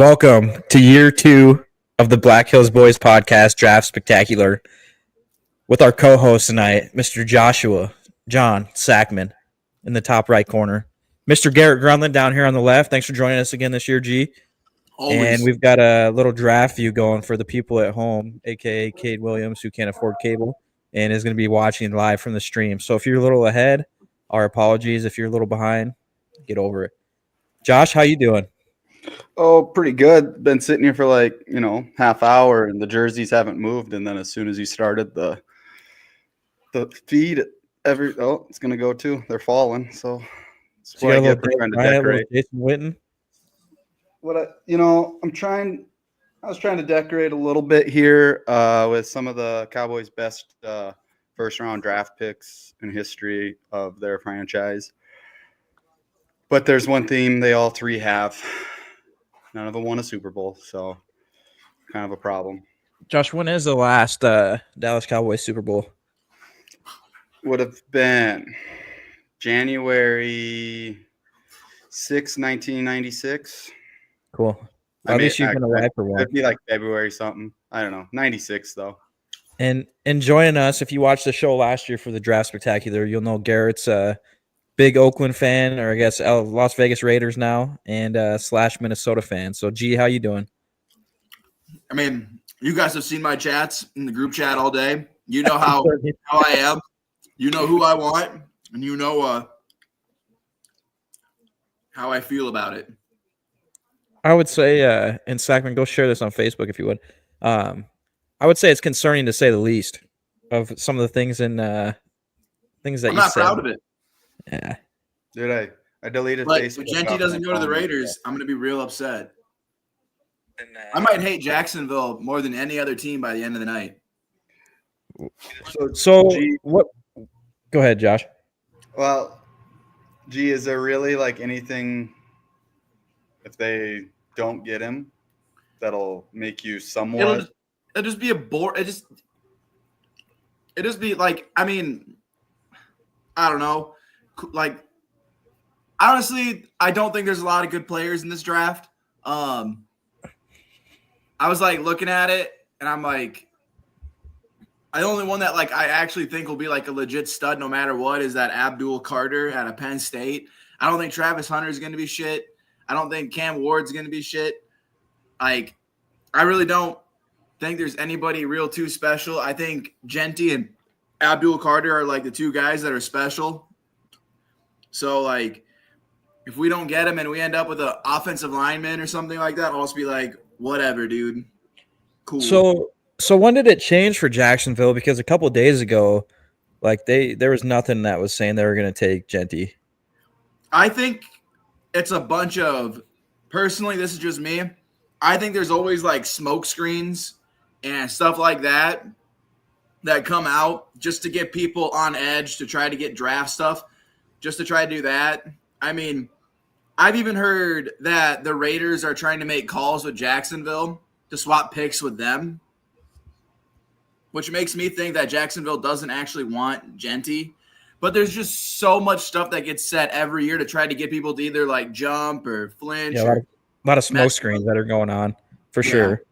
Welcome to year 2 of the Black Hills Boys podcast Draft Spectacular with our co-host tonight, Mr. Joshua John Sackman in the top right corner. Mr. Garrett Grunland down here on the left. Thanks for joining us again this year, G. Always. And we've got a little draft view going for the people at home, a.k.a. Cade Williams, who can't afford cable and is going to be watching live from the stream. So if you're a little ahead, our apologies. If you're a little behind, get over it. Josh, how you doing? Oh, pretty good. Been sitting here for half hour, and the jerseys haven't moved. And then as soon as you started the feed, it's gonna go too. They're falling. So that's what I get for trying to decorate. Jason Witten. I was trying to decorate a little bit here with some of the Cowboys' best first round draft picks in history of their franchise. But there's one theme they all three have. None of them won a Super Bowl, so kind of a problem. Josh, when is the last Dallas Cowboys Super Bowl? Would have been January 6, 1996. Cool. At least you've been alive for one. It'd be like February something. I don't know. 96, though. And joining us, if you watched the show last year for the Draft Spectacular, you'll know Garrett's a big Oakland fan, or I guess Las Vegas Raiders now, and / Minnesota fan. So, G, how you doing? I mean, you guys have seen my chats in the group chat all day. You know how I am. You know who I want, and you know how I feel about it. I would say, and Sackman, go share this on Facebook if you would. I would say it's concerning to say the least of some of the things things that you said. I'm not proud of it. Yeah. Dude, I deleted but Facebook. If Genty doesn't go to the Raiders, I'm going to be real upset. I might hate Jacksonville more than any other team by the end of the night. So what? Go ahead, Josh. Well, G, is there really anything if they don't get him that'll make you somewhat? It'll just be a bore. It just be I mean, I don't know. Honestly, I don't think there's a lot of good players in this draft. I was looking at it, and I'm the only one that I actually think will be a legit stud no matter what is that Abdul Carter out of Penn State. I don't think Travis Hunter is going to be shit. I don't think Cam Ward's going to be shit. I really don't think there's anybody real too special. I think Genty and Abdul Carter are the two guys that are special. So, if we don't get him and we end up with an offensive lineman or something like that, I'll just be whatever, dude. Cool. So when did it change for Jacksonville? Because a couple of days ago, there was nothing that was saying they were going to take Genty. I think it's a bunch of – personally, this is just me. I think there's always, smoke screens and stuff like that come out just to get people on edge to try to get draft stuff. Just to try to do that. I mean, I've even heard that the Raiders are trying to make calls with Jacksonville to swap picks with them, which makes me think that Jacksonville doesn't actually want Genty. But there's just so much stuff that gets set every year to try to get people to either jump or flinch. Yeah, a lot of smoke screens that are going on for sure.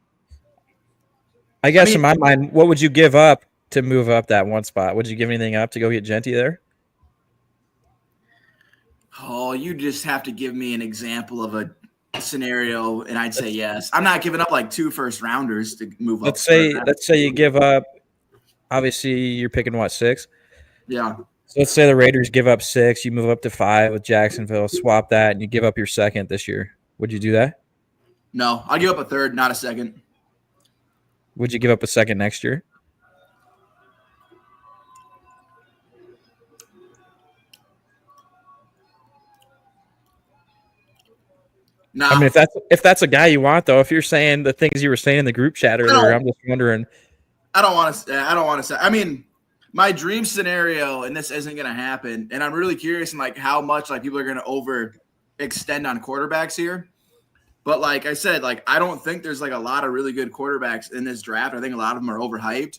I guess in my mind, what would you give up to move up that one spot? Would you give anything up to go get Genty there? Oh, you just have to give me an example of a scenario, and I'd say yes. I'm not giving up 2 first-rounders to move up. Let's say you give up. Obviously, you're picking 6? Yeah. So let's say the Raiders give up 6. You move up to 5 with Jacksonville. Swap that, and you give up your second this year. Would you do that? No, I'll give up a third, not a second. Would you give up a second next year? No. I mean, if that's a guy you want, though, if you're saying the things you were saying in the group chat earlier, I'm just wondering. I don't want to say. I mean, my dream scenario, and this isn't going to happen, and I'm really curious in how much people are going to overextend on quarterbacks here. But like I said, I don't think there's a lot of really good quarterbacks in this draft. I think a lot of them are overhyped.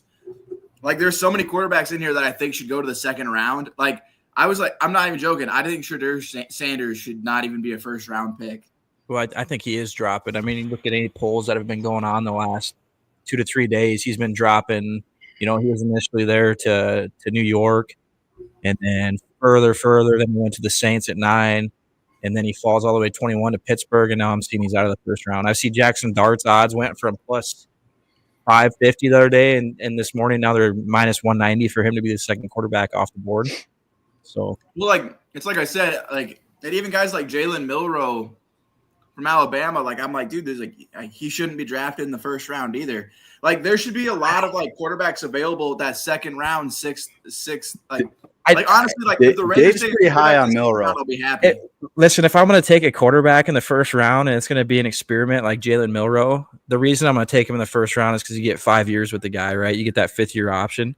There's so many quarterbacks in here that I think should go to the second round. I'm not even joking. I think Shedeur Sanders should not even be a first round pick. Well, I think he is dropping. I mean, you look at any polls that have been going on the last 2 to 3 days. He's been dropping. He was initially there to New York, and then further. Then he went to the Saints at 9, and then he falls all the way 21 to Pittsburgh, and now I'm seeing he's out of the first round. I see Jackson Dart's odds went from plus 550 the other day, and this morning now they're minus 190 for him to be the second quarterback off the board. So, well, like it's like I said, like and even guys like Jalen Milroe from Alabama, like I'm like, dude, there's like he shouldn't be drafted in the first round either. Like there should be a lot of like quarterbacks available that second round, sixth. Like honestly, like if the Raiders Dave's pretty high on Milroe. I'll be happy. Listen, if I'm going to take a quarterback in the first round and it's going to be an experiment like Jalen Milroe, the reason I'm going to take him in the first round is because you get 5 years with the guy, right? You get that 5th-year option.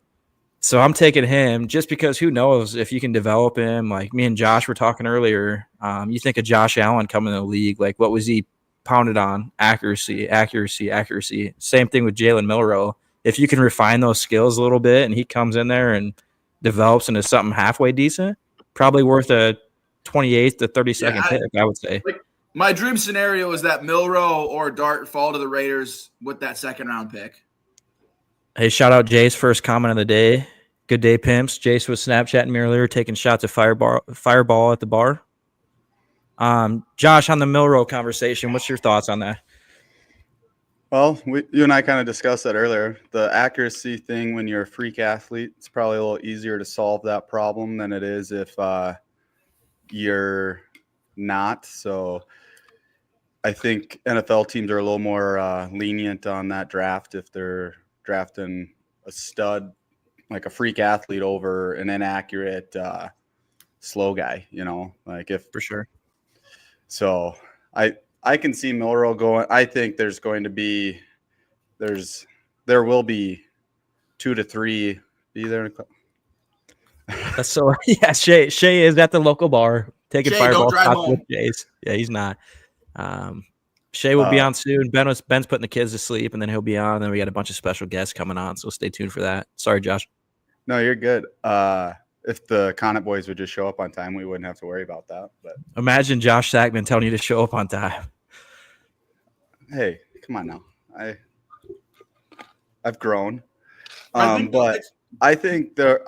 So I'm taking him just because who knows if you can develop him. Like me and Josh were talking earlier. You think of Josh Allen coming in the league. Like what was he pounded on? Accuracy. Same thing with Jalen Milroe. If you can refine those skills a little bit and he comes in there and develops into something halfway decent, probably worth a 28th to 32nd pick, I would say. Like, my dream scenario is that Milroe or Dart fall to the Raiders with that second round pick. Hey, shout out Jace, first comment of the day. Good day, pimps. Jace was Snapchatting me earlier, taking shots of fireball at the bar. Josh, on the Milroe conversation, what's your thoughts on that? Well, you and I kind of discussed that earlier. The accuracy thing when you're a freak athlete, it's probably a little easier to solve that problem than it is if you're not. So I think NFL teams are a little more lenient on that draft if they're drafting a stud, like a freak athlete over an inaccurate, slow guy, like if for sure. So I can see Milroe going. I think there will be 2 to 3 be there. So yeah, Shay is at the local bar taking fireball shots with Jace. Yeah, he's not. Shay will be on soon. Ben's putting the kids to sleep, and then he'll be on. And then we got a bunch of special guests coming on, so stay tuned for that. Sorry, Josh. No, you're good. If the Connaught boys would just show up on time, we wouldn't have to worry about that. But imagine Josh Sackman telling you to show up on time. Hey, come on now. I've grown. But I think there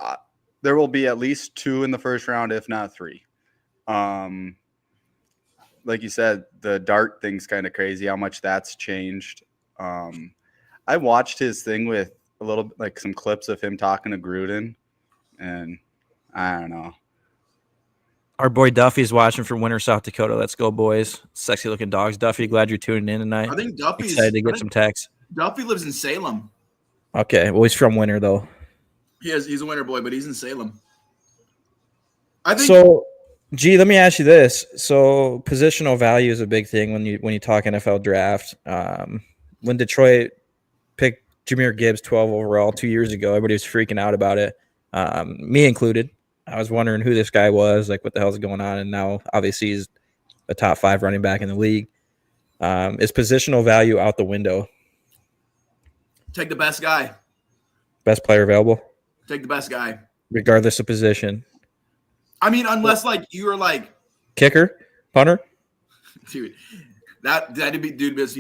will be at least 2 in the first round, if not 3. Like you said, the Dart thing's kind of crazy, how much that's changed. I watched his thing with a little like some clips of him talking to Gruden, and I don't know. Our boy Duffy's watching from Winter, South Dakota. Let's go, boys. Sexy looking dogs. Duffy, glad you're tuning in tonight. I think Duffy's excited to get some texts. Duffy lives in Salem. Okay. Well, he's from Winter, though. He's a Winter boy, but he's in Salem. I think so. Gee, let me ask you this. So positional value is a big thing when you talk NFL draft. When Detroit picked Jahmyr Gibbs 12 overall 2 years ago, everybody was freaking out about it, me included. I was wondering who this guy was, like what the hell's going on, and now obviously he's a top 5 running back in the league. Is positional value out the window? Take the best guy. Best player available? Take the best guy. Regardless of position. I mean, unless like you are like kicker, punter, dude. That'd be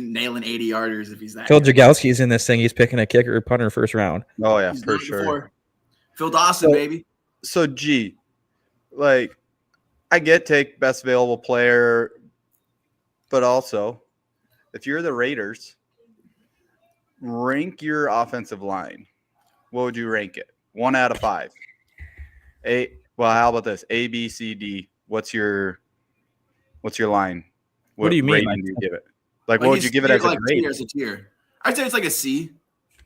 nailing 80-yarders if he's that. Phil Jagelski's in this thing. He's picking a kicker, punter first round. Oh yeah, for sure. Before. Phil Dawson, baby. So like I get take best available player, but also if you're the Raiders, rank your offensive line. What would you rank it? 1 out of 5. Well, how about this? A, B, C, D. What's your line? What do you mean? Do you give it? Like what would you give it as a grade? As a tier. I'd say it's like a C.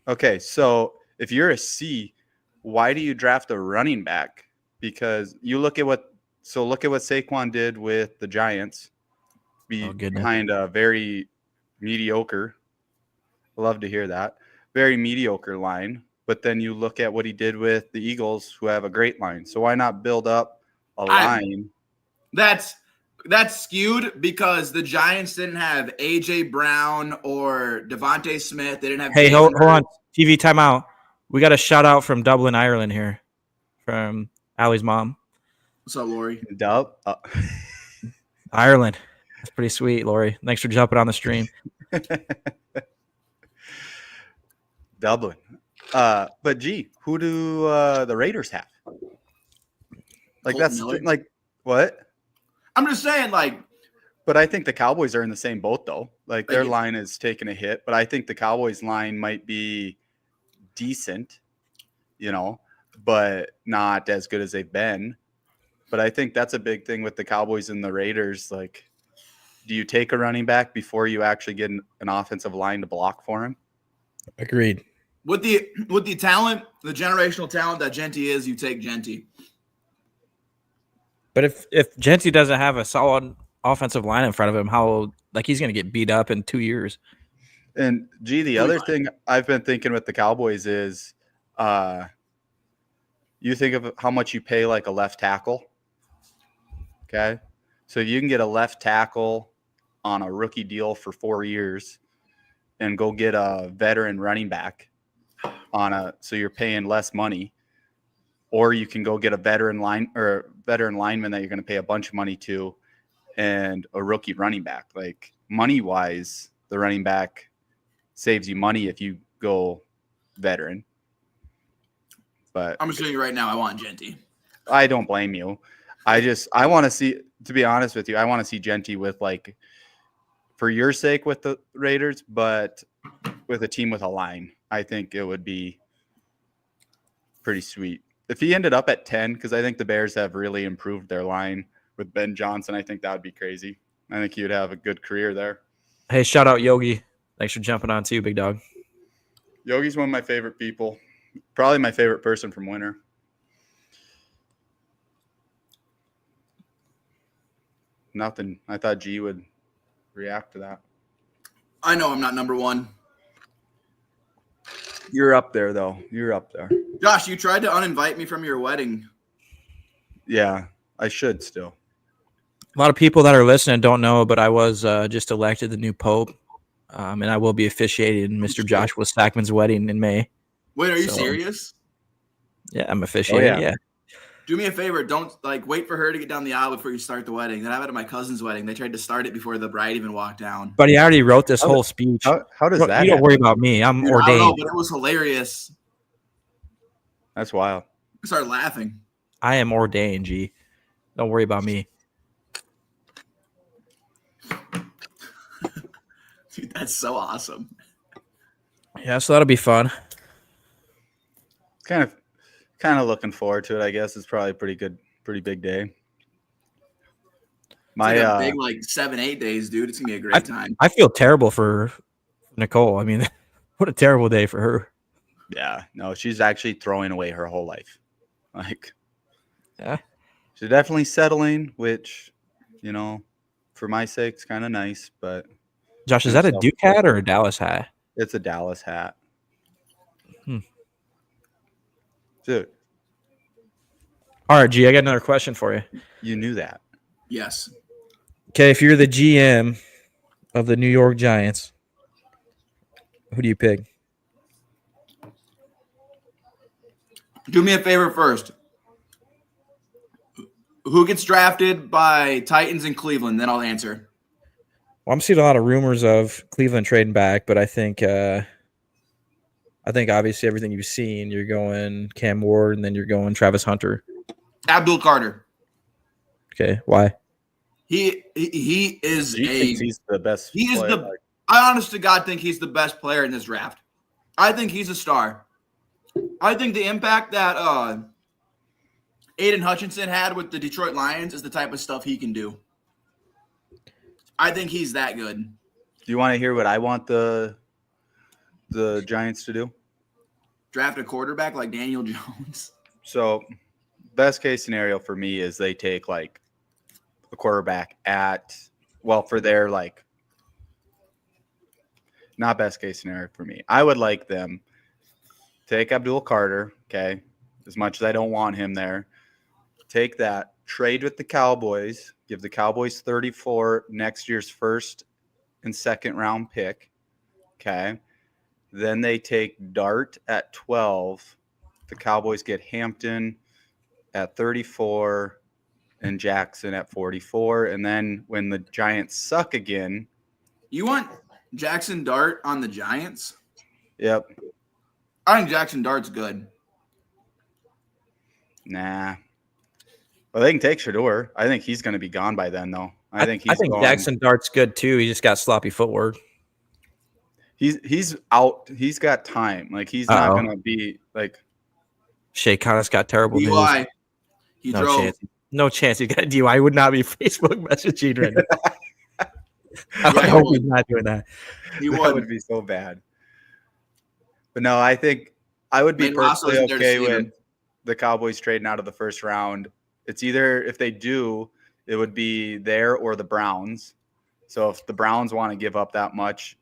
Okay, so if you're a C, why do you draft a running back? Because you look at what Saquon did with the Giants, behind a very mediocre. Love to hear that. Very mediocre line. But then you look at what he did with the Eagles, who have a great line. So why not build up a line? That's skewed because the Giants didn't have A.J. Brown or Devontae Smith. They didn't have. Hey, hold on. TV timeout. We got a shout out from Dublin, Ireland here, from Allie's mom. What's up, Lori? Dub. Ireland. That's pretty sweet, Lori. Thanks for jumping on the stream. Dublin. But gee, who do the Raiders have? Like Colton that's Miller? like what? I'm just saying, like, But I think the Cowboys are in the same boat though. Like their Like- line is taking a hit, but I think the Cowboys line might be decent, but not as good as they've been. But I think that's a big thing with the Cowboys and the Raiders. Like, do you take a running back before you actually get an offensive line to block for him? Agreed. with the talent, the generational talent that Genty is, you take Genty. But if Genty doesn't have a solid offensive line in front of him, he's going to get beat up in 2 years. And gee, the other thing I've been thinking with the Cowboys is, you think of how much you pay like a left tackle. Okay, so you can get a left tackle on a rookie deal for 4 years, and go get a veteran running back so you're paying less money, or you can go get a veteran lineman that you're going to pay a bunch of money to, and a rookie running back. Like money wise, the running back saves you money if you go veteran. But I'm just telling you right now, I want Genty. I don't blame you. I want to see, to be honest with you, I want to see Genty with, like, for your sake with the Raiders, but with a team with a line. I think it would be pretty sweet. If he ended up at 10, because I think the Bears have really improved their line with Ben Johnson, I think that would be crazy. I think he would have a good career there. Hey, shout out Yogi. Thanks for jumping on too, big dog. Yogi's one of my favorite people. Probably my favorite person from Winter. Nothing. I thought G would react to that. I know I'm not number one. You're up there, though. You're up there. Josh, you tried to uninvite me from your wedding. Yeah, I should still. A lot of people that are listening don't know, but I was just elected the new pope, and I will be officiating Mr. Joshua Sackman's wedding in May. Wait, are you So- serious? Yeah, I'm officiating. yeah. Yeah. Do me a favor. Don't wait for her to get down the aisle before you start the wedding. That happened at my cousin's wedding. They tried to start it before the bride even walked down. But he already wrote this How whole speech. How does You that don't happen? worry about me. I'm Dude, I don't know, ordained. but it was hilarious. That's wild. I started laughing. I am ordained, G. Don't worry about me. Dude, that's so awesome. Yeah, so that'll be fun. Kind of looking forward to it, I guess. It's probably a pretty big day. It's My like a big 7-8 days, dude. It's gonna be a great time. I feel terrible for Nicole. I mean, what a terrible day for her. yeah, no, she's actually throwing away her whole life. Like, Yeah. she's definitely settling, which, for my sake, it's kind of nice, but Josh, is that a So- Duke hat or a Dallas hat? it's a Dallas hat. Hmm. Dude, All right, G, I got another question for you. you knew that. Yes. Okay, if you're the GM of the New York Giants, who do you pick? Do me a favor first. Who gets drafted by Titans and Cleveland? Then I'll answer. Well, I'm seeing a lot of rumors of Cleveland trading back, but I think obviously everything you've seen, you're going Cam Ward and then you're going Travis Hunter. Abdul Carter. Okay, why? He is He thinks he's the best. he is player. the I honest to God think he's the best player in this draft. I think he's a star. I think the impact that Aiden Hutchinson had with the Detroit Lions is the type of stuff he can do. I think he's that good. Do you want to hear what I want the Giants to do? Draft a quarterback like Daniel Jones. So, best case scenario for me is they take like a quarterback for their not best case scenario for me. I would like them take Abdul Carter, okay, as much as I don't want him there. Take that, trade with the Cowboys, give the Cowboys 34 next year's first and second round pick, okay. Then they take Dart at 12. The Cowboys get Hampton at 34, and Jackson at 44. And then when the Giants suck again, You want Jackson Dart on the Giants? yep, I think Jackson Dart's good. nah. Well, they can take Shador. I think he's going to be gone by then, though. I think going, Jackson Dart's good too. He just got sloppy footwork. He's out. He's got time. Like he's not going to be like Shea Connors got terrible news. DUI. He No drove. chance. No chance he got a DUI. I would not be Facebook messaging right now. I hope he's not doing that. That would be so bad. But no, I think I would be Lane Ross perfectly wasn't there to okay see with him. the Cowboys trading out of the first round. It's either if they do, it would be there or the Browns. So if the Browns want to give up that much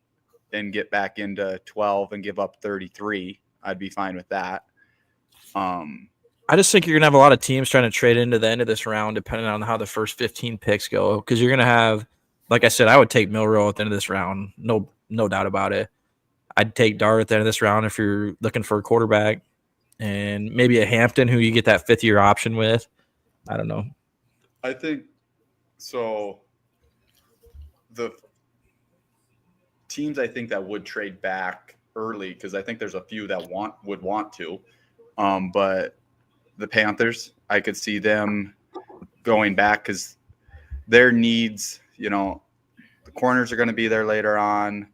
and get back into 12 and give up 33, I'd be fine with that. I just think you're going to have a lot of teams trying to trade into the end of this round, depending on how the first 15 picks go. Because you're going to have, like I said, I would take Milroe at the end of this round. No doubt about it. I'd take Dart at the end of this round if you're looking for a quarterback. And maybe a Hampton who you get that 5th-year option with. I don't know. I think so. The teams I think that would trade back early, because I think there's a few that would want to. But the Panthers, I could see them going back because their needs, the corners are going to be there later on.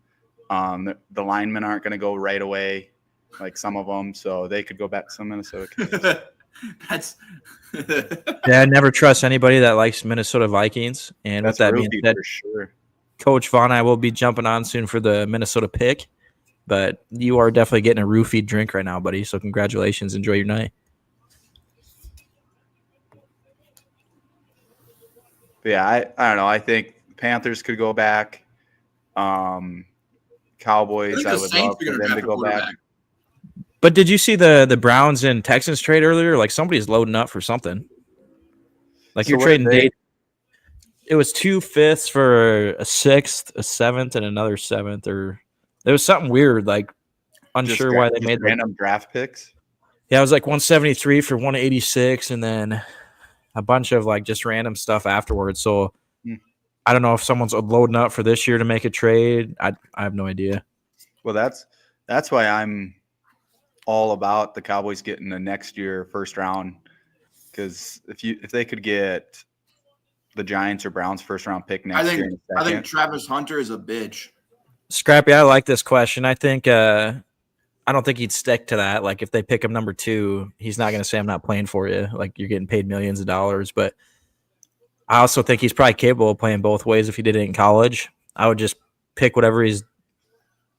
The linemen aren't going to go right away, like some of them, so they could go back to some Minnesota kids. Yeah, I never trust anybody that likes Minnesota Vikings. And That's with that being said, for sure. Coach Vaughn and I will be jumping on soon for the Minnesota pick. But you are definitely getting a roofied drink right now, buddy. So congratulations. Enjoy your night. But yeah, I don't know. I think Panthers could go back. Cowboys, I would love for them to go back. But did you see the Browns and Texans trade earlier? Like somebody's loading up for something. Like you're trading date. It was 2 5ths for a 6th, a 7th, and another 7th, or there was something weird. Like unsure why they made random draft picks. Yeah, it was like 173 for 186, and then a bunch of like just random stuff afterwards. So I don't know if someone's loading up for this year to make a trade. I have no idea. Well, that's why I'm all about the Cowboys getting the next year first round, because if they could get the Giants or Browns first round pick next year, I think Travis Hunter is a bitch. Scrappy, I like this question. I think I don't think he'd stick to that. Like if they pick him number 2, he's not going to say I'm not playing for you. Like you're getting paid millions of dollars. But I also think he's probably capable of playing both ways if he did it in college. I would just pick whatever he's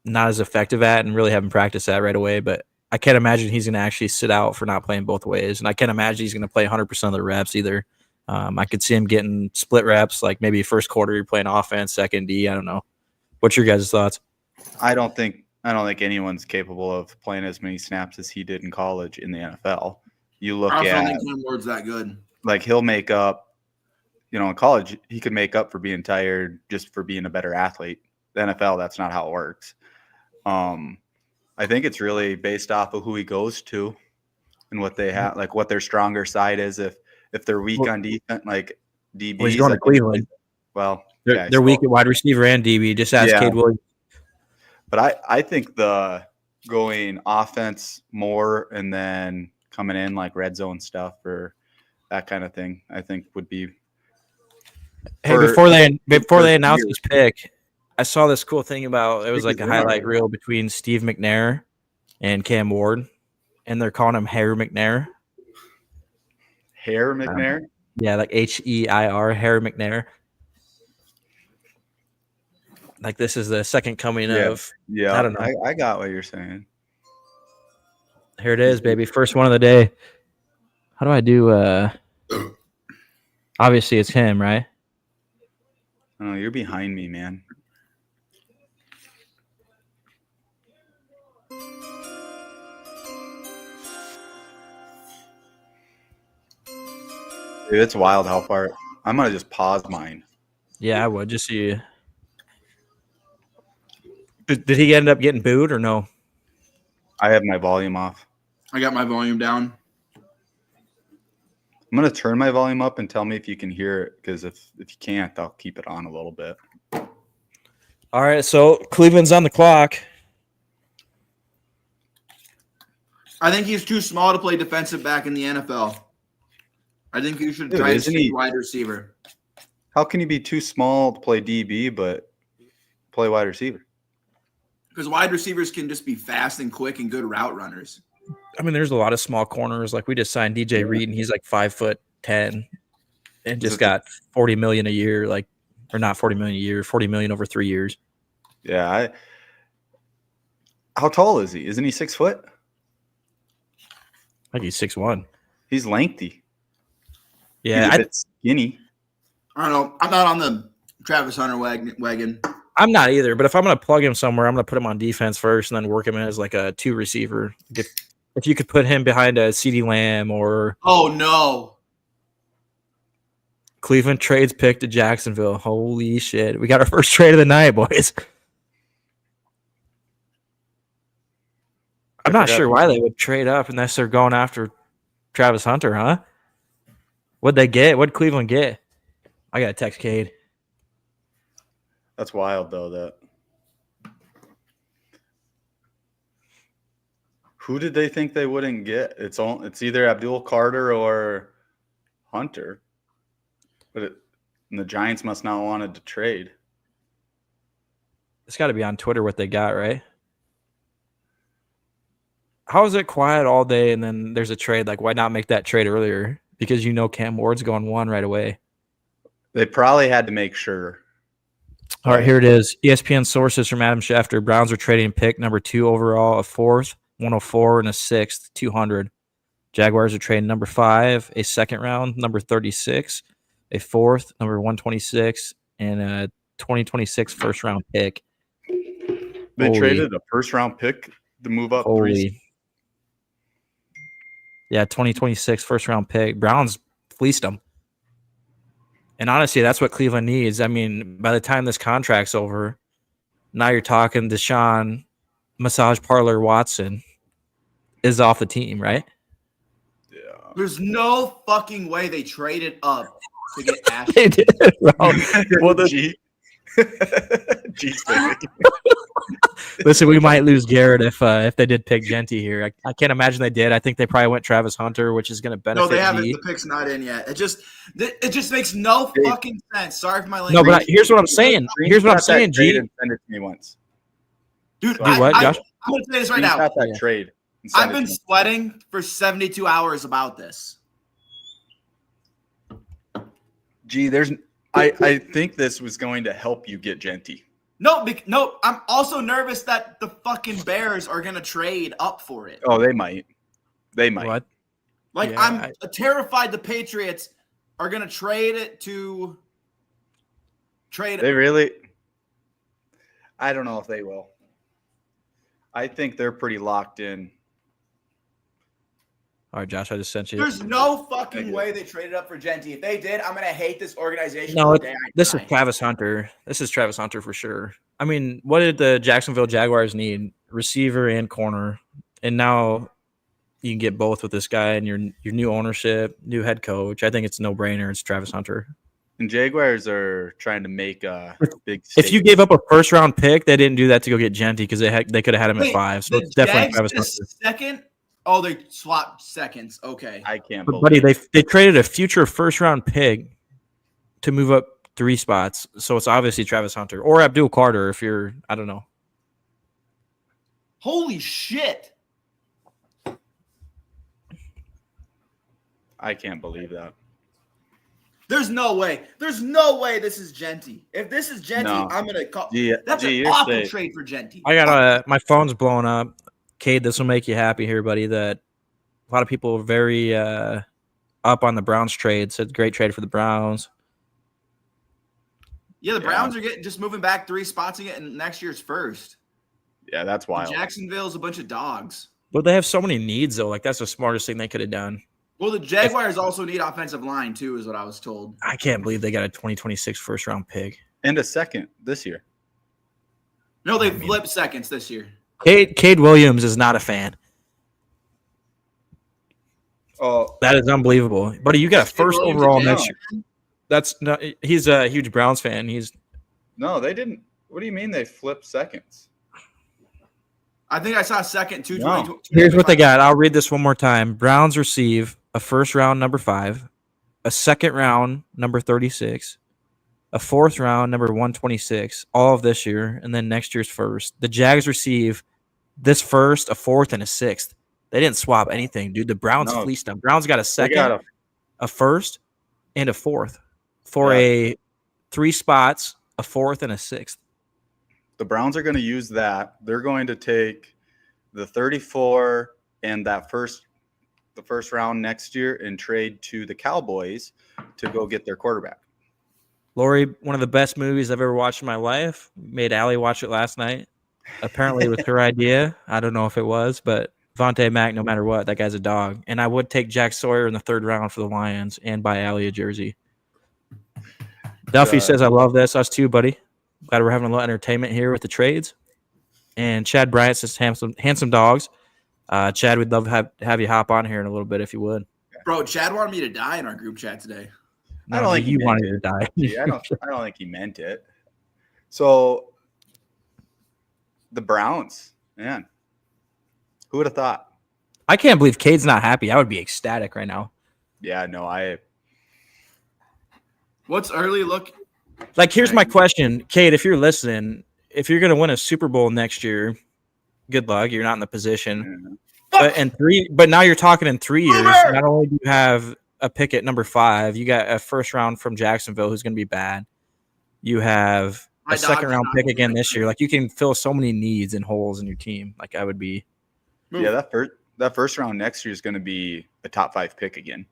not as effective at and really have him practice that right away. But I can't imagine he's going to actually sit out for not playing both ways. And I can't imagine he's going to play 100% of the reps either. I could see him getting split reps, like maybe first quarter you're playing offense, second D. I don't know. What's your guys' thoughts? I don't think anyone's capable of playing as many snaps as he did in college in the NFL. You look I don't think Cam Ward's that good. Like he'll make up, in college he could make up for being tired just for being a better athlete. The NFL, that's not how it works. I think it's really based off of who he goes to and what they have, like what their stronger side is. If they're weak on defense, like DBs. Well, he's going to Cleveland. Well, they're weak at wide receiver and DB. Just ask Cade Williams. But I think the going offense more and then coming in like red zone stuff or that kind of thing, I think would be. Hey, before they announced this pick, I saw this cool thing about it was like a highlight reel between Steve McNair and Cam Ward, and they're calling him Hair McNair. Hair McNair? Yeah, like HEIR, Hair McNair. Like this is the second coming of. Yeah, I don't know. I got what you're saying. Here it is, baby. First one of the day. How do I do? Obviously, it's him, right? Oh, you're behind me, man. Dude, it's wild how far. I'm gonna just pause mine. Yeah, I would just see. Did he end up getting booed or no? I have my volume off. I got my volume down. I'm gonna turn my volume up and tell me if you can hear it, because if you can't, I'll keep it on a little bit. All right, so Cleveland's on the clock. I think he's too small to play defensive back in the NFL. I think you should try to isn't stay he- wide receiver. How can you be too small to play DB but play wide receiver? Because wide receivers can just be fast and quick and good route runners. I mean, there's a lot of small corners. Like we just signed DJ Reed, and he's like 5'10", and just got $40 million a year. Like, or not $40 million a year, $40 million over 3 years. Yeah. How tall is he? Isn't he 6 foot? I think he's 6'1". He's lengthy. Yeah, He's a bit skinny. I don't know. I'm not on the Travis Hunter wagon. I'm not either. But if I'm going to plug him somewhere, I'm going to put him on defense first, and then work him in as like a 2 receiver. If you could put him behind a CeeDee Lamb or Oh, no. Cleveland trades pick to Jacksonville. Holy shit. We got our first trade of the night, boys. I'm not sure why they would trade up unless they're going after Travis Hunter, huh? What'd they get? What'd Cleveland get? I got to text Cade. That's wild, though. That who did they think they wouldn't get? It's either Abdul Carter or Hunter, and the Giants must not wanted to trade. It's got to be on Twitter what they got, right? How is it quiet all day and then there's a trade? Like, why not make that trade earlier? Because you know Cam Ward's going 1 right away. They probably had to make sure. All right, here it is. ESPN sources from Adam Schefter. Browns are trading pick number 2 overall, a 4th, 104, and a 6th, 200. Jaguars are trading number 5, a 2nd round, number 36, a 4th, number 126, and a 2026 first round pick. They traded a first round pick to move up 3. Yeah, 2026 first round pick. Browns fleeced them. And honestly, that's what Cleveland needs. I mean, by the time this contract's over, now you're talking Deshaun Massage Parlor Watson is off the team, right? Yeah. There's no fucking way they traded up to get Ashton. They did, bro. Well, the G's pick. Listen, we might lose Garrett if they did pick Genty here. I can't imagine they did. I think they probably went Travis Hunter, which is going to benefit. No, they haven't. G. The pick's not in yet. It just makes no fucking sense. Sorry for my language. No, but here's what I'm saying. Here's what I'm saying, G. And send it to me once. Dude, Do what, Josh? I'm going to say this right now. Got that Yeah. trade. and send I've it to been me. sweating for 72 hours about this. Gee, I think this was going to help you get Genty. No, I'm also nervous that the fucking Bears are going to trade up for it. Oh, they might. They might. What? Like, Yeah, I'm terrified the Patriots are going to trade it to trade. They really? I don't know if they will. I think they're pretty locked in. All right, Josh, I just sent you. There's no fucking way they traded up for Genty. If they did, I'm going to hate this organization. No, the day I this is die. Travis Hunter. This is Travis Hunter for sure. I mean, what did the Jacksonville Jaguars need? Receiver and corner. And now you can get both with this guy and your new ownership, new head coach. I think it's a no-brainer. It's Travis Hunter. And Jaguars are trying to make a big If you gave up a first-round pick, they didn't do that to go get Genty because they could have had him at Wait, 5. So the it's definitely Jags Travis just Hunter. second? Oh, they swapped seconds. Okay. I can't But believe buddy, they traded a future first-round pick to move up 3 spots. So it's obviously Travis Hunter or Abdul Carter if you're, I don't know. Holy shit. I can't believe that. There's no way. There's no way this is Genty. If this is Genty, No. I'm going to call. Gee, That's an you're awful safe. trade for Genty. I got my phone's blowing up. Cade, this will make you happy here, buddy, that a lot of people are very up on the Browns trade. So it's a great trade for the Browns. Yeah, the Browns are just moving back 3 spots and getting next year's first. Yeah, that's wild. Jacksonville's a bunch of dogs. But they have so many needs, though. Like, that's the smartest thing they could have done. Well, the Jaguars also need offensive line, too, is what I was told. I can't believe they got a 2026 first-round pick. And a second this year. No, they flipped seconds this year. Cade Williams is not a fan. Oh, That is unbelievable, buddy. You got a Skip first Williams overall and next Jalen. year. That's not. He's a huge Browns fan. no, they didn't. What do you mean they flipped seconds? I think I saw second, two No. 20. Here's what they got. I'll read this one more time. Browns receive a first round number 5, a second round number 36, a fourth round number 126, all of this year, and then next year's first. The Jags receive this first, a fourth, and a sixth. They didn't swap anything, dude. The Browns No. fleeced them. Browns got a They second, got a first, and a fourth for Yeah. a 3 spots, a fourth, and a sixth. the Browns are going to use that. They're going to take the 34 and the first round next year and trade to the Cowboys to go get their quarterback. Lori, one of the best movies I've ever watched in my life. Made Allie watch it last night. Apparently, it was her idea. I don't know if it was, but Vontae Mack, no matter what, that guy's a dog. And I would take Jack Sawyer in the 3rd round for the Lions and buy Allie a jersey. Duffy says, I love this. Us too, buddy. Glad we're having a little entertainment here with the trades. And Chad Bryant says, handsome dogs. Chad, we'd love to have you hop on here in a little bit if you would. Bro, Chad wanted me to die in our group chat today. I don't think he you meant wanted it. to die. Yeah, I don't think he meant it. So the Browns, man, who would have thought? I can't believe Cade's not happy. I would be ecstatic right now. Yeah, no, What's early look? Like, here's my question, Cade. If you're listening, if you're going to win a Super Bowl next year, good luck. You're not in the position. But now you're talking in 3 years. Not only do you have a pick at number 5, you got a first round from Jacksonville who's going to be bad. You have My a second dog's round not pick gonna again be this year. Like, you can fill so many needs and holes in your team. Like, I would be. yeah, that first round next year is going to be a top 5 pick again.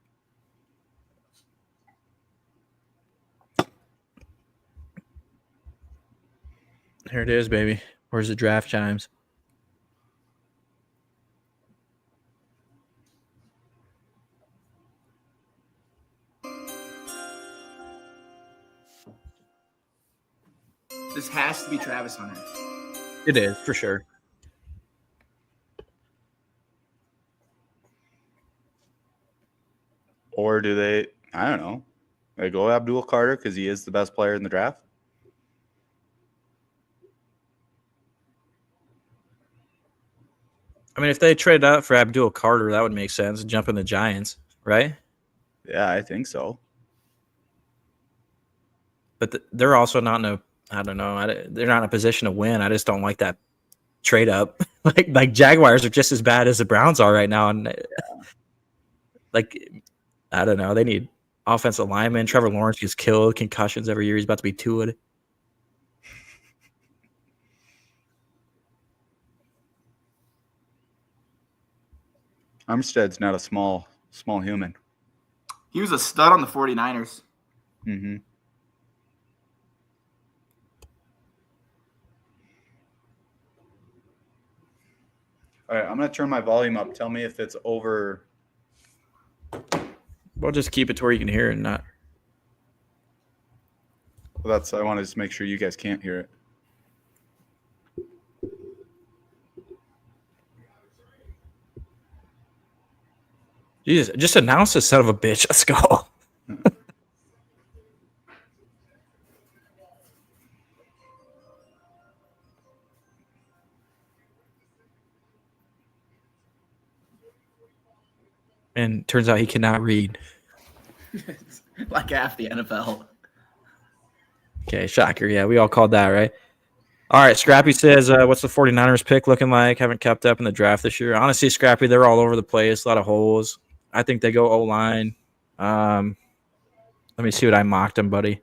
Here it is, baby. Where's the draft chimes? This has to be Travis Hunter. It is, for sure. Or do they? I don't know. They go Abdul Carter because he is the best player in the draft. I mean, if they traded up for Abdul Carter, that would make sense. Jump in the Giants, right? Yeah, I think so. But they're also not in a. I don't know. They're not in a position to win. I just don't like that trade up. like Jaguars are just as bad as the Browns are right now, and like I don't know. They need offensive linemen. Trevor Lawrence gets killed, concussions every year. He's about to be Tua. Armstead's not a small human. He was a stud on the 49ers. Mm-hmm. All right, I'm going to turn my volume up. Tell me if it's over. Well, just keep it to where you can hear it and not. Well, I want to just make sure you guys can't hear it. Jesus, just announce this son of a bitch. Let's go. And turns out he cannot read. Like half the NFL. Okay, shocker. Yeah, we all called that, right? All right, Scrappy says, what's the 49ers pick looking like? Haven't kept up in the draft this year. Honestly, Scrappy, they're all over the place. A lot of holes. I think they go O-line. Let me see what I mocked them, buddy.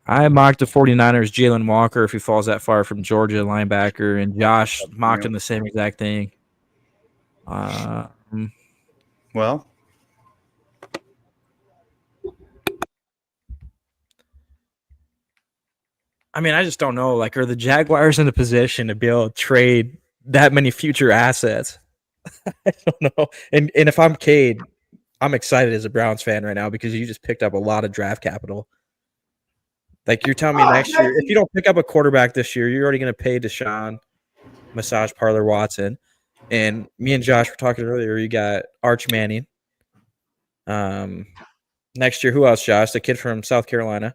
I mocked the 49ers, Jalen Walker, if he falls that far from Georgia, linebacker, and Josh mocked him the same exact thing. Well, I mean, I just don't know. Like, are the Jaguars in a position to be able to trade that many future assets? I don't know. And if I'm Cade, I'm excited as a Browns fan right now because you just picked up a lot of draft capital. Like, you're telling me next year, if you don't pick up a quarterback this year, you're already going to pay Deshaun. Massage Parlor Watson. And me and Josh were talking earlier. You got Arch Manning. Next year, who else, Josh? The kid from South Carolina.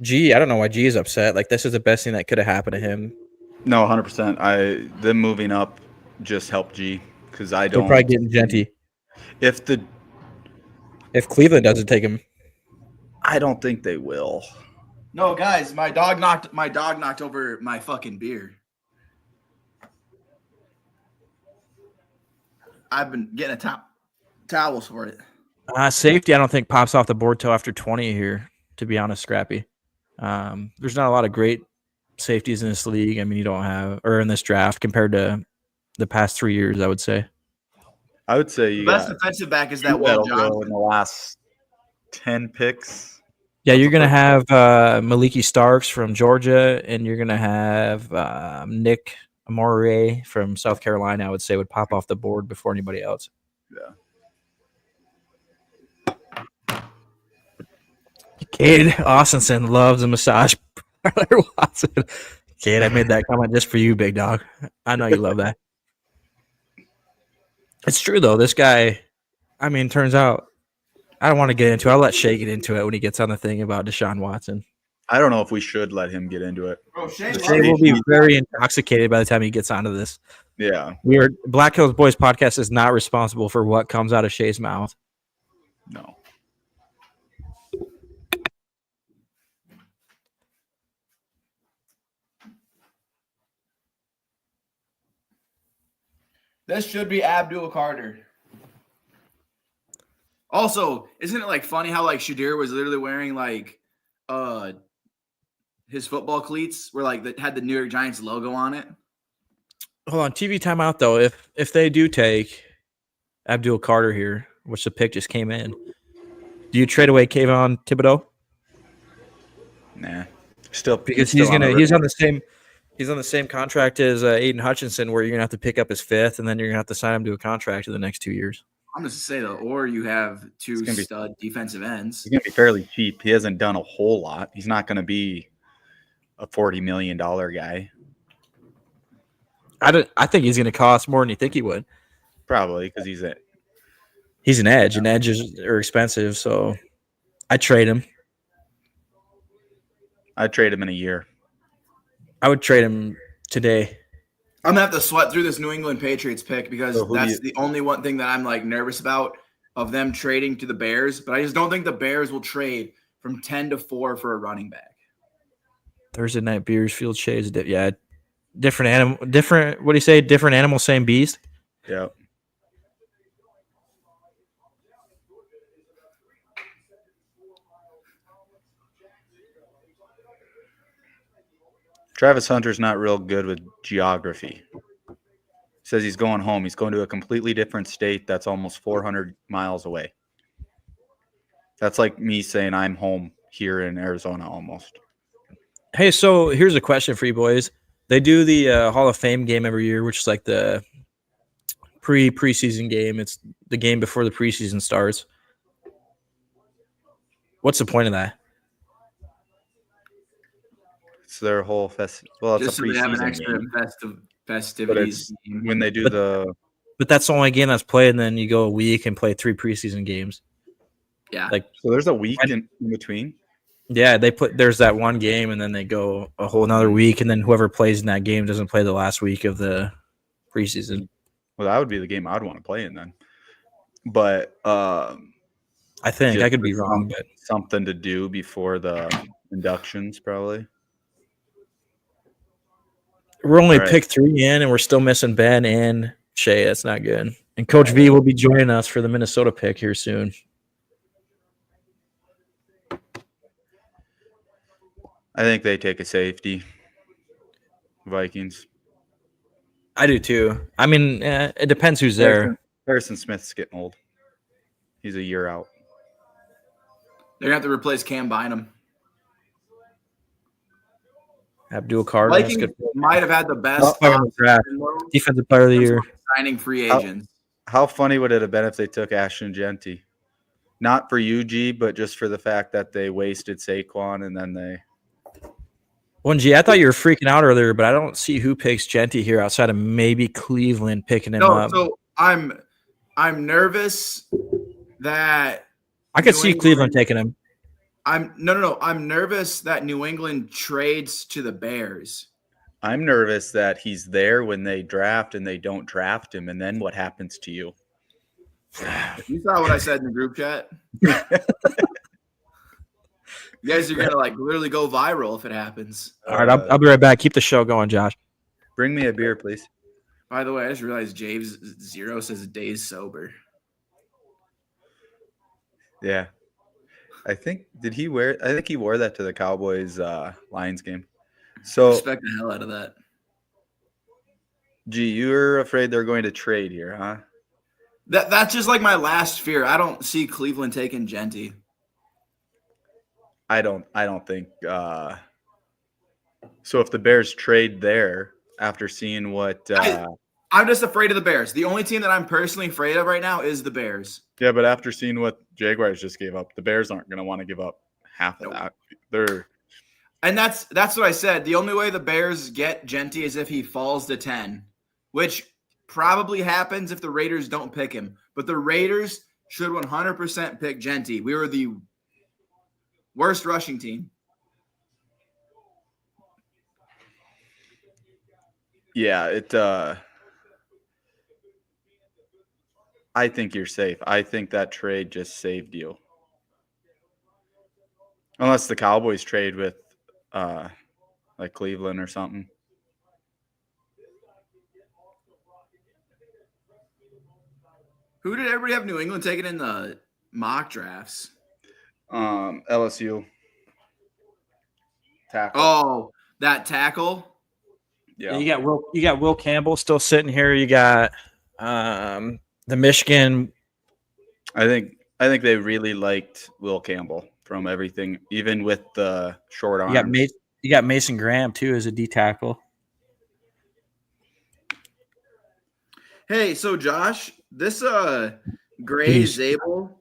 G, I don't know why G is upset. Like, this is the best thing that could have happened to him. No, 100%. Them moving up just helped G because I They're don't. probably getting Genty. If Cleveland doesn't take him. I don't think they will. No, guys, my dog knocked over my fucking beer. I've been getting towels for it. Safety, I don't think pops off the board till after 20 here, to be honest, Scrappy. There's not a lot of great safeties in this league. I mean, you don't have, or in this draft compared to the past 3 years, I would say. I would say The you best got defensive back is that two Will that'll go Johnson. in the last 10 picks. Yeah, you're going to have Maliki Starks from Georgia, and you're going to have Nick Amore from South Carolina, I would say, would pop off the board before anybody else. Yeah. Cade Austinson loves a massage parlor Watson. Cade, I made that comment just for you, big dog. I know you love that. It's true, though. This guy, I mean, turns out, I don't want to get into it. I'll let Shay get into it when he gets on the thing about Deshaun Watson. I don't know if we should let him get into it. Bro, Shane Shay will be very intoxicated by the time he gets onto this. Yeah. Black Hills Boys podcast is not responsible for what comes out of Shay's mouth. No. This should be Abdul Carter. Also, isn't it like funny how like Shadir was literally wearing like his football cleats were like that had the New York Giants logo on it? Hold on, TV timeout though. If they do take Abdul Carter here, which the pick just came in, do you trade away Kayvon Thibodeau? Nah. Still Because he's on the same contract as Aiden Hutchinson, where you're gonna have to pick up his fifth, and then you're gonna have to sign him to a contract in the next 2 years. I'm just say though, or you have two gonna be- stud defensive ends. He's going to be fairly cheap. He hasn't done a whole lot. He's not going to be a $40 million guy. I think he's gonna cost more than you think he would. Probably because He's an edge, and edges are expensive, so I trade him. I'd trade him in a year. I would trade him today. I'm gonna have to sweat through this New England Patriots pick because So who do that's the only one thing that I'm like nervous about of them trading to the Bears. But I just don't think the Bears will trade from 10 to 4 for a running back. Thursday night beers, field shades. Yeah, different animal. Different. What do you say? Different animal, same beast. Yep. Travis Hunter's not real good with geography. Says he's going home. He's going to a completely different state that's almost 400 miles away. That's like me saying I'm home here in Arizona almost. Hey, so here's a question for you boys. They do the Hall of Fame game every year, which is like the preseason game. It's the game before the preseason starts. What's the point of that? It's their whole well, it's Just a so they have an preseason extra game, but festivities. it's when they do the But that's the only game that's played, and then you go a week and play 3 preseason games. Yeah. Like, so there's a week in between. yeah, there's that one game, and then they go a whole another week, and then whoever plays in that game doesn't play the last week of the preseason. Well, that would be the game I'd want to play in then. But I think just I could be wrong, but something to do before the inductions, probably. we're only All right. pick 3 in, and we're still missing Ben and Shay. That's not good. And Coach V will be joining us for the Minnesota pick here soon. I think they take a safety. Vikings. I do too. I mean, it depends who's there. Harrison Smith's getting old. He's a year out. They're gonna have to replace Cam Bynum. Abdul Carter, that's Vikings good. might have had the best Draft. Defensive player of the year. signing free agents. How funny would it have been if they took Ashton Genty? Not for UG, but just for the fact that they wasted Saquon and then they Well, G, I thought you were freaking out earlier, but I don't see who picks Genty here outside of maybe Cleveland picking him No, up. so I'm nervous that I could New see England- Cleveland taking him. I'm nervous that New England trades to the Bears. I'm nervous that he's there when they draft and they don't draft him, and then what happens to you? You saw what I said in the group chat. You guys are gonna like literally go viral if it happens. All right, I'll be right back. Keep the show going, Josh. Bring me a beer, please. By the way, I just realized James Zero says days sober. Yeah. I think he wore that to the Cowboys Lions game. So Respect the hell out of that. Gee, you're afraid they're going to trade here, huh? That's just like my last fear. I don't see Cleveland taking Genty. I don't think so if the Bears trade there after seeing what I'm just afraid of the Bears. The only team that I'm personally afraid of right now is the Bears. yeah, but after seeing what Jaguars just gave up, the Bears aren't going to want to give up half of that. And that's what I said. The only way the Bears get Genty is if he falls to 10, which probably happens if the Raiders don't pick him. But the Raiders should 100% pick Genty. We were the worst rushing team. Yeah, I think you're safe. I think that trade just saved you. Unless the Cowboys trade with like Cleveland or something. Who did everybody have New England taking in the mock drafts? LSU. Tackle. Oh, that tackle. Yeah. You got Will Campbell still sitting here. You got the Michigan. I think they really liked Will Campbell from everything, even with the short arms. You got Mason Graham too as a D tackle. Hey, so Josh, this Gray Zabel,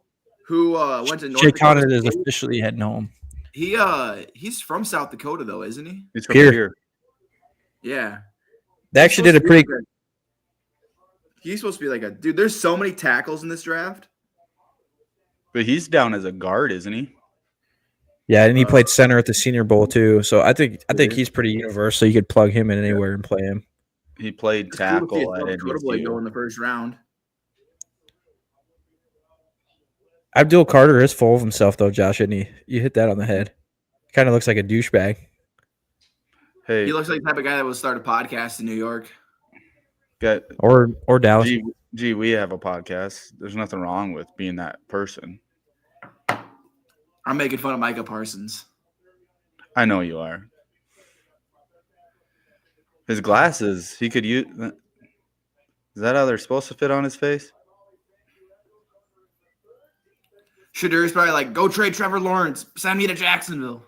who went to North Jay Dakota Conant is State, officially heading home. he's from South Dakota though, isn't he? He's from Pierre. here. Yeah. They actually did a pretty. He's supposed to be like a dude. There's so many tackles in this draft. But he's down as a guard, isn't he? Yeah, and he played center at the Senior Bowl too. So I think he's pretty universal. You could plug him in anywhere and play him. He played It's cool to see a tackle at South Dakota boy go in NDSU. the first round. Abdul Carter is full of himself though, Josh, isn't he? You hit that on the head. Kind of looks like a douchebag. Hey, He looks like the type of guy that would start a podcast in New York. got Or Dallas. Gee, we have a podcast. There's nothing wrong with being that person. I'm making fun of Micah Parsons. I know you are. His glasses, he could use. Is that how they're supposed to fit on his face? Shadur's probably like, go trade Trevor Lawrence. Send me to Jacksonville.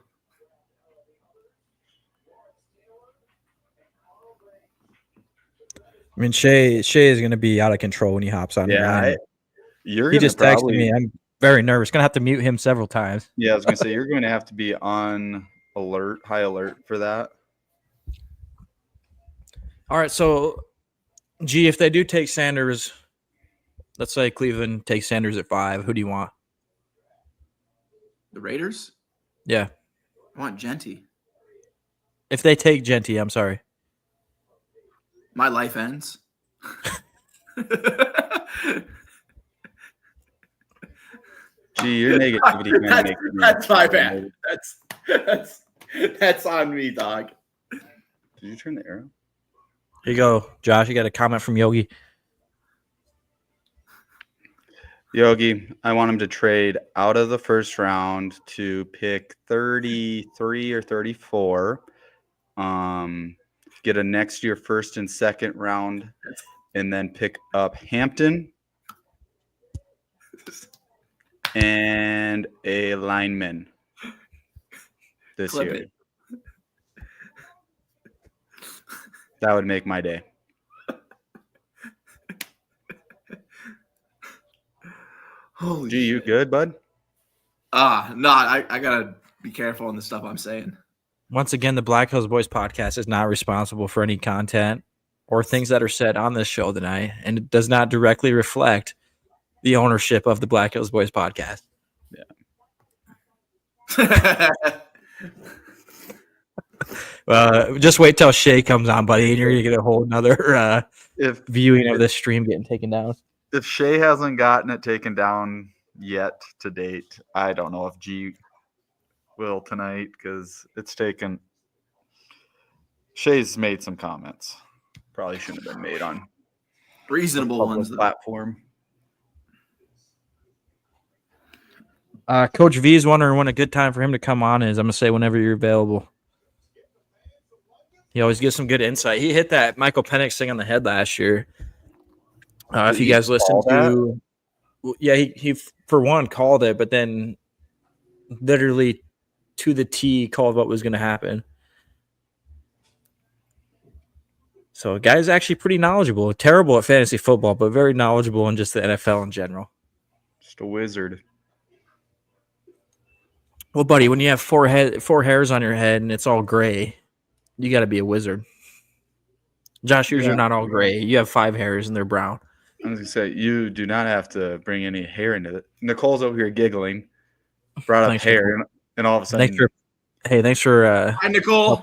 I mean, Shea is going to be out of control when he hops on. Yeah, you're. He gonna just texted probably, me. I'm very nervous. Going to have to mute him several times. Yeah, I was gonna say you're going to have to be on alert, high alert for that. All right, so, G, if they do take Sanders, let's say Cleveland takes Sanders at 5, who do you want? The Raiders? Yeah. I want Genty. If they take Genty, I'm sorry. My life ends. Gee, your negativity kinda makes me- That's my bad. That's on me, dog. Did you turn the arrow? Here you go, Josh. You got a comment from Yogi. Yogi, I want him to trade out of the first round to pick 33 or 34. Get a next year first and second round, and then pick up Hampton and a lineman this Clip year. it. That would make my day. Holy Gee, you shit. good, bud? No, I gotta be careful on the stuff I'm saying. Once again, the Black Hills Boys podcast is not responsible for any content or things that are said on this show tonight, and it does not directly reflect the ownership of the Black Hills Boys podcast. Just wait till Shay comes on, buddy, and you're gonna get a whole another viewing of this stream getting taken down. If Shay hasn't gotten it taken down yet to date, I don't know if G will tonight because it's taken. Shay's made some comments. Probably shouldn't have been made on reasonable ones though. Platform. Coach V is wondering when a good time for him to come on is. I'm gonna say whenever you're available. He always gives some good insight. He hit that Michael Penix thing on the head last year. If you guys listen to, he for one called it, but then literally to the T called what was going to happen. So, a guy's actually pretty knowledgeable. Terrible at fantasy football, but very knowledgeable in just the NFL in general. Just a wizard. Well, buddy, when you have four hairs on your head and it's all gray, you got to be a wizard. Josh, yours are not all gray. You have 5 hairs and they're brown. I was going to say, you do not have to bring any hair into it. Nicole's over here giggling. Brought up hair, and all of a sudden. Thanks for hi, Nicole.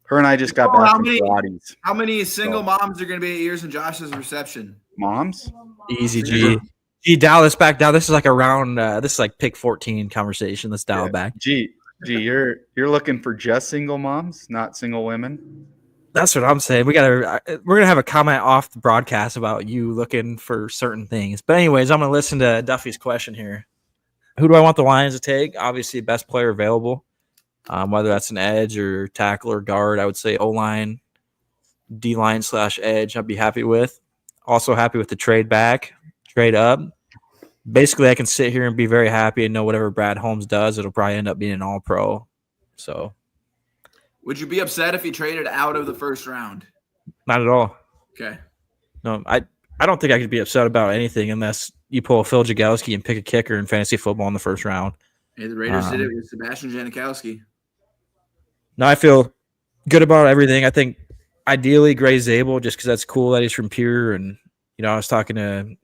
Her and I just got back from Pilates. How many single moms are going to be at yours and Josh's reception? Moms? Easy, G. G, dial this back down. This is like around. This is like pick 14 conversation. Let's dial it back. G, you're looking for just single moms, not single women. That's what I'm saying. We're gonna have a comment off the broadcast about you looking for certain things. But anyways, I'm gonna listen to Duffy's question here. Who do I want the Lions to take? Obviously, best player available. Whether that's an edge or tackle or guard, I would say O-line, D-line / edge. I'd be happy with. Also happy with the trade back, trade up. Basically, I can sit here and be very happy and know whatever Brad Holmes does, it'll probably end up being an all-pro. So, would you be upset if he traded out of the first round? Not at all. Okay. No, I don't think I could be upset about anything unless you pull a Phil Jagelski and pick a kicker in fantasy football in the first round. Hey, the Raiders did it with Sebastian Janikowski. No, I feel good about everything. I think ideally Gray Zabel, just because that's cool that he's from Pure. And, I was talking to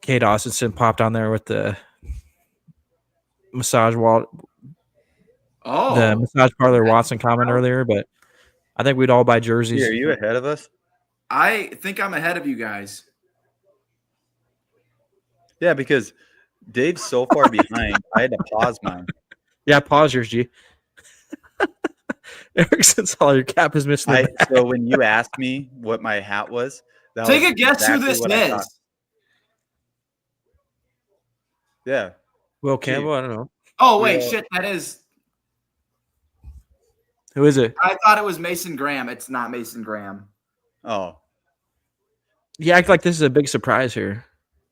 Kate Austinson, popped on there with the massage parlor Watson comment earlier, but I think we'd all buy jerseys. Are you ahead of us? I think I'm ahead of you guys. Yeah, because Dave's so far behind, I had to pause mine. Yeah, pause yours, G. Erickson's all your cap is missing. So when you asked me what my hat was, take a guess who this is. Yeah. Will Campbell? I don't know. Oh, wait, shit, that is. Who is it? I thought it was Mason Graham. It's not Mason Graham. Oh. You act like this is a big surprise here.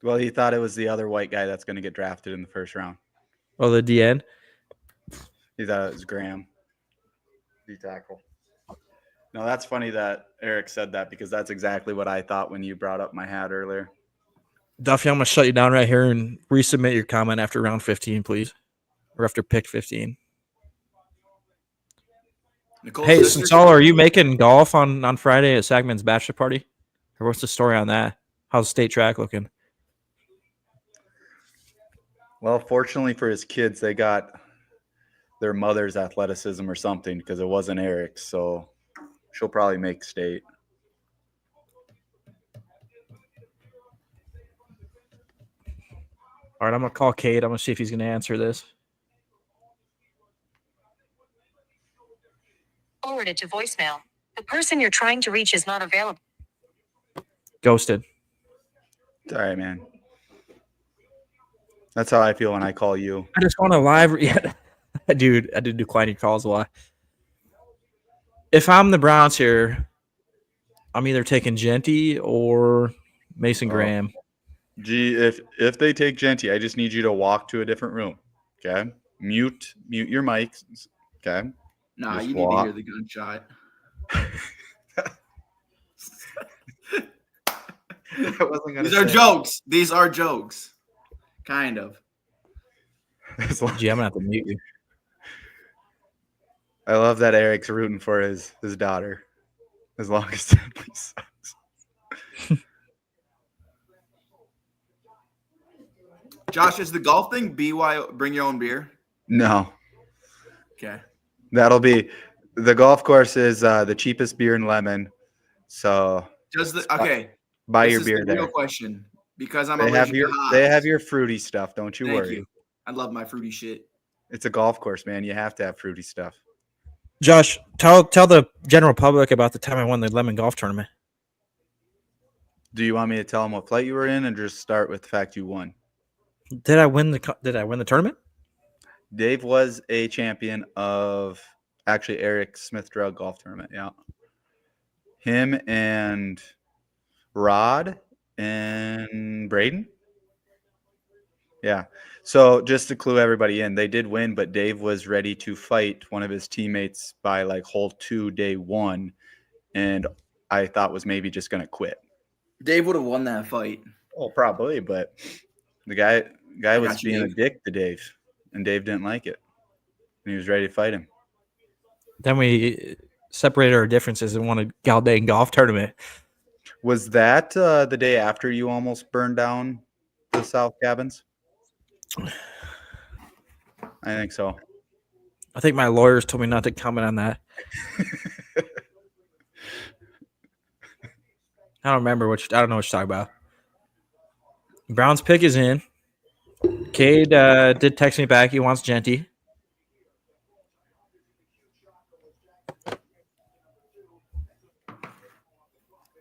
Well, he thought it was the other white guy that's going to get drafted in the first round. Oh, the DN? He thought it was Graham. D-tackle. No, that's funny that Eric said that because that's exactly what I thought when you brought up my hat earlier. Duffy, I'm going to shut you down right here and resubmit your comment after round 15, please. Or after pick 15. Hey, Sensala, are you making golf on Friday at Sagman's bachelor party? Or what's the story on that? How's state track looking? Well, fortunately for his kids, they got their mother's athleticism or something because it wasn't Eric's. So she'll probably make state. All right, I'm going to call Cade. I'm going to see if he's going to answer this. Forwarded to voicemail. The person you're trying to reach is not available. Ghosted. It's all right, man. That's how I feel when I call you. I just want to live. Yeah, dude, I did declining calls a lot. If I'm the Browns here, I'm either taking Genty or Mason Graham. Gee, if they take Genty, I just need you to walk to a different room. Okay? Mute your mic. Okay? Nah, just you need to hear the gunshot. These are jokes. These are jokes. Kind of. Gee, I'm going to have to mute you. I love that Eric's rooting for his daughter, as long as Temple sucks. Josh, is the golf thing bring your own beer? No, Okay. that'll be the golf course is the cheapest beer in Lemon. So buy This your is beer the there. real question because I'm They have allergic your to hops. they have your fruity stuff. Don't you Thank worry. you. I love my fruity shit. It's a golf course, man. You have to have fruity stuff. Josh, tell the general public about the time I won the Lemon Golf Tournament. Do you want me to tell them what flight you were in, and just start with the fact you won? Did I win the tournament? Dave was a champion of actually Eric Smith Drug Golf Tournament. Yeah, him and Rod and Braden. Yeah. So just to clue everybody in, they did win, but Dave was ready to fight one of his teammates by like hole 2, day 1, and I thought was maybe just going to quit. Dave would have won that fight. Oh, probably, but the guy was got you, being a Dave. dick to Dave, and Dave didn't like it, and he was ready to fight him. Then we separated our differences and won a Galdane Golf Tournament. Was that the day after you almost burned down the South Cabins? I think so. I think my lawyers told me not to comment on that. I don't remember I don't know what you're talking about. Brown's pick is in. Cade did text me back. He wants Genty.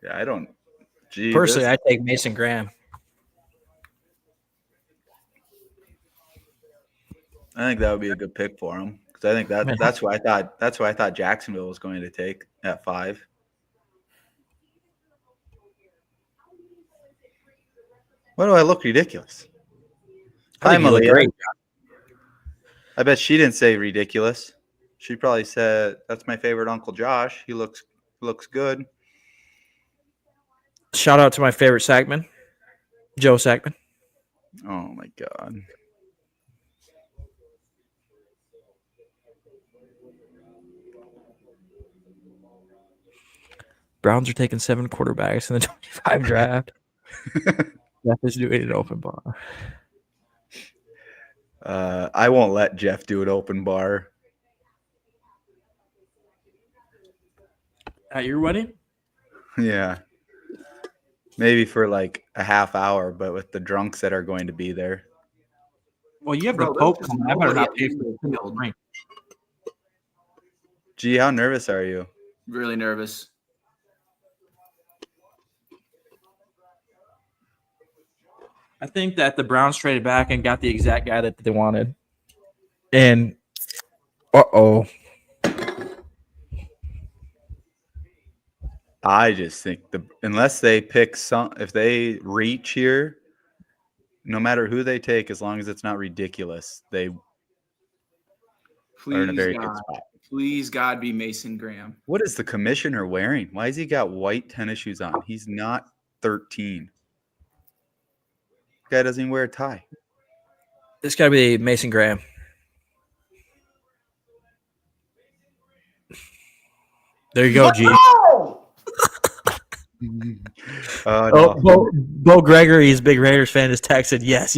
Yeah, I don't. Gee, Personally, I take Mason Graham. I think that would be a good pick for him, because I think that's what I thought. That's what I thought Jacksonville was going to take at 5. Why do I look ridiculous? I think Hi, you look Malia. great. I bet she didn't say ridiculous. She probably said, "That's my favorite Uncle Josh. He looks good." Shout out to my favorite Sackman, Joe Sackman. Oh my god. Browns are taking 7 quarterbacks in the 25 draft. Jeff is doing an open bar. I won't let Jeff do an open bar. At your wedding? Yeah. Maybe for like a half hour, but with the drunks that are going to be there. Well, you have Bro, the Pope there's coming. I better not pay nobody for at the the ring. Gee, how nervous are you? Really nervous. I think that the Browns traded back and got the exact guy that they wanted. And I just think unless they pick if they reach here, no matter who they take, as long as it's not ridiculous, they are in a very good spot. Please, God, be Mason Graham. What is the commissioner wearing? Why has he got white tennis shoes on? He's not 13. Guy doesn't even wear a tie. This got to be Mason Graham. There you go, G. No. Bo Gregory, his big Raiders fan, is texted, yes.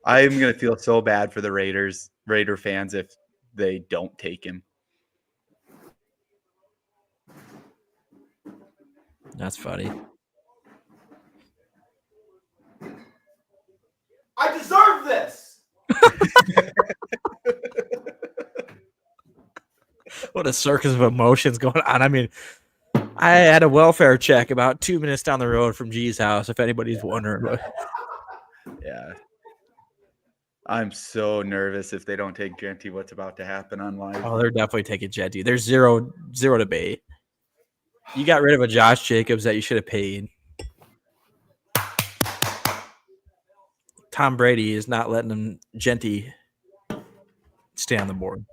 I'm going to feel so bad for the Raider fans if they don't take him. That's funny. I deserve this. What a circus of emotions going on. I mean, I had a welfare check about 2 minutes down the road from G's house, if anybody's wondering. Yeah. I'm so nervous if they don't take Genty, what's about to happen on live. Oh, they're definitely taking Genty. There's zero debate. You got rid of a Josh Jacobs that you should have paid. Tom Brady is not letting them Genty stay on the board.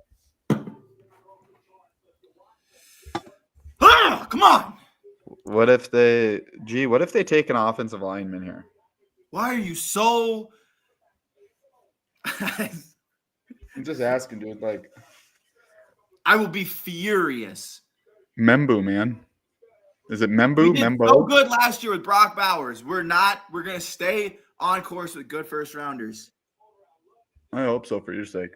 Come on. What if they take an offensive lineman here? Why are you so I'm just asking, dude. Like, I will be furious. Membu, man. Is it We Membu? did Membo? so good last year with Brock Bowers. We're going to stay on course with good first rounders. I hope so for your sake.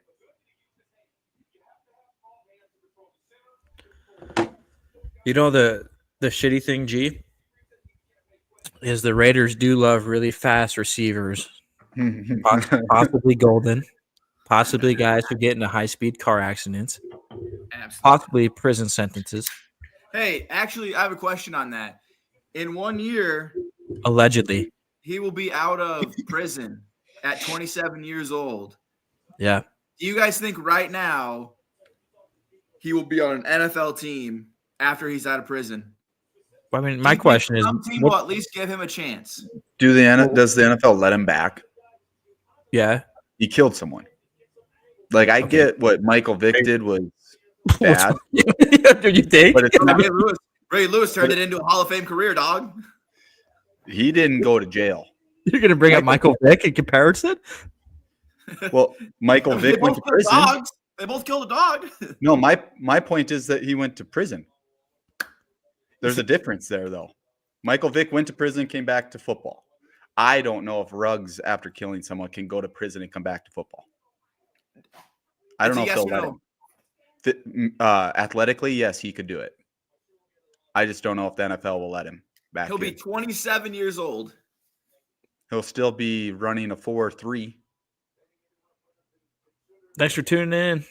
You know the shitty thing, G, is the Raiders do love really fast receivers, possibly golden, possibly guys who get into high-speed car accidents, Absolutely. possibly prison sentences, Hey, actually, I have a question on that. In 1 year, allegedly. he will be out of prison at 27 years old. Yeah. Do you guys think right now he will be on an NFL team after he's out of prison? I mean, Do my you think question is, some team will at least give him a chance. Does the NFL let him back? yeah. He killed someone. Like, I get what Michael Vick did was bad, Do you think? but it's not, Ray Lewis turned it into a Hall of Fame career, dog. he didn't go to jail. You're going to bring up Michael Vick in comparison? Well, Michael They Vick went both to killed prison. dogs. They both killed a dog. No, my point is that he went to prison. There's a difference there, though. Michael Vick went to prison, came back to football. I don't know if Ruggs, after killing someone, can go to prison and come back to football. I don't know if they'll let him. Athletically, yes, he could do it. I just don't know if the NFL will let him back. He'll be in. 27 years old. He'll still be running a 4.3. Thanks for tuning in.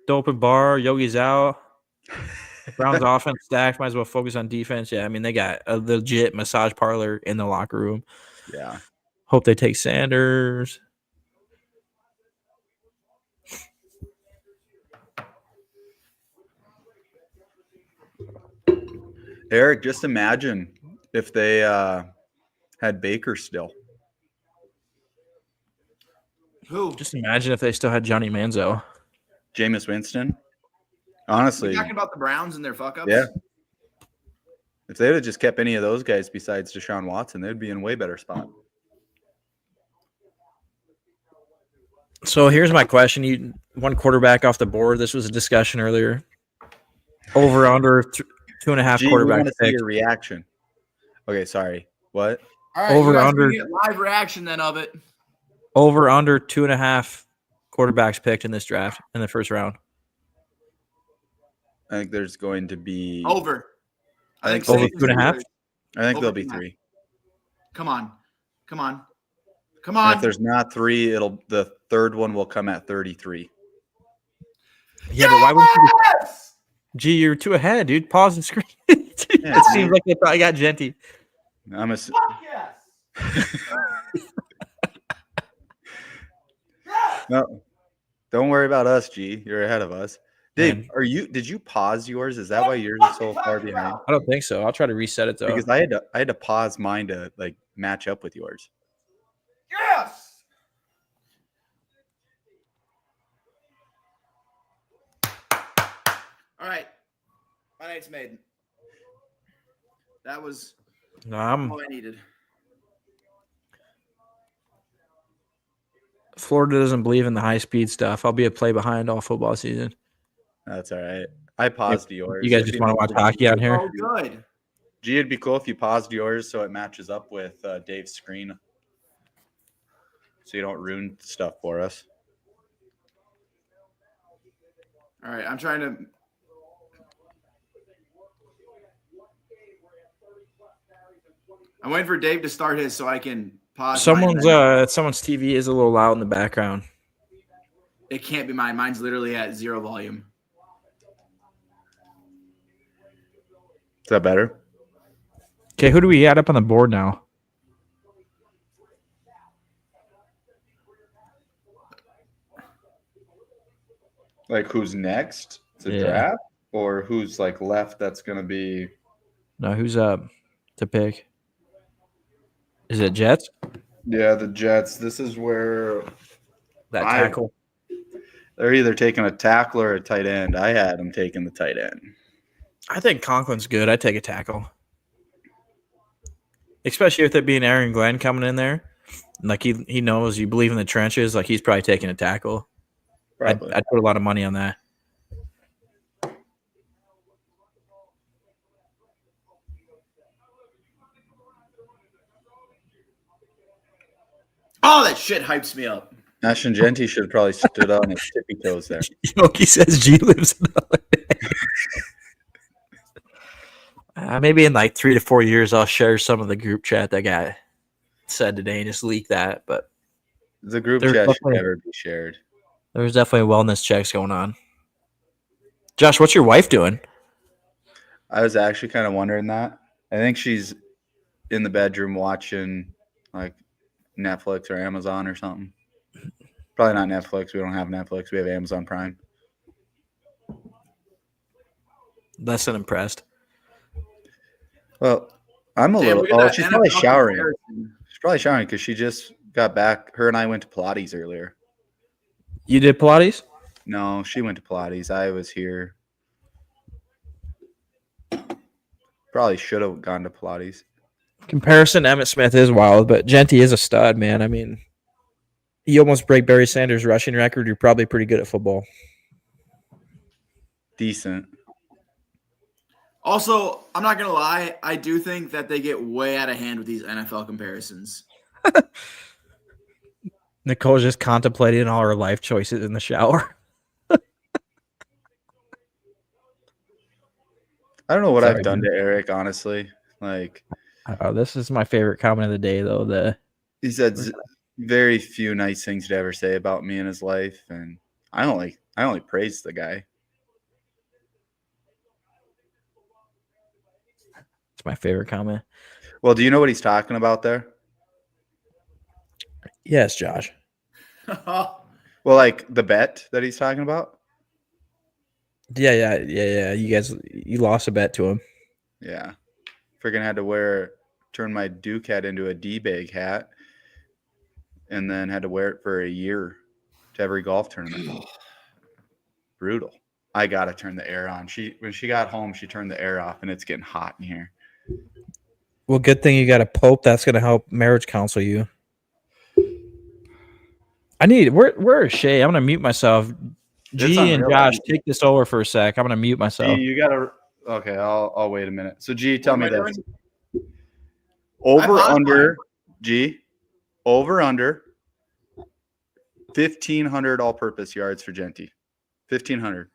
Dope Bar, Yogi's out. Browns offense stacked. Might as well focus on defense. Yeah, I mean, they got a legit massage parlor in the locker room. Yeah. Hope they take Sanders. Eric, just imagine if they had Baker still. Who? Just imagine if they still had Johnny Manziel. Jameis Winston. We're Honestly, talking about the Browns and their fuck ups. yeah. If they would have just kept any of those guys besides Deshaun Watson, they'd be in a way better spot. So here's my question. You one quarterback off the board. This was a discussion earlier. Over under 2.5 Gee, we quarterback want to see picks. your reaction. Okay, sorry. What? All right, Over, you guys under. can get live reaction then of it. Over under 2.5 quarterbacks picked in this draft in the first round. I think there's going to be. Over. I think over Satan's 2.5? gonna- I think over there'll be 2.5. 3. Come on. Come on. Come And on. if there's not 3, the third one will come at 33. Yeah, but why wouldn't you? Yes! Gee, you're too ahead, dude. Pause the screen. It seems like they probably got Genty. I'm a. Fuck yes. Yes! No, don't worry about us, G. You're ahead of us. Dave, Man. did you pause yours? Is that why yours is so far behind? I don't think so. I'll try to reset it though. Because I had to pause mine to like match up with yours. Yes! All right. My night's made. That was No, I'm all I needed. Florida doesn't believe in the high speed stuff. I'll be a play behind all football season. That's all right. I paused yours. You guys just want to watch hockey out here? Oh, good. G, it'd be cool if you paused yours so it matches up with Dave's screen, so you don't ruin stuff for us. All right. I'm trying to. I'm waiting for Dave to start his so I can pause. mine. Someone's TV is a little loud in the background. It can't be mine. Mine's literally at 0 volume. Is that better? Okay, who do we add up on the board now? Like who's next to Yeah. draft, or who's like left? That's gonna be. No, who's up to pick? Is it Jets? Yeah, the Jets. This is where That I- tackle. they're either taking a tackle or a tight end. I had them taking the tight end. I think Conklin's good. I'd take a tackle. Especially with it being Aaron Glenn coming in there. Like he knows you believe in the trenches. Like he's probably taking a tackle. Probably. I'd put a lot of money on that. Oh, that shit hypes me up. Ashton Genty should have probably stood on his tippy toes there. Yoki says G lives another day. Maybe in like 3 to 4 years, I'll share some of the group chat that guy said today and just leak that. But The group There's chat should definitely- never be shared. there's definitely wellness checks going on. Josh, what's your wife doing? I was actually kind of wondering that. I think she's in the bedroom watching like Netflix or Amazon or something. Probably not Netflix. We don't have Netflix. We have Amazon Prime. Less than impressed. Well, I'm a Damn, little. look at Oh, that she's probably NFL showering. comparison. She's probably showering because she just got back. Her and I went to Pilates earlier. You did Pilates? No, she went to Pilates. I was here. Probably should have gone to Pilates. Comparison, Emmett Smith is wild, but Genty is a stud, man. I mean, you almost break Barry Sanders' rushing record. You're probably pretty good at football. Decent. Also, I'm not gonna lie, I do think that they get way out of hand with these NFL comparisons. Nicole's just contemplating all her life choices in the shower. I don't know what Sorry, I've done dude. to Eric, honestly. Like This is my favorite comment of the day, though. he said very few nice things to ever say about me in his life, and I only praise the guy. It's my favorite comment. Well, do you know what he's talking about there? Yes, Josh. Well, like the bet that he's talking about? Yeah. You lost a bet to him. Yeah. Freaking had to turn my Duke hat into a D-bag hat and then had to wear it for a year to every golf tournament. Brutal. I got to turn the air on. When she got home, she turned the air off and it's getting hot in here. Well, good thing you got a pope that's going to help marriage counsel you. Where is Shay? I'm going to mute myself. G and unreal. Josh, take this over for a sec. I'm going to mute myself. G, you got to – okay, I'll wait a minute. So, G, tell me What am I this. doing? Over, I under, G, over, under, 1,500 all-purpose yards for Genty. 1,500.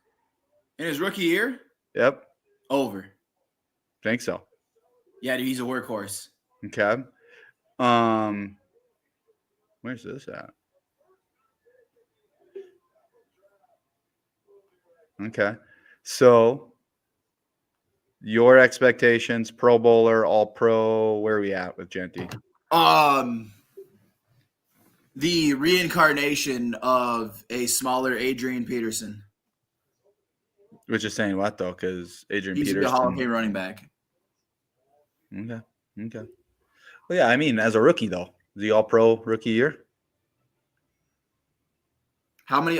In his rookie year? Yep, Over. think so. Yeah, dude, he's a workhorse. Okay. Where's this at? Okay. So your expectations, Pro Bowler, All Pro, where are we at with Genty? The reincarnation of a smaller Adrian Peterson. Which is saying what though? Because Adrian He's Peterson. the Hall of Fame running back. Okay. Well, yeah, I mean, as a rookie though, the All Pro rookie year. How many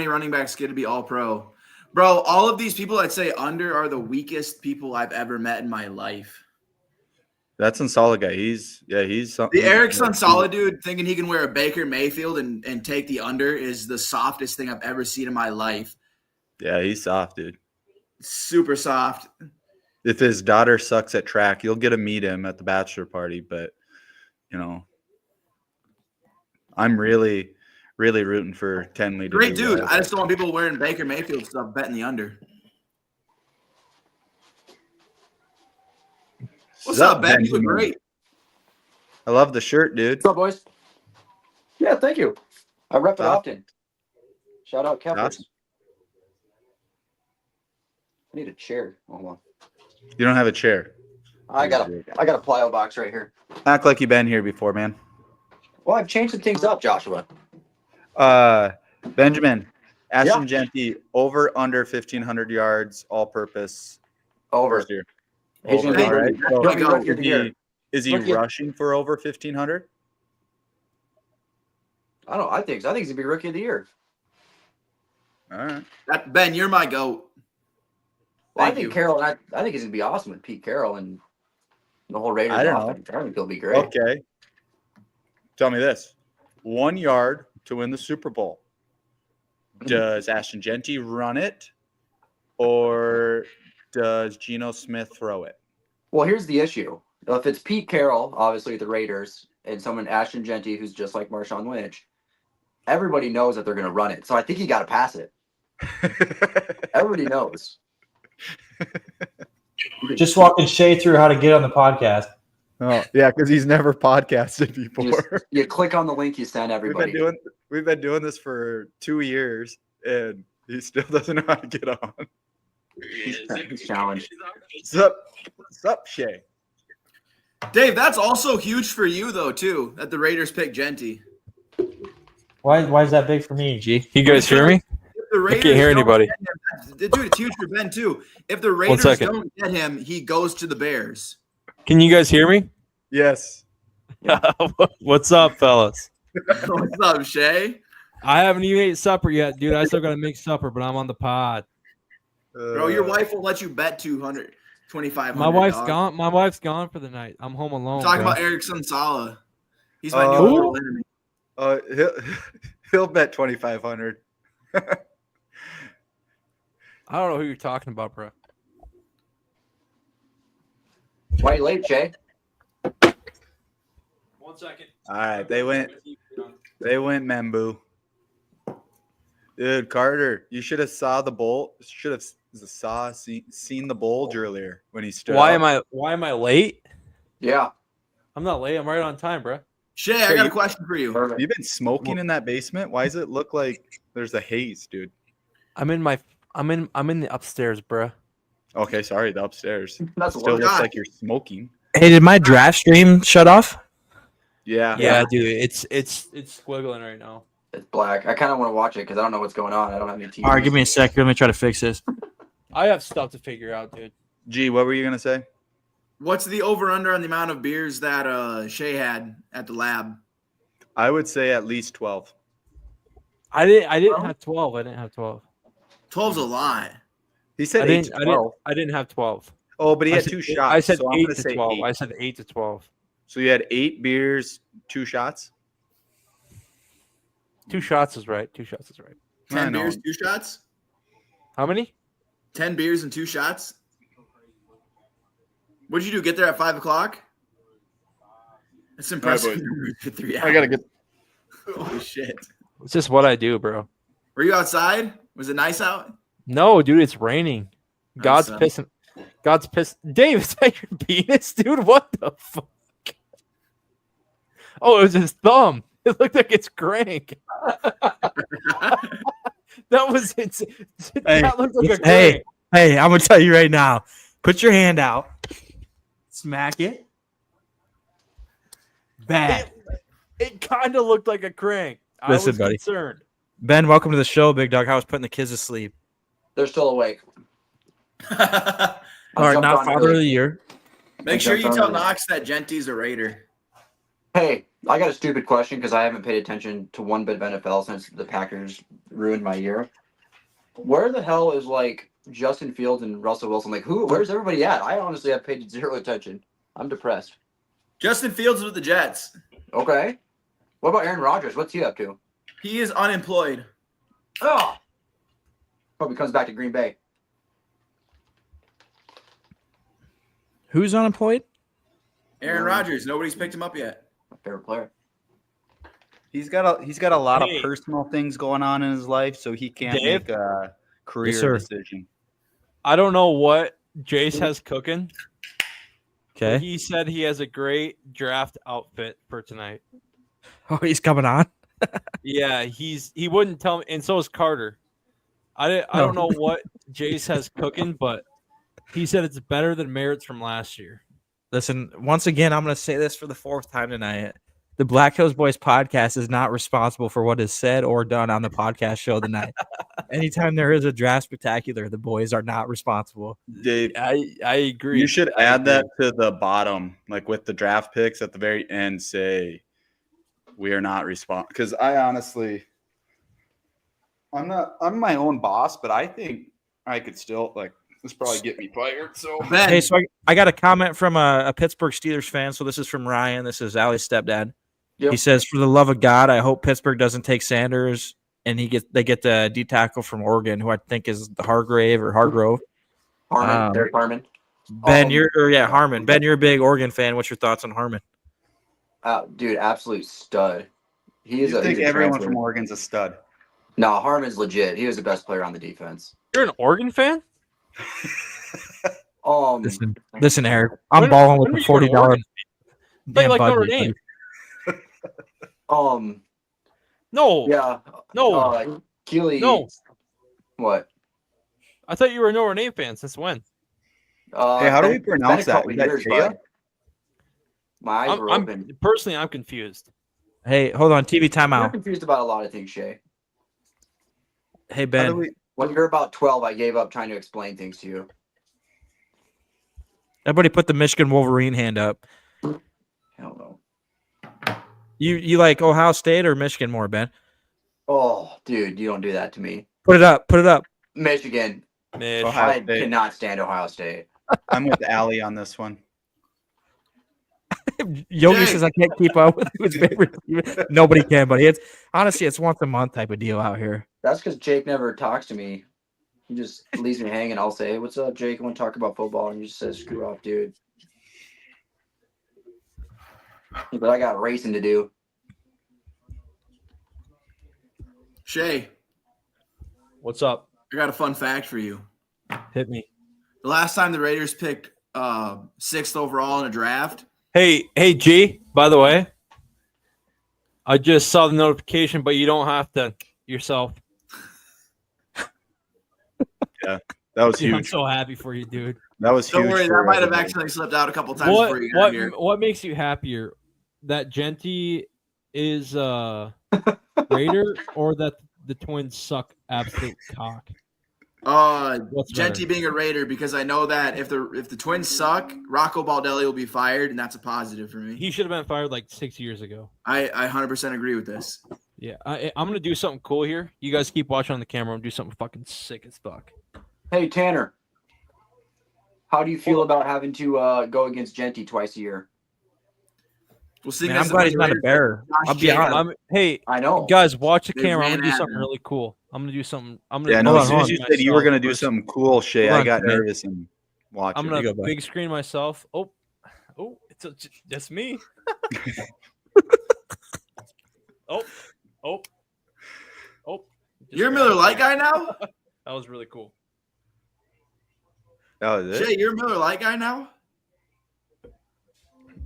running backs get to be all pro? Bro, all of these people I'd say under are the weakest people I've ever met in my life. That's a solid guy. He's something. The Eric Solid dude thinking he can wear a Baker Mayfield and take the under is the softest thing I've ever seen in my life. Yeah, he's soft, dude. Super soft. If his daughter sucks at track, you'll get to meet him at the bachelor party. But, I'm really, really rooting for Tenley to Great do dude. well. I just don't want people wearing Baker Mayfield stuff betting the under. What's up, Ben? You look Benjamin? great. I love the shirt, dude. What's up, boys? Yeah, thank you. I rep it Awesome. often. Shout out Kepler. Awesome. I need a chair. Hold on. You don't have a chair. I got a plyo box right here. Act like you've been here before, man. Well, I've changed some things up, Joshua. Benjamin, Ashton Genty, over under 1,500 yards, all purpose. Over. First year. He's Over, gonna be all right. So rookie of the year. is he Rookie- rushing for over 1,500? I think so. I think he's gonna be rookie of the year. All right. Ben, you're my goat. Well, Thank I think you. Carroll. I think he's gonna be awesome with Pete Carroll and the whole Raiders I don't know. offense. I think he'll be great. Okay. Tell me this: 1 yard to win the Super Bowl. Does Ashton Genty run it, or does Geno Smith throw it? Well, here's the issue. If it's Pete Carroll, obviously the Raiders, and someone Ashton Genty, who's just like Marshawn Lynch, everybody knows that they're going to run it. So I think you got to pass it. Everybody knows. Just walking Shay through how to get on the podcast. Oh, yeah, because he's never podcasted before. You click on the link you send everybody. We've been doing this for 2 years, and he still doesn't know how to get on. He's challenged. What's up, Shay? Dave, that's also huge for you though too. That the Raiders picked Genty. Why is that big for me, G? You guys hear me? If the Raiders can't hear don't anybody. get him, dude, it's huge for Ben too. If the Raiders second. don't get him, he goes to the Bears. Can you guys hear me? Yes. What's up, fellas? What's up, Shay? I haven't even ate supper yet, dude. I still gotta make supper, but I'm on the pod. Bro, your wife will let you bet 200, 2,500. My wife's dog. gone. My wife's gone for the night. I'm home alone. Talking bro. about Erickson Sala. He's my Oh. new mortal enemy. He'll bet 2,500. I don't know who you're talking about, bro. Why you late, Jay? 1 second. All right, they went Membu. Dude, Carter, you should have saw the bolt. Should have seen the bulge earlier when he stood. Why up. am I late? Yeah. I'm not late. I'm right on time, bro. Shay, I got a question for you. Perfect. You've been smoking in that basement? Why does it look like there's a haze, dude? I'm in the upstairs, bro. Okay, sorry, the upstairs. That's Still worse. looks like you're smoking. Hey, did my draft stream shut off? Yeah. Yeah, dude. It's squiggling right now. It's black. I kind of want to watch it because I don't know what's going on. I don't have any TV. All right, give me a sec. Let me try to fix this. I have stuff to figure out, dude. Gee, what were you gonna say? What's the over-under on the amount of beers that Shay had at the lab? I would say at least 12. I didn't have 12. I didn't have 12. 12's a lot. He said 8 to 12. I didn't have 12. Oh, but he I had said 2 eight- shots. I said so I'm 8 gonna to say 12. 8. I said 8 to 12. So you had 8 beers, 2 shots. 2 shots is right. 2 shots is right. 10 I know. beers, 2 shots? How many? 10 beers and 2 shots? What'd you do? Get there at 5 o'clock? That's impressive. boys. For 3 hours. get. Holy shit. It's just what I do, bro. Were you outside? Was it nice out? No, dude, it's raining. God's son. pissing. God's pissed. Dave, is that your penis, dude? What the fuck? Oh, it was his thumb. It looked like it's crank. That was it. Hey, That looked like a hey. crank. Hey, I'm gonna tell you right now. Put your hand out. Smack it. Bad. It kind of looked like a crank. I Listen, was buddy. concerned. Ben, welcome to the show, big dog. I was putting the kids to sleep. They're still awake. All right, jumped not on father early. of the year. Make sure you Jumped tell on early. Knox that Genty's a Raider. Hey, I got a stupid question because I haven't paid attention to one bit of NFL since the Packers ruined my year. Where the hell is like Justin Fields and Russell Wilson? Like, where's everybody at? I honestly have paid zero attention. I'm depressed. Justin Fields with the Jets. Okay. What about Aaron Rodgers? What's he up to? He is unemployed. Oh, probably comes back to Green Bay. Who's unemployed? Aaron Rodgers. Nobody's picked him up yet. My favorite player. He's got a lot Hey. of personal things going on in his life, so he can't Dave? make a career Yes, sir. decision. I don't know what Jace has cooking. Okay. He said he has a great draft outfit for tonight. Oh, he's coming on. Yeah, he wouldn't tell me, and so is Carter. I don't know what Jace has cooking, but he said it's better than Merritt's from last year. Listen, once again, I'm going to say this for the 4th time tonight. The Black Hills Boys podcast is not responsible for what is said or done on the podcast show tonight. Anytime there is a draft spectacular, the boys are not responsible. Dave, I agree. you should add that to the bottom, like with the draft picks at the very end. Say we are not responsible because I honestly, I'm my own boss, but I think I could still like this probably get me fired. So Ben, Hey, so I got a comment from a Pittsburgh Steelers fan. So this is from Ryan. This is Allie's stepdad. Yep. He says, "For the love of God, I hope Pittsburgh doesn't take Sanders and they get the D tackle from Oregon, who I think is the Hargrove. Harmon. Derek Harmon. Ben, Harmon. Ben, you're a big Oregon fan. What's your thoughts on Harmon? Dude, absolute stud. He is. You think he's a everyone transfer. from Oregon's a stud? No, Harmon's legit. He was the best player on the defense. You're an Oregon fan? Listen, Eric. I'm When- balling when with were the you going to $40 Play damn like Notre budget. Dame. buddy. No. Yeah. No. Keely. No. What? I thought you were a Notre Dame fan. Since when? Hey, how do we It's been pronounce a that? couple Is that years, Jaya? bud. My eyes were open. Personally, I'm confused. Hey, hold on. TV You're timeout. confused about a lot of things, Shay. Hey, How do Ben. we? When you're about 12, I gave up trying to explain things to you. Everybody put the Michigan Wolverine hand up. Hell no. You like Ohio State or Michigan more, Ben? Oh, dude, you don't do that to me. Put it up. Put it up. Michigan. Mitch. Ohio I State. cannot stand Ohio State. I'm with Allie on this one. Yogi Jay. says I can't keep up with his favorite team. Nobody can, but it's honestly it's once a month type of deal out here. That's because Jake never talks to me. He just leaves me hanging. I'll say, "Hey, what's up, Jake? I want to talk about football." And he just says, "Screw off, dude." But I got racing to do. Shay, What's up? I got a fun fact for you. Hit me. The last time the Raiders picked 6th overall in a draft, Hey, G, by the way, I just saw the notification, but you don't have to yourself. That was Dude, I'm huge. so happy for you, dude. That was huge. don't worry, that for might have everybody. accidentally slipped out a couple times before you got here. What makes you happier? That Genty is Raider or that the Twins suck absolute cock? What's Genty better? being a Raider, because I know that if the Twins suck, Rocco Baldelli will be fired, and that's a positive for me. He should have been fired like 6 years ago. I 100% agree with this. Yeah, I'm gonna do something cool here. You guys keep watching on the camera. I'm gonna do something fucking sick as fuck. Hey, Tanner. How do you feel about having to go against Genty twice a year? We'll see. Man, I'm glad he's not a bear. I'll be honest. Hey, I know. guys, watch the Big camera. I'm man gonna do at something him. really cool. I'm gonna do something. I'm gonna Yeah, no. Hold As on, soon as hold you screen said you were myself gonna do first. something cool, Shay, Hold I on, got Jay. nervous and watched I'm it. gonna go, bud. big screen myself. It's that's me. oh. Just You're a grabbed Miller it. Lite guy now? That was really cool. That was it. Shay, you're a Miller Lite guy now?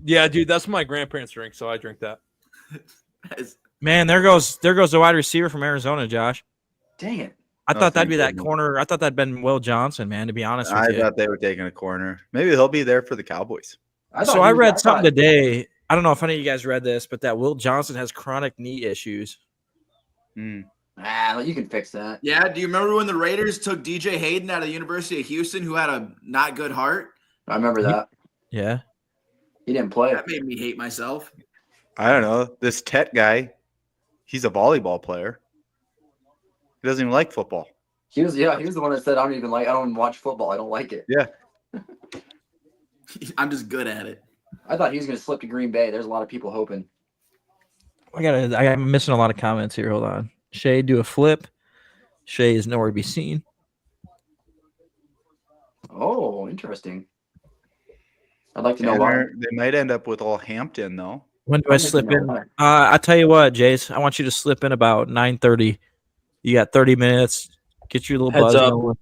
Yeah, dude, that's my grandparents' drink, so I drink that. Man, there goes the wide receiver from Arizona, Josh. Dang it. I Oh, thought that'd thank be that goodness. corner. I thought that'd been Will Johnson, man, to be honest with I you. thought they were taking a corner. Maybe he'll be there for the Cowboys. So I read something today. I don't know if any of you guys read this, but that Will Johnson has chronic knee issues. Hmm. You can fix that. Yeah. Do you remember when the Raiders took DJ Hayden out of the University of Houston, who had a not good heart? I remember that. Yeah. He didn't play. That made me hate myself. I don't know. This Tet guy, he's a volleyball player. He doesn't even like football. He was the one that said, I don't even watch football. I don't like it. Yeah. I'm just good at it. I thought he was going to slip to Green Bay. There's a lot of people hoping. I'm missing a lot of comments here. Hold on. Shay, do a flip. Shay is nowhere to be seen. Oh, interesting. I'd like to know why. They might end up with all Hampton though. When do I I'd like to slip know in? why. I tell you what, Jace, I want you to slip in about 9:30. You got 30 minutes. Get your little Heads buzz up. going.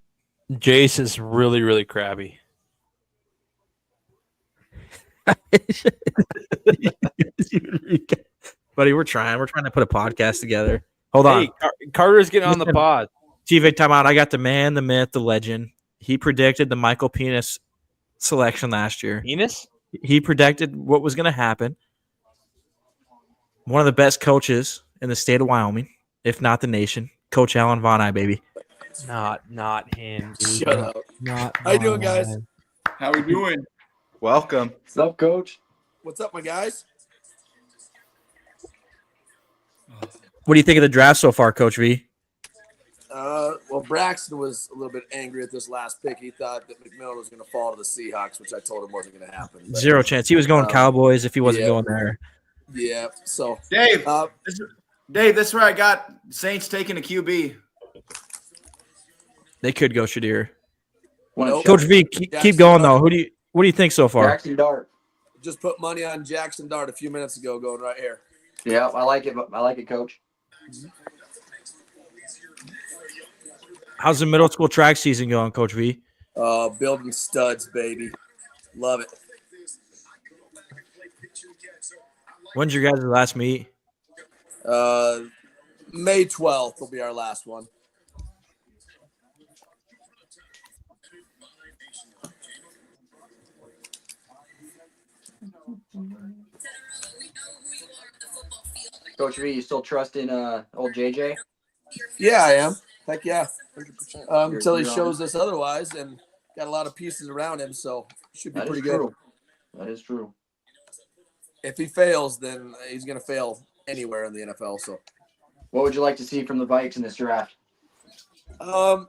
Jace is really, really crabby. Buddy, we're trying. We're trying to put a podcast together. Hold on. Hey, Carter's getting on the Listen. pod. TV timeout. I got the man, the myth, the legend. He predicted the Michael Penis selection last year. Enos? He predicted what was going to happen. One of the best coaches in the state of Wyoming, if not the nation, Coach Alan Von Eye, baby. Not him. Dude. Shut up. Not How you doing, Von guys? Eye. How we doing? Welcome. What's up, Coach? What's up, my guys? What do you think of the draft so far, Coach V? Well, Braxton was a little bit angry at this last pick. He thought that McMillan was going to fall to the Seahawks, which I told him wasn't going to happen. But, Zero chance. He was going Cowboys if he wasn't yeah. going there. Yeah. So, Dave, uh, this is where I got Saints taking a QB. They could go Shadir. One of Nope. Coach V, keep going though. What do you think so far? Jackson Dart. Just put money on Jackson Dart a few minutes ago, going right here. Yeah, I like it. I like it, Coach. How's the middle school track season going, Coach V? Building studs, baby. Love it. When's your guys' last meet? May 12th will be our last one. Coach V, you still trust in old JJ? Yeah, I am. Heck yeah. 100%. Until he You're shows us otherwise, and got a lot of pieces around him, so should be That is pretty good. true. That is true. If he fails, then he's going to fail anywhere in the NFL. So, What would you like to see from the Vikes in this draft?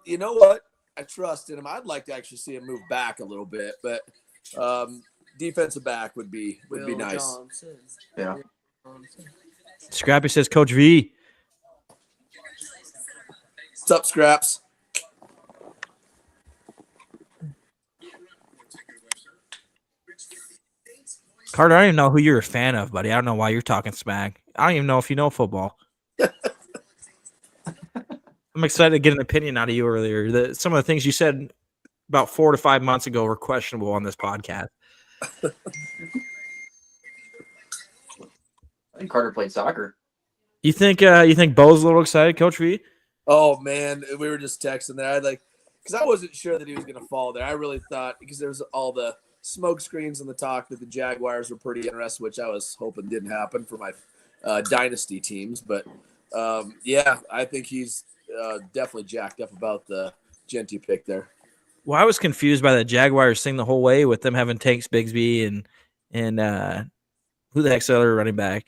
you know what? I trust in him. I'd like to actually see him move back a little bit, but defensive back would be nice. Yeah. Scrappy says Coach V. What's up, Scraps? Carter, I don't even know who you're a fan of, buddy. I don't know why you're talking smack. I don't even know if you know football. I'm excited to get an opinion out of you earlier. Some of the things you said about 4 to 5 months ago were questionable on this podcast. I think Carter played soccer. You think Bo's a little excited, Coach V? Oh man, we were just texting there. Because I wasn't sure that he was going to fall there. I really thought, because there's all the smoke screens and the talk that the Jaguars were pretty interested, which I was hoping didn't happen for my dynasty teams. But yeah, I think he's definitely jacked up about the Genty pick there. Well, I was confused by the Jaguars thing the whole way with them having Tanks Bigsby and who the heck's the other running back?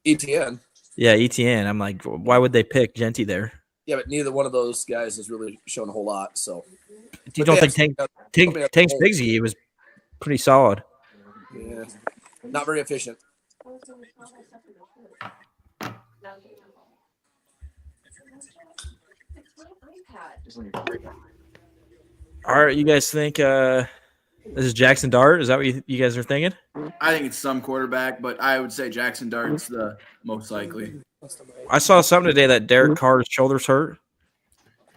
ETN. Yeah, ETN. I'm like, why would they pick Genty there? Yeah, but neither one of those guys has really shown a whole lot. So You don't think Tanks Bigsby was pretty solid? Yeah, not very efficient. All right, you guys think this is Jackson Dart? Is that what you guys are thinking? I think it's some quarterback, but I would say Jackson Dart's the most likely. I saw something today that Derek Carr's shoulder's hurt.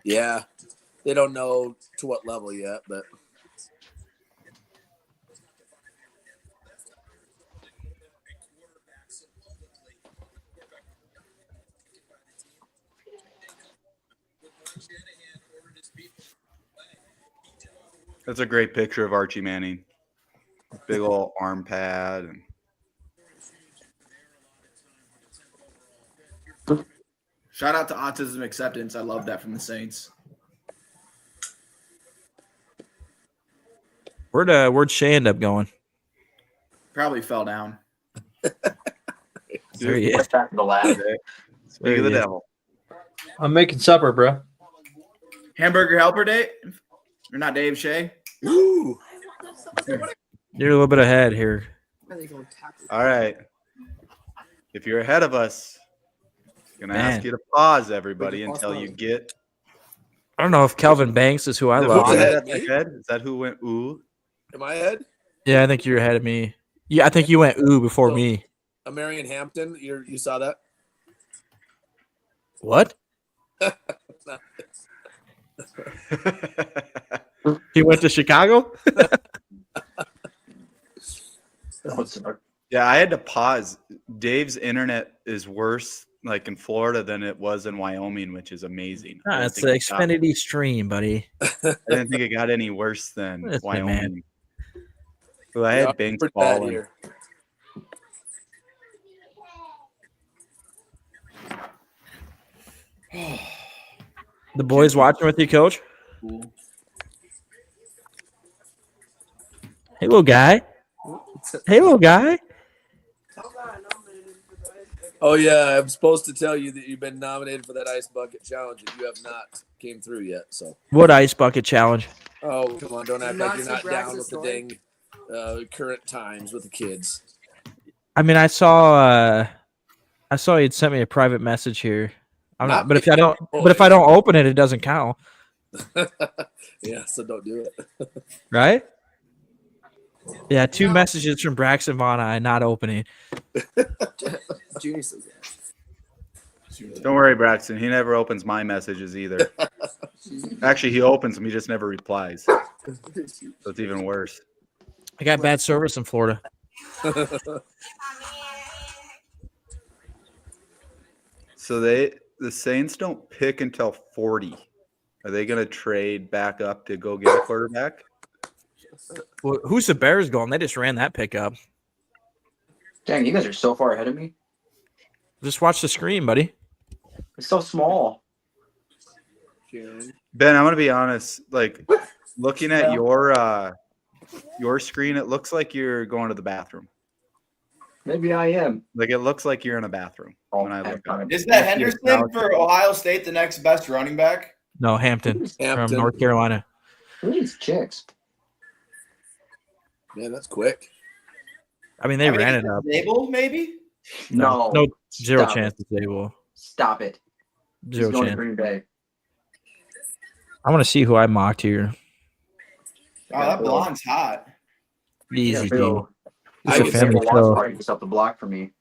Yeah, they don't know to what level yet, but That's a great picture of Archie Manning. Big old arm pad. And Shout out to Autism Acceptance. I love that from the Saints. Where'd Shea end up going? Probably fell down. There he is. Back to the lab. Speak of the he is. devil. I'm making supper, bro. Hamburger helper day? Or not Dave Shea? ooh, You're a little bit ahead here. All right. If you're ahead of us, I'm going to Man. ask you to pause, everybody, until you get I don't know if Kelvin Banks is who I the love. Who's head ahead? at the head. Is that who went ooh? am I ahead? Yeah, I think you're ahead of me. Yeah, I think you went ooh before So- me. Marion Hampton, you saw that? What? He went to Chicago? Yeah, I had to pause. Dave's internet is worse like in Florida than it was in Wyoming, which is amazing. I didn't It's think the it got- Xfinity stream, buddy. I didn't think it got any worse than Listen, Wyoming. man. Well, I Yeah, had Banks pretty bad balling. here. The boys watching with you, Coach? Cool. Hey, little guy. Hey, little guy. Oh yeah, I'm supposed to tell you that you've been nominated for that ice bucket challenge, and you have not came through yet. So, What ice bucket challenge? oh come on, don't act Not like you're not surprised down with the story. dang current times with the kids. I mean, I saw you'd sent me a private message here. I'm not, Not but if me. I don't, but if I don't open it, it doesn't count, Yeah, so don't do it. right? Yeah, 2 messages from Braxton Von I not opening. Junie says that. Don't worry, Braxton. He never opens my messages either. Actually, he opens them. He just never replies. So it's even worse. I got bad service in Florida. So the Saints don't pick until 40. Are they going to trade back up to go get a quarterback? Well, who's the Bears going? They just ran that pickup. Dang, you guys are so far ahead of me. Just watch the screen, buddy. It's so small. Ben, I'm going to be honest. Like looking at your screen, it looks like you're going to the bathroom. Maybe I am. Like it looks like you're in a bathroom when I look at it. Is that Henderson for Ohio State the next best running back? No, Hampton from Hampton. North Carolina. Who are these chicks? Man, that's quick. I mean, they ran it up. Zabel, maybe? No. No, zero Stop chance it. that they will. Stop it. He's Zero going to chance. Green Bay. I want to see who I mocked here. Oh, that blonde's hot. Easy, Yeah, dude. Bill. It's I a get family Sample show. Watts just up the block for me.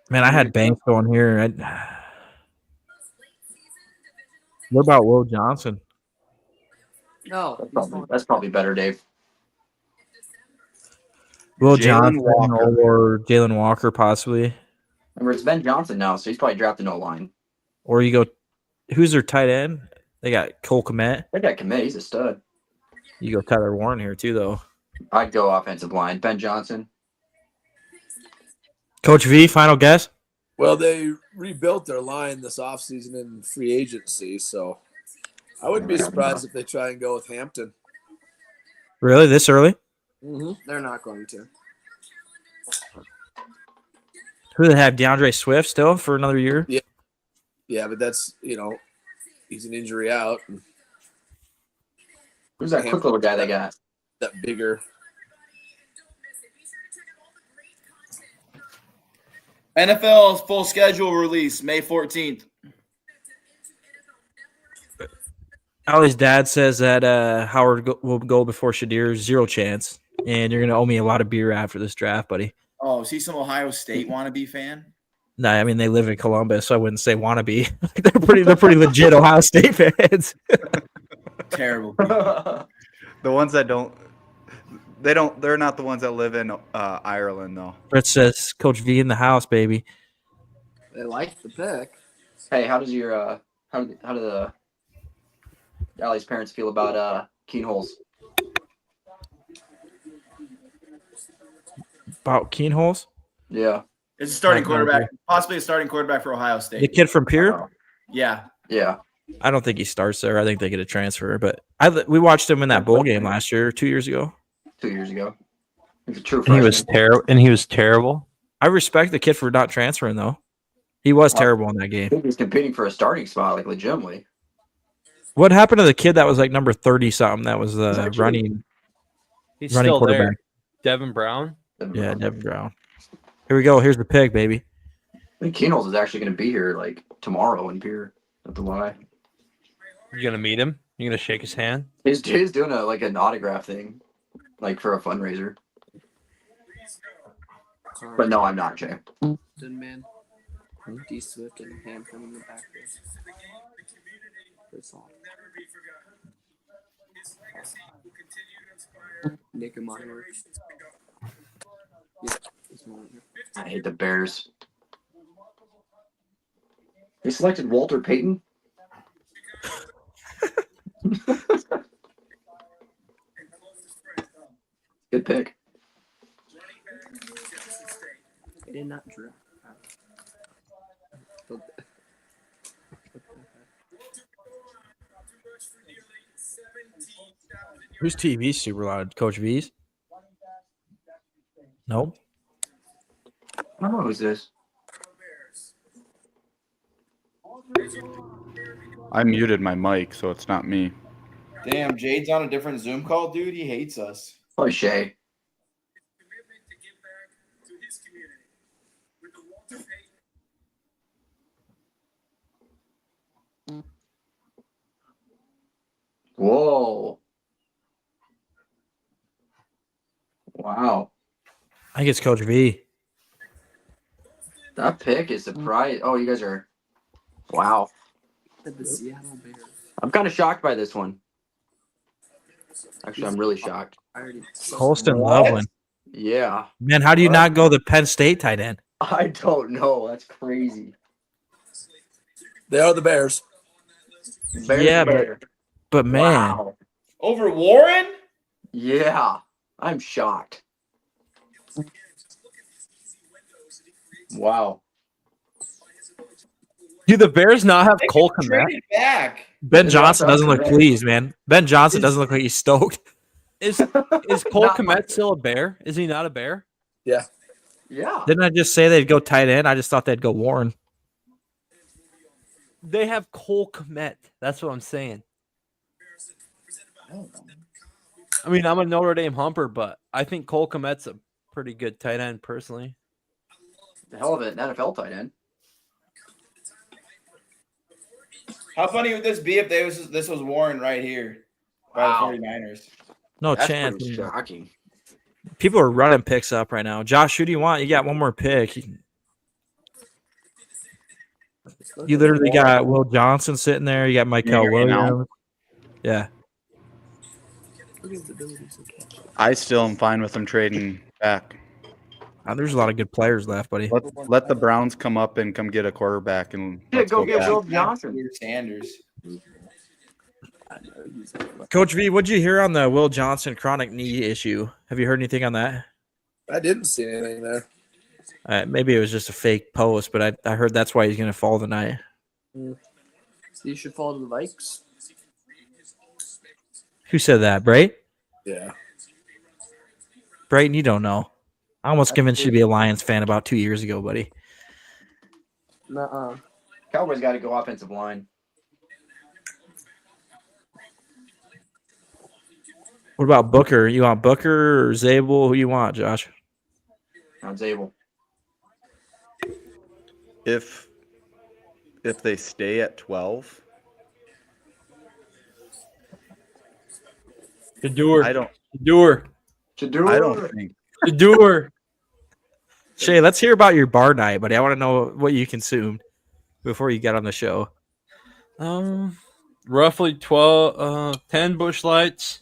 Man, I had Banks going here. What about Will Johnson? No, That's probably better, Dave. Will Jalen Johnson Walker. or Jalen Walker, possibly. Remember, it's Ben Johnson now, so he's probably drafted no line. Or you go, who's their tight end? They got Cole Kmet. That guy Kmet, he's a stud. You go Tyler Warren here, too, though. I'd go offensive line. Ben Johnson. Coach V, final guess? Well, they rebuilt their line this offseason in free agency, so I wouldn't be surprised if they try and go with Hampton. Really? This early? they're not going to. Who do they have? DeAndre Swift still for another year? Yeah, but that's, he's an injury out. And Who's that quick little guy they got? that bigger. NFL's full schedule release May 14th. Ali's dad says that Howard will go before Shadir. Zero chance. And you're going to owe me a lot of beer after this draft, buddy. Oh, is he some Ohio State wannabe fan? No, I mean they live in Columbus, so I wouldn't say wannabe. they're pretty legit Ohio State fans. Terrible. The ones that they're not the ones that live in Ireland though. Brett says Coach V in the house, baby. They like the pick. Hey, how does your how do the Allie's parents feel about Keen Holes? About Keenholes? Yeah. It's a starting I have no quarterback, idea. possibly a starting quarterback for Ohio The State. kid from Pierre? Yeah. Yeah. I don't think he starts there. I think they get a transfer. But we watched him in that bowl game last year, 2 years ago. 2 years ago. He's a true And he was freshman. terrible. And he was terrible. I respect the kid for not transferring, though. He was terrible in that I game. think he's competing for a starting spot, like legitimately. What happened to the kid that was like number 30 something? That was the actually- running He's running still there. quarterback. Devin Brown. Yeah, Devin Brown. Here we go. Here's the pick, baby. I think Keen Holes is actually going to be here like tomorrow in Pierre. Not to lie. You gonna meet him? You gonna shake his hand? He's doing an autograph thing, like for a fundraiser. But no, I'm not, Jay. Man, D Swift and Hampton in the back there. That's all. Nick and Meyer. Yeah, he's Meyer. I hate the Bears. They selected Walter Payton. Good pick. They did not draft. Who's TV super loud? Coach V's? Nope. I don't know who's this. I muted my mic, so it's not me. Damn, Jade's on a different Zoom call, dude. He hates us. Probably Shay. Whoa. I think it's Coach V. That pick is surprised. Oh, you guys are. Wow. The Seattle Bears. I'm kind of shocked by this one. Actually, I'm really shocked. I already. Holston What? Loveland. Yeah. Man, how do you not go the Penn State tight end? I don't know. That's crazy. They are the Bears. Bears Yeah, are better. But man, Wow. Over Warren? Yeah. I'm shocked. Wow. Do the Bears not have Cole Kmet? Traded back. Ben It's Johnson also doesn't look correct. pleased, man. Ben Johnson doesn't look like he's stoked. Is Cole Not Kmet much. still a Bear? Is he not a Bear? Yeah. Didn't I just say they'd go tight end? I just thought they'd go Warren. They have Cole Kmet. That's what I'm saying. I mean, I'm a Notre Dame humper, but I think Cole Kmet's a pretty good tight end personally. The hell of an NFL tight end. How funny would this be if this was Warren right here Wow. by the 49ers? No That's chance. pretty shocking. People are running picks up right now. Josh, who do you want? You got one more pick. You literally got Will Johnson sitting there. You got Michael Yeah, you know. Williams. Yeah. I still am fine with them trading back. There's a lot of good players left, buddy. Let the Browns come up and come get a quarterback and Yeah, let's go get back. Will Johnson. Sanders. Coach V, what'd you hear on the Will Johnson chronic knee issue? Have you heard anything on that? I didn't see anything there. Maybe it was just a fake post, but I heard that's why he's going to fall tonight. So you should fall to the Vikes. Who said that, Bray? Yeah. Brayton, you don't know. I almost convinced you to be a Lions fan about 2 years ago, buddy. Nuh-uh. Cowboys got to go offensive line. What about Booker? You want Booker or Zabel? Who you want, Josh? I'm Zabel. If they stay at 12, Shador. I don't think Shador. Shay, let's hear about your bar night, buddy. I want to know what you consumed before you got on the show. Roughly 10 Busch Lights,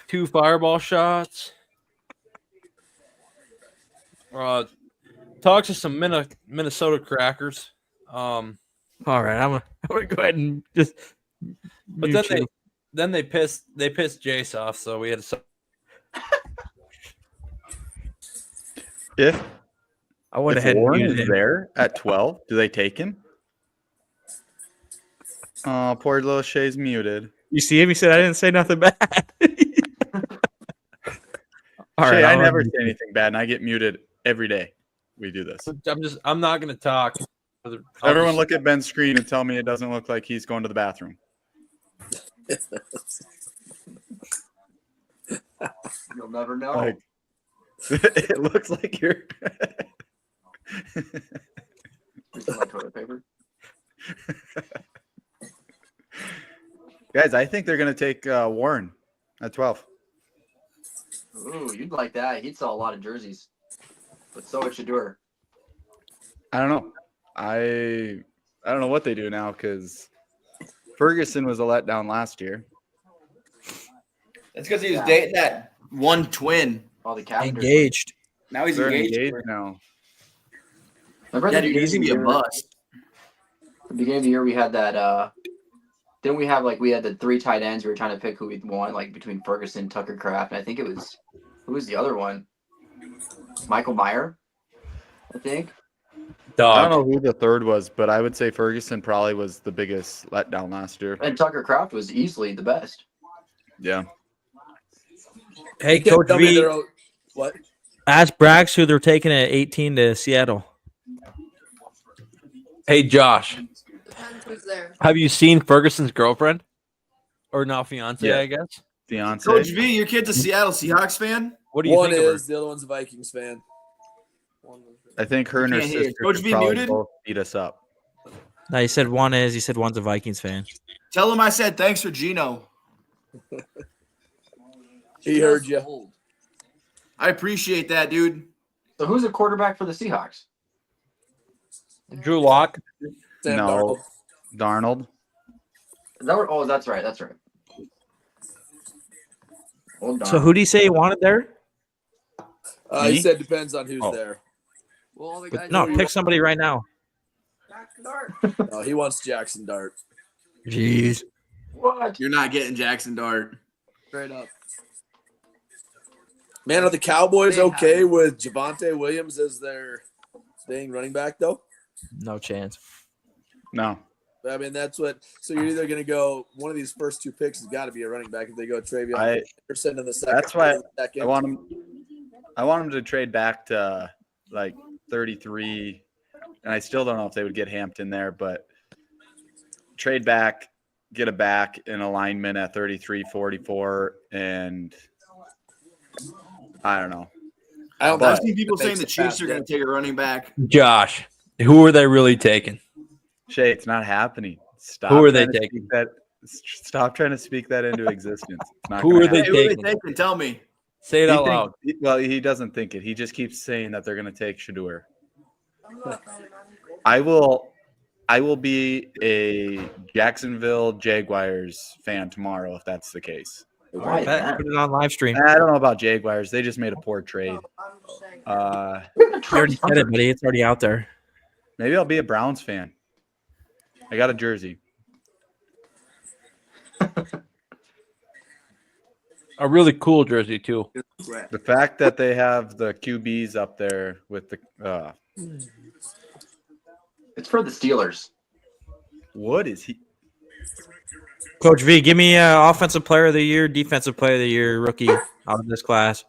2 Fireball shots. Talks to some Minnesota crackers. All right, I'm gonna go ahead and just. But mute then you. they pissed Jace off, so we had to. if I went if ahead and Warren muted is him. there at 12, do they take him? Oh, poor little Shay's muted. You see him? He said I didn't say nothing bad. All Shay, right, I I'll never unmute say anything bad, and I get muted every day. We do this. I'm not gonna talk. Everyone look at Ben's screen and tell me it doesn't look like he's going to the bathroom. You'll never know. Like, it looks like you're. Where's my toilet paper? Guys, I think they're going to take Warren at 12. Ooh, you'd like that. He'd sell a lot of jerseys. But so would Shador. I don't know. I don't know what they do now because Ferguson was a letdown last year. That's because he was dating that one twin. All the Cavenders. Engaged. Now he's They're engaged. engaged now. Remember at Yeah, the dude, he's gonna be a beginning of bust. the beginning of the year, we had that. Didn't we have we had the 3 tight ends? We were trying to pick who we'd want, like between Ferguson, Tucker Kraft, and I think it was who was the other one? Michael Meyer, I think. I don't know who the third was, but I would say Ferguson probably was the biggest letdown last year. And Tucker Kraft was easily the best. Yeah. Hey, You can't Coach tell me V, they're what? ask Brax who they're taking at 18 to Seattle. Hey, Josh, Depends who's there. have you seen Ferguson's girlfriend? Or now fiance, Yeah. I guess. Fiance. Coach V, your kid's a Seattle Seahawks fan? What do you One think of her? is, the other one's a Vikings fan. I think her and her Can't hear. sister Coach could V probably muted? both beat us up. No, he said one is. He said one's a Vikings fan. Tell him I said thanks for Gino. He heard you. I appreciate that, dude. So who's the quarterback for the Seahawks? Drew Lock. Sam No. Darnold. Darnold. Is that where, oh, that's right. That's right. Hold on. So who do you say you wanted there? He Me? said depends on who's Oh. there. Well, all the But guys no, know pick somebody right now. No, he wants Jackson Dart. Jeez. What? You're not getting Jackson Dart. straight up. Man, are the Cowboys They okay have- with Javonte Williams as their staying running back, though? No chance. No. I mean, that's what. So you're either going to go one of these first 2 picks has got to be a running back if they go Travion Anderson in the second. That's why second. I want him to trade back to like 33, and I still don't know if they would get Hampton there, but trade back, get a back in alignment at 33, 44, and I don't know. I don't. I've But- seen people That saying makes the it Chiefs are going to take a running back. Josh, who are they really taking? Shay, it's not happening. Stop. Who are they trying to taking? speak that? Stop trying to speak that into existence. It's not Who gonna are they Hey, who are they taking? taking? Tell me. Say it He out thinks- loud. Well, he doesn't think it. He just keeps saying that they're going to take Shador. I will be a Jacksonville Jaguars fan tomorrow if that's the case. Why is that? Put it on live stream. I don't know about Jaguars. They just made a poor trade. You already said it, buddy. It's already out there. Maybe I'll be a Browns fan. I got a jersey. A really cool jersey too. The fact that they have the QBs up there with the It's for the Steelers. what is he? Coach V, give me offensive player of the year, defensive player of the year, rookie out of this class.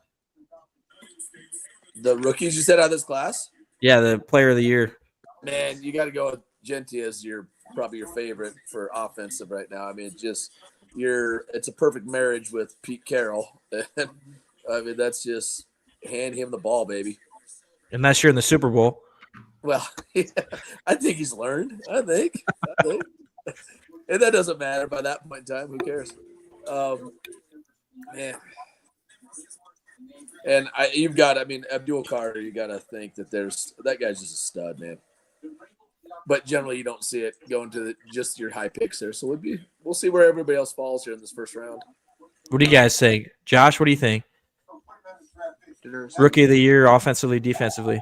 The rookies you said out of this class, Yeah, the player of the year. man, you got to go with Genti as probably your favorite for offensive right now. I mean, it's a perfect marriage with Pete Carroll. I mean, that's just hand him the ball, baby. Unless you're in the Super Bowl. Well, I think he's learned. I think. And that doesn't matter by that point in time. Who cares? Man. And you've got, I mean, Abdul Carter, you got to think that that guy's just a stud, man. But generally, you don't see it going to just your high picks there. So we'll see where everybody else falls here in this first round. What do you guys think? Josh, what do you think? Rookie of the year, offensively, defensively.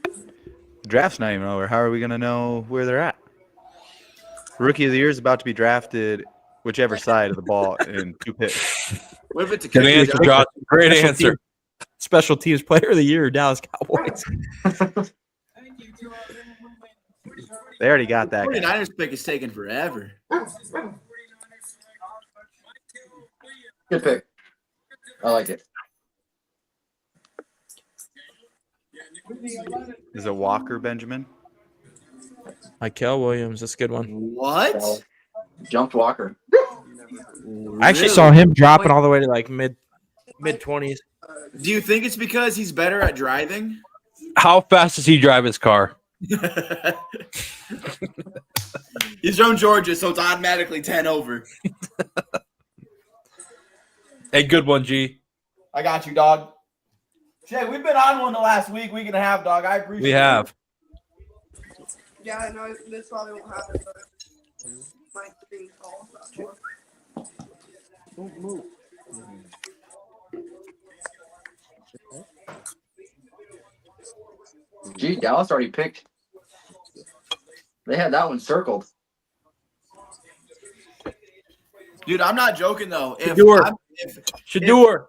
The draft's not even over. How are we going to know where they're at? Rookie of the year is about to be drafted whichever side of the ball in 2 picks. What if it's a Good kicker, answer, Josh? Josh. Great Special answer. team- Special teams player of the year, Dallas Cowboys. They already got that guy. 49ers pick is taking forever. Good pick. I like it. Is it Walker Benjamin? Michael Williams, that's a good one. What? So, jumped Walker. I actually saw him dropping all the way to like mid 20s. Do you think it's because he's better at driving? How fast does he drive his car? He's from Georgia, so it's automatically 10 over. A good one, G. I got you, dog. Shay, we've been on one the last week and a half, dog. I appreciate We it. have. Yeah, I know this probably won't happen, but might be called. Not sure. Don't move. Gee, Dallas already picked. They had that one circled. Dude, I'm not joking, though. Shador.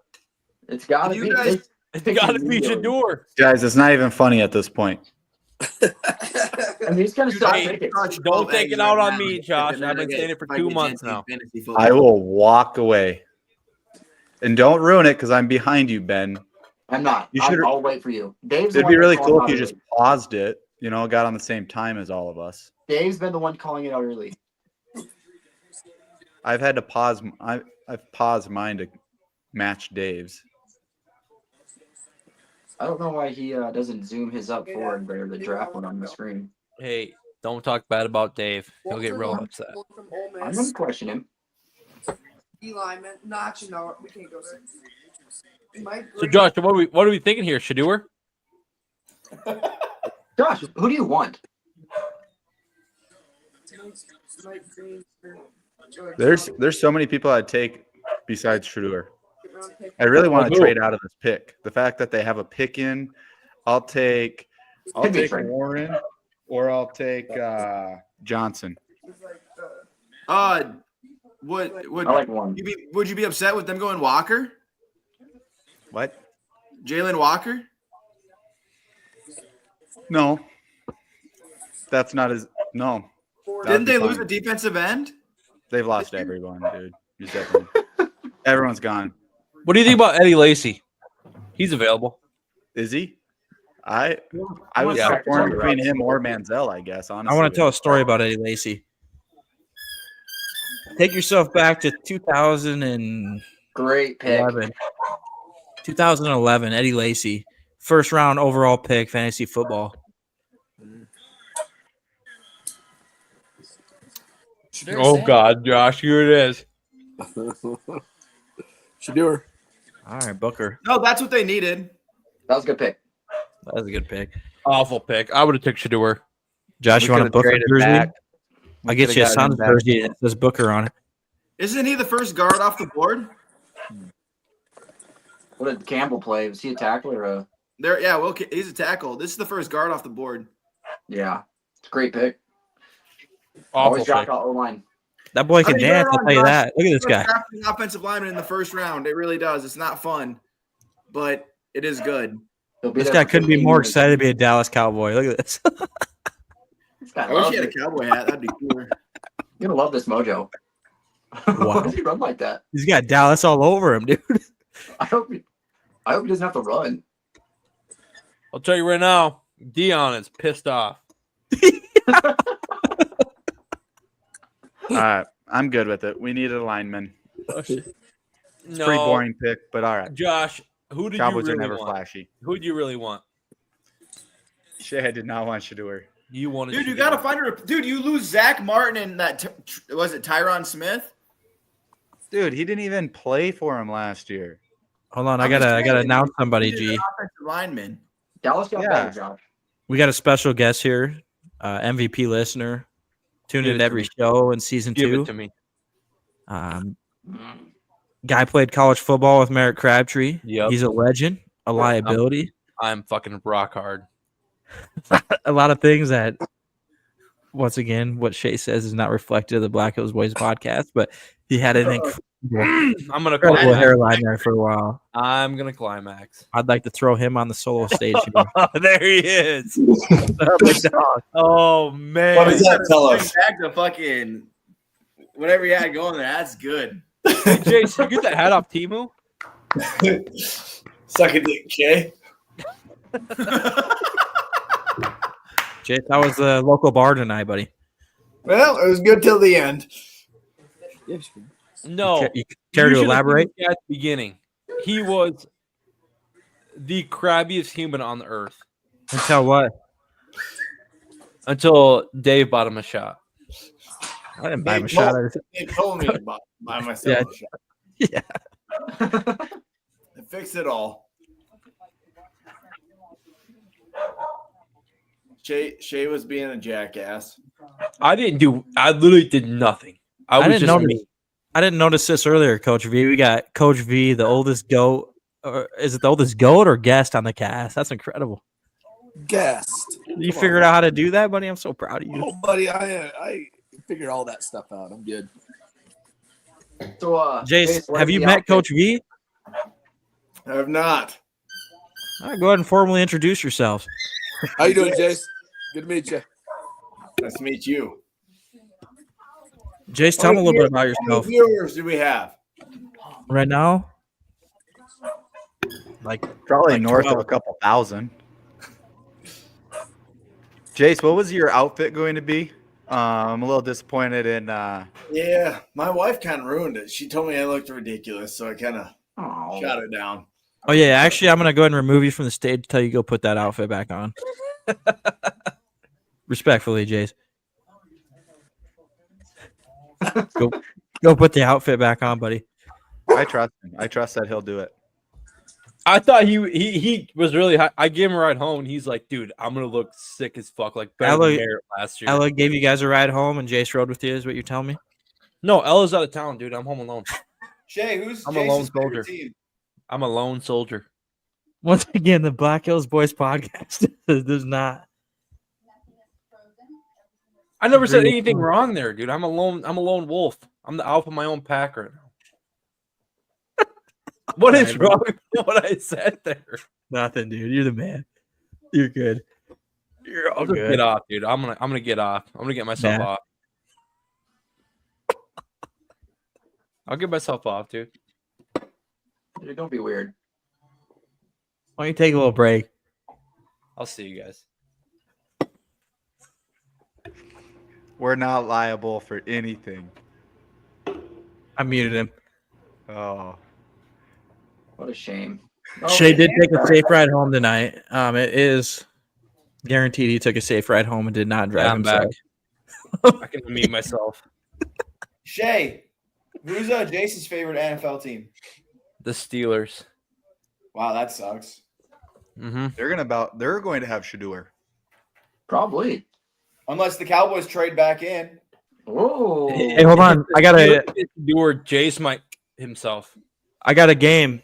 It's got to You be. guys- It's got to be Shador. Guys, it's not even funny at this point. I mean, he's going to stop Hey, picking. Don't take it out on me, Josh. I've been saying it for 2 months now. I will walk away. And don't ruin it because I'm behind you, Ben. I'm not. You should- I'll wait for you. Dave's the It'd one be really that's cool calling if you out just paused it, got on the same time as all of us. early. Dave's been the one calling it out early. I've had to pause. I've paused mine to match Dave's. I don't know why he doesn't zoom his up forward there, the draft one on the screen. Hey, don't talk bad about Dave. He'll get real upset. From Ole I'm Miss. going to question him. D lineman. No, actually, no, we can't go there. Mike So Green. Josh, what are we thinking here? Shador? Josh, who do you want? Mike Green. There's so many people I'd take besides Shador. I really want to who? trade out of this pick. The fact that they have a pick in, I'll take Warren, or I'll take Johnson. Would I like one. would you be upset with them going Walker? What? Jalen Walker? No. That's not as no. Didn't they lose a defensive end? They've lost everyone, dude. He's definitely everyone's gone. What do you think about Eddie Lacy? He's available. Is he? I was Yeah. torn between him or Manziel, I guess. Honestly, I want to tell a story about Eddie Lacy. Take yourself back to 2011. Great pick. 2011, Eddie Lacy, first round overall pick, fantasy football. Oh God, Josh, here it is. Shador. All right, Booker. No, that's what they needed. That was a good pick. That was a good pick. Awful pick. I would have took Shador. Josh, you want a Booker jersey? I get you a Suns back. jersey that says Booker on it. Isn't he the first guard off the board? What did Campbell play? Was he a tackle or a? There, yeah. Well, he's a tackle. This is the first guard off the board. Yeah, it's a great pick. Awful Always drop pick. out O-line. That boy I can mean, dance. I'll tell you that. Look at this guy. Drafting an offensive lineman in the first round. It really does. It's not fun, but it is good. He'll be This there guy for couldn't be 15 more years. excited to be a Dallas Cowboy. Look at this. This guy I wish loves he had a it. cowboy hat. That'd be cooler. You're gonna love this mojo. Wow. Why does he run like that? He's got Dallas all over him, dude. I hope he doesn't have to run. I'll tell you right now, Dion is pissed off. All right, I'm good with it. We need a lineman. It's No, a pretty boring pick, but all right. Josh, who did Cowboys you are really never want? flashy. Who do you really want? Shea did not want Shador. You wanted. Dude, you Shador. gotta find her. Dude, you lose Zach Martin and that. Was it Tyron Smith? Dude, he didn't even play for him last year. Hold on, I I'm just gotta saying, announce somebody. You needed G, an offensive lineman. Dallas got Yeah. better, Josh. we got a special guest here, MVP listener, tuned Give in it to every me. show in season Give 2. it to me. Guy played college football with Merritt Crabtree. Yep. He's a legend, a liability. I'm fucking rock hard. A lot of things that, once again, what Shea says is not reflected of the Black Hills Boys podcast, but he had an I'm gonna incredible climax. hairline there for a while. I'm gonna climax. I'd like to throw him on the solo stage. Here. There he is. Big dog. Oh man. What does that tell us? Back to fucking whatever you had going there. That's good. Hey, Jace, you get that hat off Timu? Suck a dick, Jay. Jake, how was the local bar tonight, buddy? Well, it was good till the end. No. You care You to should have elaborate? seen him at the beginning. He was the crabbiest human on the earth Until what? until Dave bought him a shot. I didn't buy him a They shot. They told me to buy myself a shot. Yeah. It fixed it all. Shay was being a jackass. I literally did nothing. I was didn't just notice. me. I didn't notice this earlier, Coach V. We got Coach V, the oldest goat. Or is it the oldest goat or guest on the cast? That's incredible. Guest. You figured out how to do that, buddy? I'm so proud of you. Oh, buddy, I figured all that stuff out. I'm good. So, Jace, what have is you the met outfit? Coach V? I have not. All right, go ahead and formally introduce yourselves. How you doing, Jace? Good to meet you. Nice to meet you. Jace, tell me a little bit about How yourself. many viewers do we have? Right now, like Probably Like north 12. of a couple thousand. Jace, what was your outfit going to be? I'm a little disappointed in. Yeah, my wife kind of ruined it. She told me I looked ridiculous, so I kind of Oh, shot it down. oh yeah, actually, I'm gonna go ahead and remove you from the stage until you go put that outfit back on. Respectfully, Jace. Go put the outfit back on, buddy. I trust him. I trust that he'll do it. I thought he was really high. I gave him a ride home, and he's like, "Dude, I'm gonna look sick as fuck, like better than Merritt last year." Ella gave you guys a ride home, and Jace rode with you. Is what you're telling me? No, Ella's out of town, dude. I'm home alone. Shay, who's I'm a lone Jace's favorite soldier. team? I'm a lone soldier. Once again, the Black Hills Boys podcast does not. I never said Agree. anything wrong there, dude. I'm a lone wolf. I'm the alpha of my own pack right now. What is wrong with what I said there? Nothing, dude. You're the man. You're good. You're all I'll just good. get off, dude. I'm gonna get off. I'm gonna get myself Nah. off. I'll get myself off, dude. Dude, don't be weird. Why don't you take a little break? I'll see you guys. We're not liable for anything. I muted him. Oh, What a shame. Shay did take a safe ride home tonight. It is guaranteed he took a safe ride home and did not drive I'm himself. back. I can mute myself. Shay, who's Jace's favorite NFL team? The Steelers. Wow, that sucks. Mm-hmm. they're going to have Shador. Probably. Unless the Cowboys trade back in. Whoa. Hey, hold on. I got a Jace might himself. game.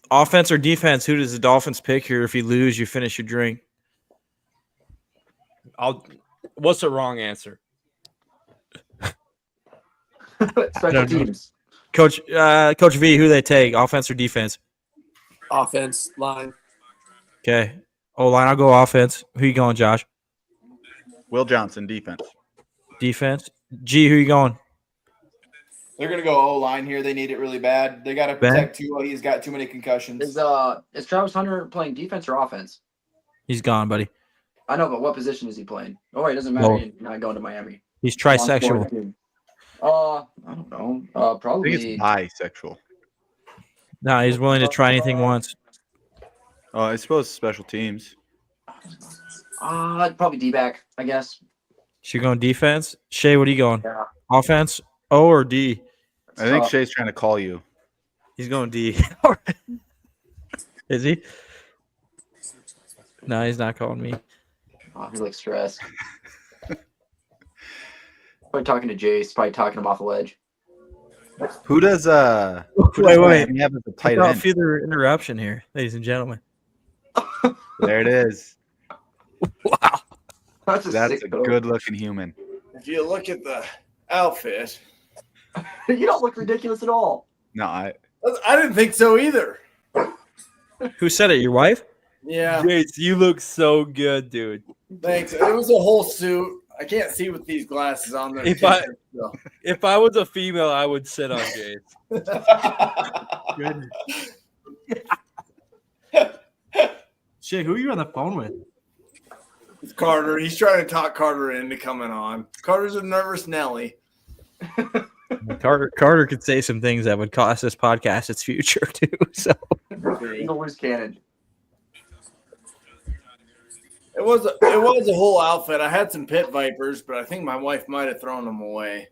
Offense or defense? Who does the Dolphins pick here? If you lose, you finish your drink. What's the wrong answer? Special teams. Coach V, who they take? Offense or defense? Offense line. Okay. O-line, I'll go offense. Who you going, Josh? Will Johnson, defense. Defense. G, who you going? They're gonna go O-line here. They need it really bad. They got to Ben? protect Tua. He's got too many concussions. Is Travis Hunter playing defense or offense? He's gone, buddy. I know, but what position is he playing? Oh, it doesn't matter. Well, He's not going to Miami. He's trisexual. I don't know. I think Probably. it's bisexual. No, he's willing to try anything once. Oh, I suppose special teams. Probably D-back, I guess. So you're going defense? Shay, what are you going? Yeah. Offense? O or D? I think Shay's trying to call you. He's going D. Is he? No, he's not calling me. Oh, he's like stressed. Probably talking to Jace. Probably talking him off the ledge. Who does Wait. Miami have as a tight Without end? further interruption here, ladies and gentlemen. There it is. Wow. That's a good-looking human. If you look at the outfit, You don't look ridiculous at all. No, I didn't think so either. Who said it? Your wife? Yeah, Jace, you look so good, dude. thanks. It was a whole suit. I can't see with these glasses on there. If I was a female, I would sit on Jace. Shit, who are you on the phone with? It's Carter. He's trying to talk Carter into coming on. Carter's a nervous Nelly. Carter could say some things that would cost this podcast its future too. So He's a loose cannon. It was a whole outfit. I had some pit vipers, but I think my wife might have thrown them away.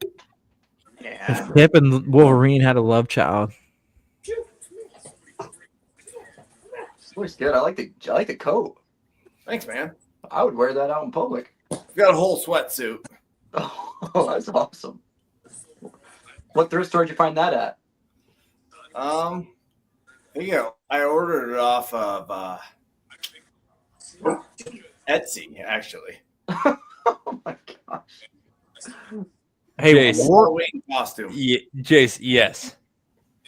Yeah. Pip and Wolverine had a love child. Looks good. I like the coat. Thanks, man. I would wear that out in public. We've got a whole sweatsuit. Oh, that's awesome. What thrift store did you find that at? I ordered it off of Etsy, actually. Oh my gosh. Hey, Jace. Halloween costume. Jace, yes.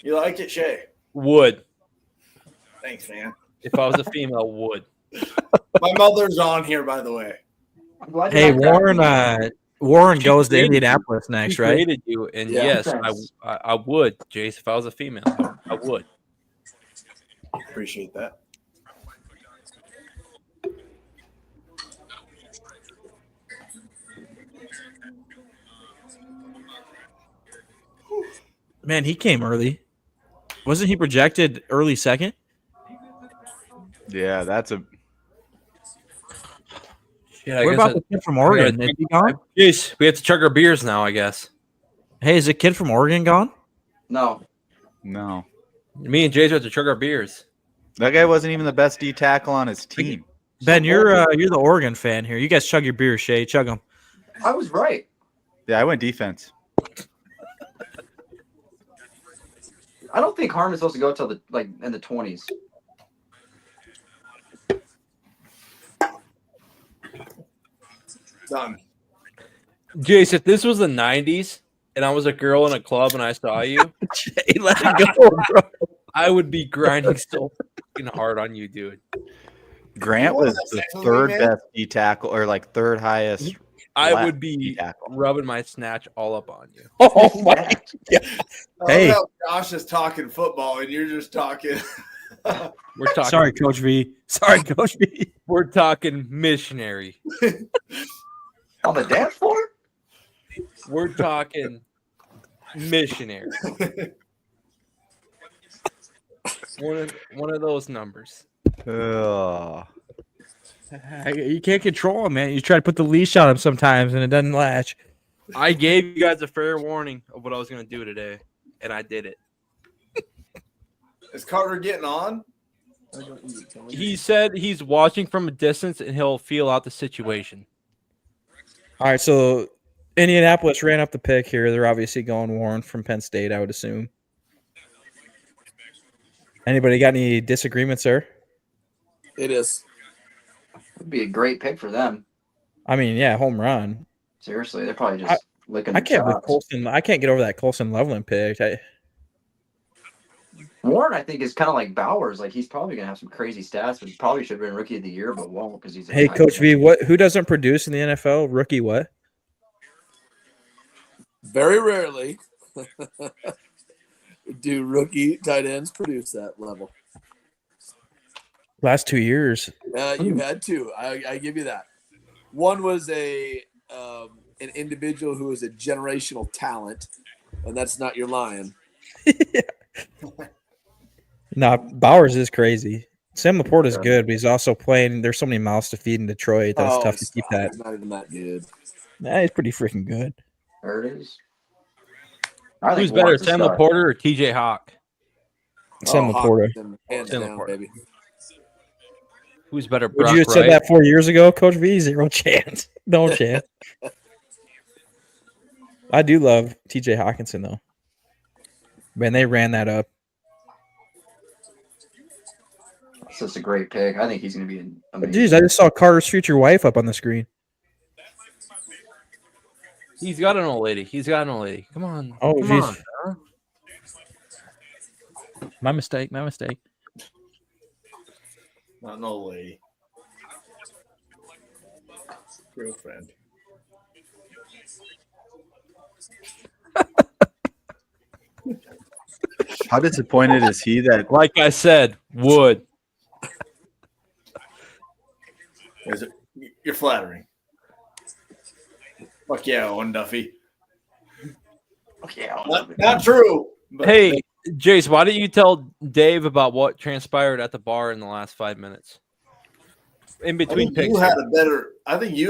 You like it, Shay? Would. Thanks, man. If I was a female, would. My mother's on here, by the way. I'm glad you Hey, like that. Warren goes to created Indianapolis next, She right? created you, and Yeah. yes, Thanks. I would, Jace. If I was a female, I would. Appreciate that. Man, he came early. Wasn't he projected early second? Yeah, that's a. Yeah, What about the kid from Oregon? Is he gone? Jace, we have to chug our beers now, I guess. Hey, is the kid from Oregon gone? No. No. Me and Jace have to chug our beers. That guy wasn't even the best D tackle on his team. Ben, you're the Oregon fan here. You guys chug your beer, Shay. Chug them. I was right. Yeah, I went defense. I don't think Harmon's supposed to go till in the 20s. Done. Jace, if this was the 90s and I was a girl in a club and I saw you, Jay, let it go, bro. I would be grinding so fucking hard on you, dude. Grant was the third best D tackle, or like third highest. I would be D-tackle. rubbing my snatch all up on you. Oh my God. Hey. Hey, Josh is talking football, and you're just talking. We're talking. Sorry, Coach V. Sorry, Coach V. We're talking missionary. On the dance floor? We're talking missionary. One of those numbers. Ugh. You can't control him, man. You try to put the leash on him sometimes, and it doesn't latch. I gave you guys a fair warning of what I was going to do today, and I did it. Is Carter getting on? He said he's watching from a distance, and he'll feel out the situation. All right, so Indianapolis ran up the pick here. They're obviously going Warren from Penn State, I would assume. Anybody got any disagreements there? It is. Would be a great pick for them. I mean, yeah, home run. Seriously, they're probably just licking. I can't with chops. Colson. I can't get over that Colson Loveland pick. Warren, I think, is kind of like Bowers. Like he's probably gonna have some crazy stats, but he probably should have been Rookie of the Year, but won't because he's. Hey, Coach V, who doesn't produce in the NFL? Rookie what? Very rarely do rookie tight ends produce that level. Last 2 years. You've had two. I give you that. One was an individual who is a generational talent, and that's not your lion. Nah, Bowers is crazy. Sam Laporta is good, but he's also playing. There's so many mouths to feed in Detroit. That's tough to keep that. He's not even that good. Nah, he's pretty freaking good. There it is. Who's better, Sam Laporta or TJ Hawk? Sam Laporta. Hands Sam down, Laporta. baby. Who's better, Would Brock you have said Wright? that 4 years ago, Coach V? Zero chance. No chance. I do love TJ Hawkinson, though. Man, they ran that up. It's just a great pick. I think he's going to be amazing. Jeez, I just saw Carter's future wife up on the screen. He's got an old lady. Come on. Oh, Come jeez. on, bro. My mistake. Not an old lady. Girlfriend. How disappointed is he that Like I said, would. Is it? You're flattering. Fuck yeah, Owen Duffy. Yeah, Not true. But Hey, Jace, why didn't you tell Dave about what transpired at the bar in the last 5 minutes? In I between think picks. you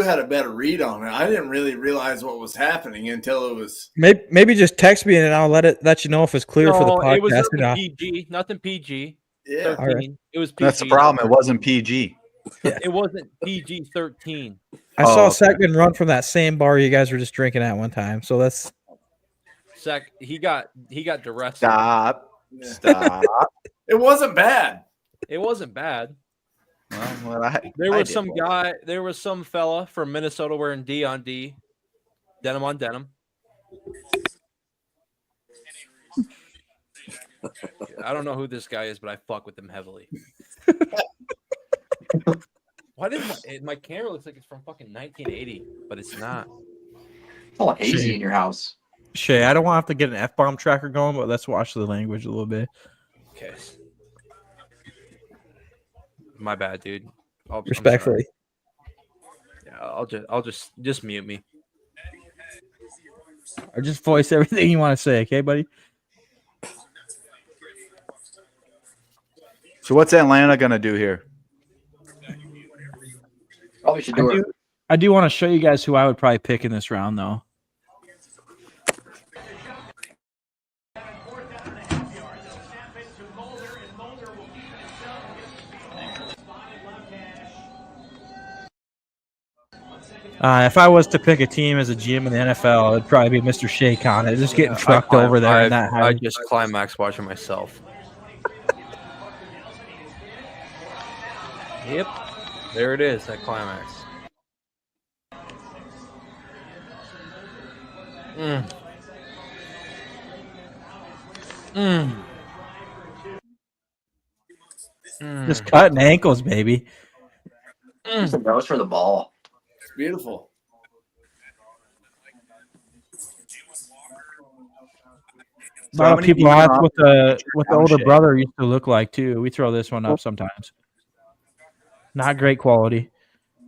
had a better read on it. I didn't really realize what was happening until it was. Maybe just text me and I'll let you know if it's clear for the No, it was podcast or nothing not. PG. Nothing PG. Yeah. 13. All right. It was PG. that's the problem? It wasn't PG. It wasn't PG 13. I saw okay. Sackman run from that same bar you guys were just drinking at one time. So that's He got duress. Stop. Yeah. Stop. It wasn't bad. It wasn't bad. Well, There I was did some well. guy. There was some fella from Minnesota wearing D on D, denim on denim. I don't know who this guy is, but I fuck with him heavily. Why did my camera looks like it's from fucking 1980, but it's not. It's all hazy in your house. Shay. I don't want to have to get an F-bomb tracker going, but let's watch the language a little bit. Okay. My bad, dude. I'm Respectfully. sorry. Yeah, I'll just mute me. Or just voice everything you want to say, okay, buddy? So what's Atlanta gonna do here? Probably should do it. I do want to show you guys who I would probably pick in this round, though. If I was to pick a team as a GM in the NFL, it'd probably be Mr. Shea Khan. Just getting trucked over there in that I house. just climax watching myself. Yep, there it is. That climax. Just cutting ankles, baby. Just a nose for the ball. It's beautiful. A lot of people ask what the older Shea? brother used to look like too. We throw this one up sometimes. Not great quality.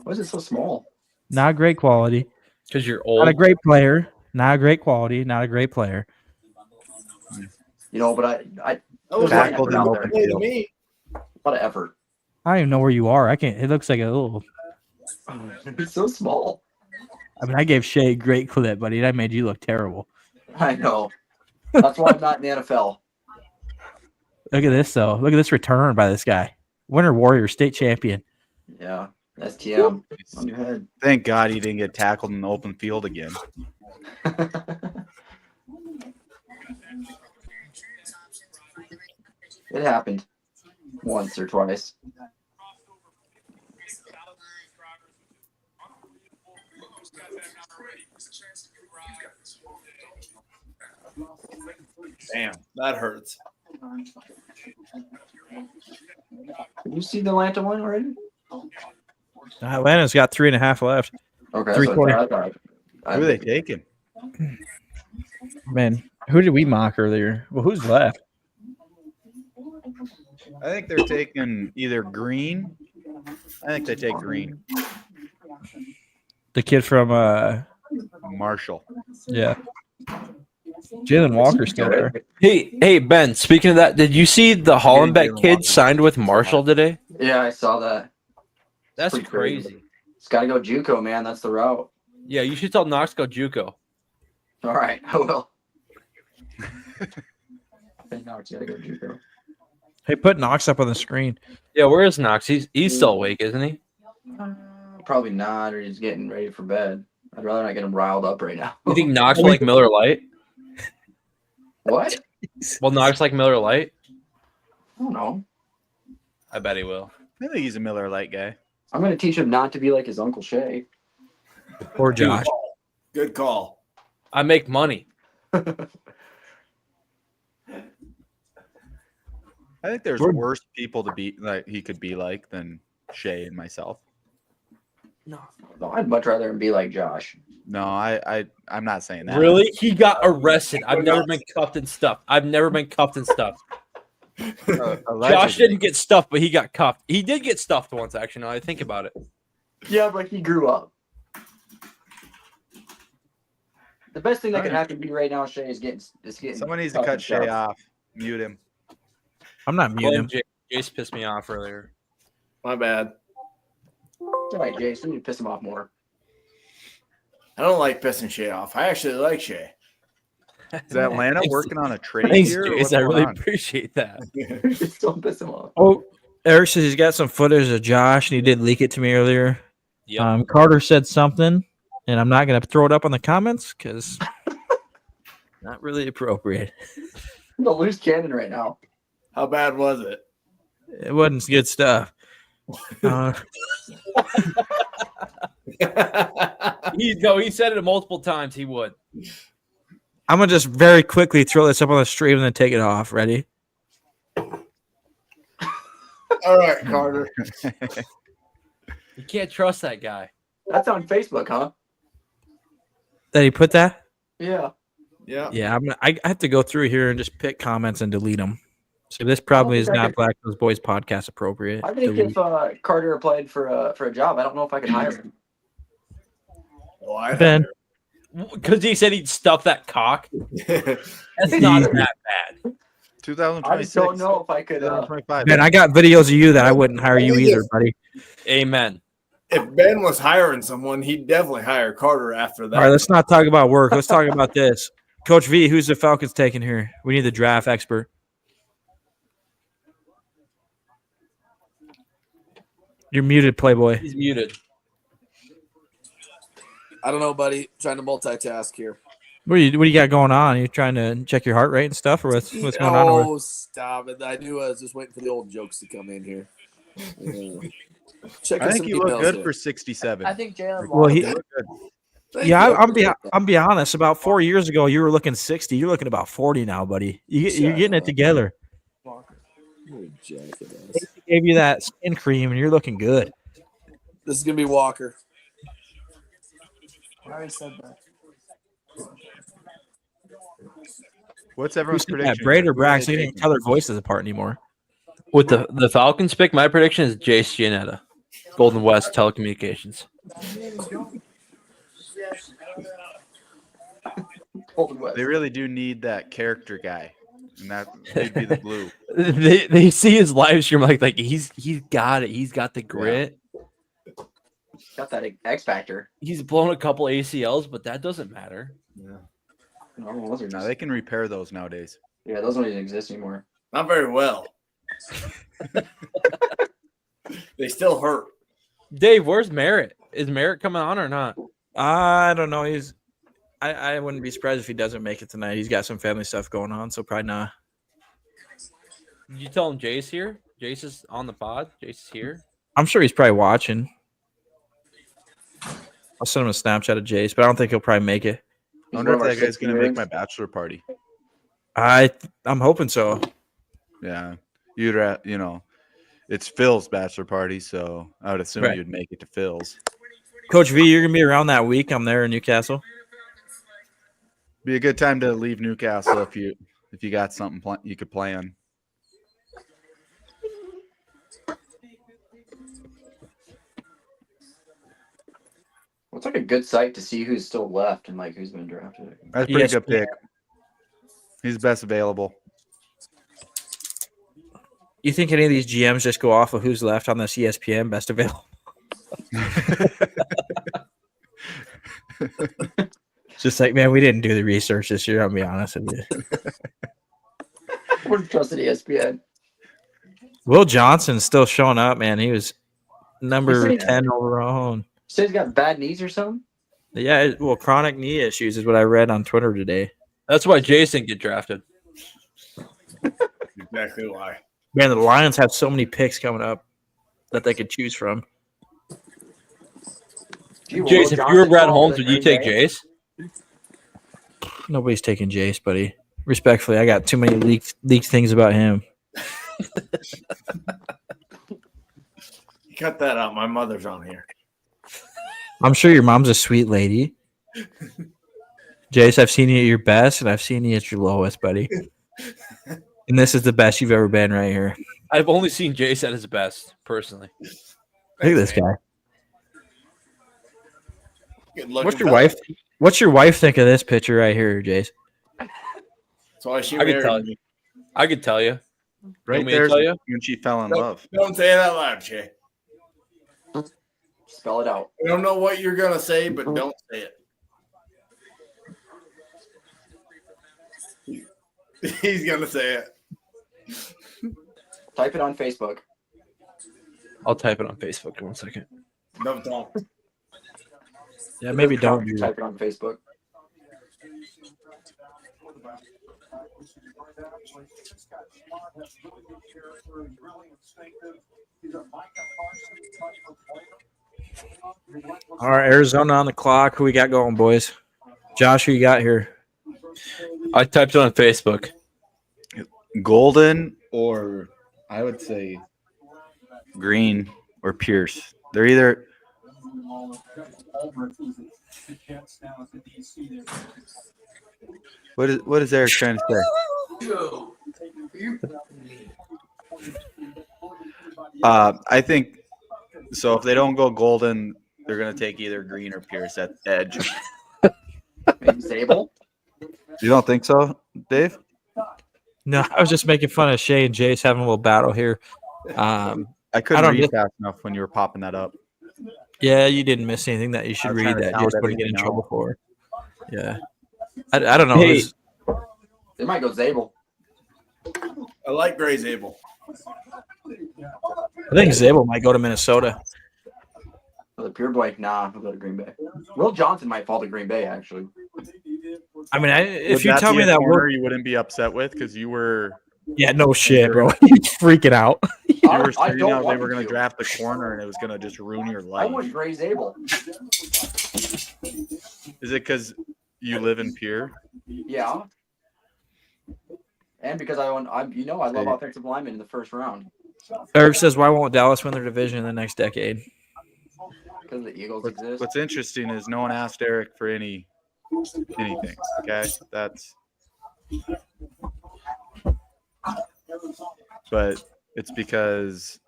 Why is it so small? Not great quality. Because you're Not a old. great player. Not a great quality. Not a great player. You know, but I Oh, there's a lot of Tackled effort in out open there. Hey, to field. me. A lot of effort. I don't even know where you are. I can't. It looks like a little. It's so small. I mean, I gave Shea a great clip, buddy. That made you look terrible. I know. That's why I'm not in the NFL. Look at this, though. Look at this return by this guy. Winter Warrior, state champion. Yeah. STM on your head. Thank God he didn't get tackled in the open field again. It happened once or twice. Damn, that hurts. Did you see the Atlanta one already? Atlanta's got 3.5 left. Okay. 320. Who are they taking? Man, who did we mock earlier? Well, who's left? I think they're taking either Green. I think they take Green. The kid from Marshall. yeah. Jalen Walker's still there. Hey, Ben. Speaking of that, did you see the Hollenbeck Jalen kid Walker. signed with Marshall today? Yeah, I saw that. That's Pretty crazy. It's got to go JUCO, man. That's the route. Yeah, you should tell Knox go JUCO. All right, I will. Now it's got to go JUCO. Hey, put Knox up on the screen. Yeah, where is Knox? He's still awake, isn't he? Probably not, or he's getting ready for bed. I'd rather not get him riled up right now. You think Knox will like Miller Lite? What? Will Knox like Miller Lite? I don't know. I bet he will. I think he's a Miller Lite guy. I'm going to teach him not to be like his Uncle Shay. Or Josh. Good call. I make money. I think there's Jordan. worse people to be like he could be like than Shea and myself. No, I'd much rather him be like Josh. No, I'm not saying that. Really? He got arrested. I've never been cuffed and stuffed. Josh didn't get stuffed, but he got cuffed. He did get stuffed once, actually. Now I think about it. Yeah, but he grew up. The best thing that could happen to me right now, Shay, is getting. Someone needs to stuffed cut and Shea shoved. off. Mute him. I'm not muting him. Jace pissed me off earlier. My bad. It's all right, Jason. You need to piss him off more. I don't like pissing Shea off. I actually like Shea. Is Atlanta working on a trade Thanks, here? or Jace. what's I going really on? appreciate that. Just don't piss him off. Oh, Eric says he's got some footage of Josh, and he did leak it to me earlier. Yep. Carter said something, and I'm not going to throw it up on the comments because not really appropriate. I'm a loose cannon right now. How bad was it? It wasn't good stuff. He said it multiple times. He would. I'm going to just very quickly throw this up on the stream and then take it off. Ready? All right, Carter. You can't trust that guy. That's on Facebook, huh? Did he put that? Yeah. Yeah. Yeah, I have to go through here and just pick comments and delete them. So this probably is think I not could- Black Hills Boys podcast appropriate. I think Delete. if Carter applied for a job, I don't know if I could hire him. Well, I Ben. Because he said he'd stuff that cock. That's not that bad. I 2026. just don't know if I could. 2025. Ben, I got videos of you that I wouldn't hire you either, buddy. Amen. If Ben was hiring someone, he'd definitely hire Carter after that. All right, let's not talk about work. Let's talk about this. Coach V, who's the Falcons taking here? We need the draft expert. You're muted, Playboy. He's muted. I don't know, buddy. Trying to multitask here. What do you got going on? You trying to check your heart rate and stuff, or what's going on? Oh, stop it! I knew I was just waiting for the old jokes to come in here. I think you look good for 67. I think Jalen. Well, You look good. I'm be honest. About 4 years ago, you were looking 60. You're looking about 40 now, buddy. You're getting it together. They gave you that skin cream, and you're looking good. This is gonna be Walker. I already said that. What's everyone's prediction? Braid or Who are Brax? they They didn't taking? tell their voices apart anymore. With the Falcons pick, my prediction is Jace Giannetta, Golden West Telecommunications. They really do need that character guy, and that would be the blue. They see his live stream like he's got it. He's got the grit. Got that X factor. He's blown a couple ACLs, but that doesn't matter. Yeah. No, those are No, just, they can repair those nowadays. yeah, those don't even exist anymore. Not very well. They still hurt. Dave, where's Merritt? Is Merritt coming on or not? I don't know. I wouldn't be surprised if he doesn't make it tonight. He's got some family stuff going on, so probably not. Did you tell him Jace here? Jace is on the pod. Jace is here. I'm sure he's probably watching. I'll send him a Snapchat of Jace, but I don't think he'll probably make it. I wonder if that guy's going to make my bachelor party. I'm hoping so. Yeah. It's Phil's bachelor party, so I would assume Right. you'd make it to Phil's. Coach V, you're gonna be around that week. I'm there in Newcastle. Be a good time to leave Newcastle if you got something you could plan. What's like a good site to see who's still left and like who's been drafted? That's a pretty good ESPN. pick. He's best available. You think any of these GMs just go off of who's left on this ESPN best available? Just like, man, we didn't do the research this year. I'll be honest with you. We're trusted ESPN. Will Johnson's still showing up, man. He was number He's 10 overall. So he's got bad knees or something? Yeah, well, chronic knee issues is what I read on Twitter today. That's why Jace didn't get drafted. Exactly why. Man, the Lions have so many picks coming up that they could choose from. Jace, if you were Brad Holmes, would you take Jace? Nobody's taking Jace, buddy. Respectfully, I got too many leaked things about him. Cut that out. My mother's on here. I'm sure your mom's a sweet lady. Jace, I've seen you at your best, and I've seen you at your lowest, buddy. And this is the best you've ever been right here. I've only seen Jace at his best, personally. Look at this guy. Good-looking What's your fella. wife? What's your wife think of this picture right here, Jace? That's why she I could married tell me. I could tell you. Right Want me to there's tell you? when she fell in Don't, love. don't say it out loud, Jay. Spell it out. I don't know what you're gonna say, but don't say it. He's gonna say it. Type it on Facebook. I'll type it on Facebook in 1 second. No, don't. Yeah, maybe don't do that. Type it on Facebook. All right, Arizona on the clock. Who we got going, boys? Josh, who you got here? I typed it on Facebook. Golden or I would say Green or Pierce. They're either what is Eric trying to say? I think so. If they don't go Golden, they're gonna take either Green or Pierce at edge. Maybe Zabel. You don't think so, Dave? No, I was just making fun of Shay and Jace having a little battle here. I couldn't read fast enough when you were popping that up. Yeah, you didn't miss anything that you should I was read trying to that sound Jace wouldn't get in everything trouble out. for. Yeah. I don't know. Hey. They might go Zabel. I like Gray Zabel. I think Zabel might go to Minnesota. The pure boy, nah, he'll go to Green Bay. Will Johnson might fall to Green Bay, actually. I mean, if Would you that tell be me a that, corner you wouldn't be upset with because you were yeah, no shit, bro. He's freaking out. you were I saying don't how they want were going to to. draft the corner and it was going to just ruin your I life. want Gray Zabel. Is it because you live in Pierre? Yeah. And because I love offensive linemen in the first round. Eric says, "Why won't Dallas win their division in the next decade?" Because the Eagles exist. What's interesting is no one asked Eric for anything. Okay, but it's because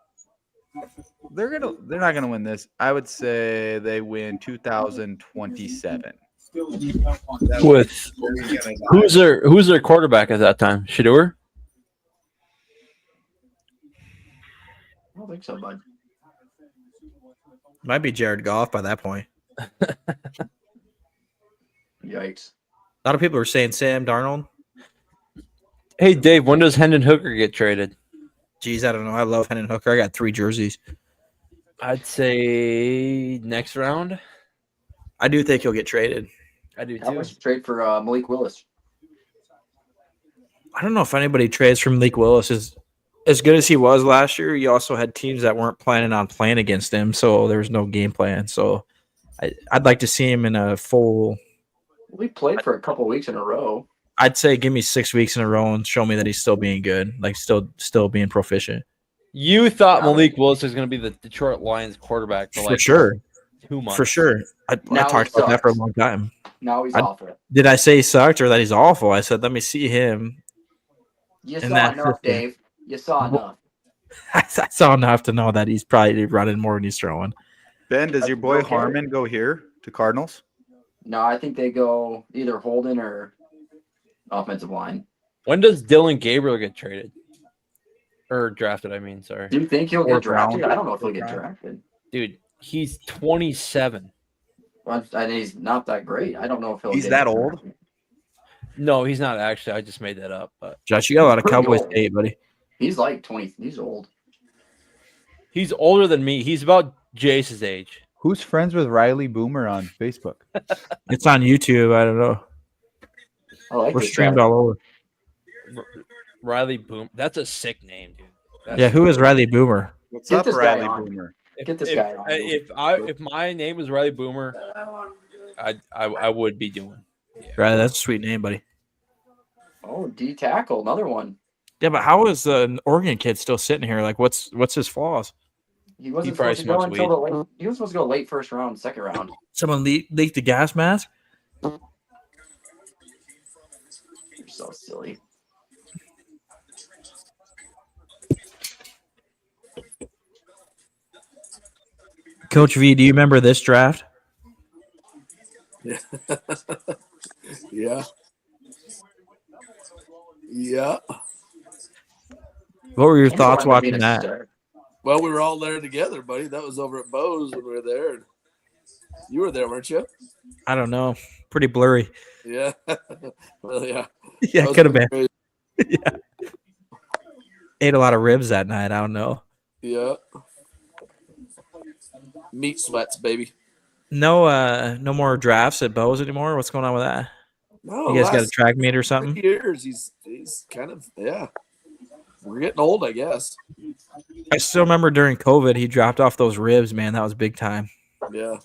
they're not gonna win this. I would say they win 2027. With who's their quarterback at that time? Shador? I don't think so, bud. Might be Jared Goff by that point. Yikes. A lot of people are saying Sam Darnold. Hey Dave, when does Hendon Hooker get traded? Geez, I don't know. I love Hendon Hooker. I got 3 jerseys. I'd say next round. I do think he'll get traded. I do How too. much to trade for Malik Willis? I don't know if anybody trades from Malik Willis. Is as good as he was last year. You also had teams that weren't planning on playing against him, so there was no game plan. So I'd like to see him in a full. We played for a couple weeks in a row. I'd say give me 6 weeks in a row and show me that he's still being good, like still being proficient. You thought Malik Willis was going to be the Detroit Lions quarterback For sure. 2 months. For sure. I Now talked he about that for a sucks. long time. Now he's I- awful. Did I say he sucked or that he's awful? I said, let me see him. You And saw that enough, system. Dave. You saw enough. I saw enough to know that he's probably running more than he's throwing. Ben, does your boy Okay. Harmon go here to Cardinals? No, I think they go either Holden or offensive line. When does Dylan Gabriel get traded? Or drafted, I mean, sorry. Do you think he'll get Fourth drafted? round. I don't know if he'll get drafted. Dude, he's 27. Well, and he's not that great. I don't know if he'll. He's get that drafted. old? No, he's not actually. I just made that up. But Josh, you got a lot of Pretty Cowboys old. hate, buddy. He's like 20. He's old. he's older than me. He's about Jace's age. Who's friends with Riley Boomer on Facebook? It's on YouTube. I don't know. I like We're this streamed guy. all over. Riley Boom. That's a sick name, dude. That's Yeah, who is Riley Boomer? What's Get up, this guy Riley on. Boomer? Get this if, guy on. If my name was Riley Boomer, I would be doing. Riley, that's a sweet name, buddy. Oh, D tackle, another one. Yeah, but how is an Oregon kid still sitting here? Like, what's his flaws? He wasn't probably supposed to go smokes until the late. He was supposed to go late first round, second round. Someone leaked the gas mask? You're so silly. Coach V, do you remember this draft? Yeah. Yeah. What were your He thoughts wanted to be watching a that? star. Well, we were all there together, buddy. That was over at Bo's when we were there. You were there, weren't you? I don't know. Pretty blurry. Yeah. Well, yeah. Yeah, That was could have been. crazy. Yeah. Ate a lot of ribs that night. I don't know. Yeah. Meat sweats, baby. No more drafts at Bo's anymore. What's going on with that? No, You guys got a last track meet or 3 something? years. He's kind of We're getting old, I guess. I still remember during COVID, he dropped off those ribs, man. That was big time. Yeah.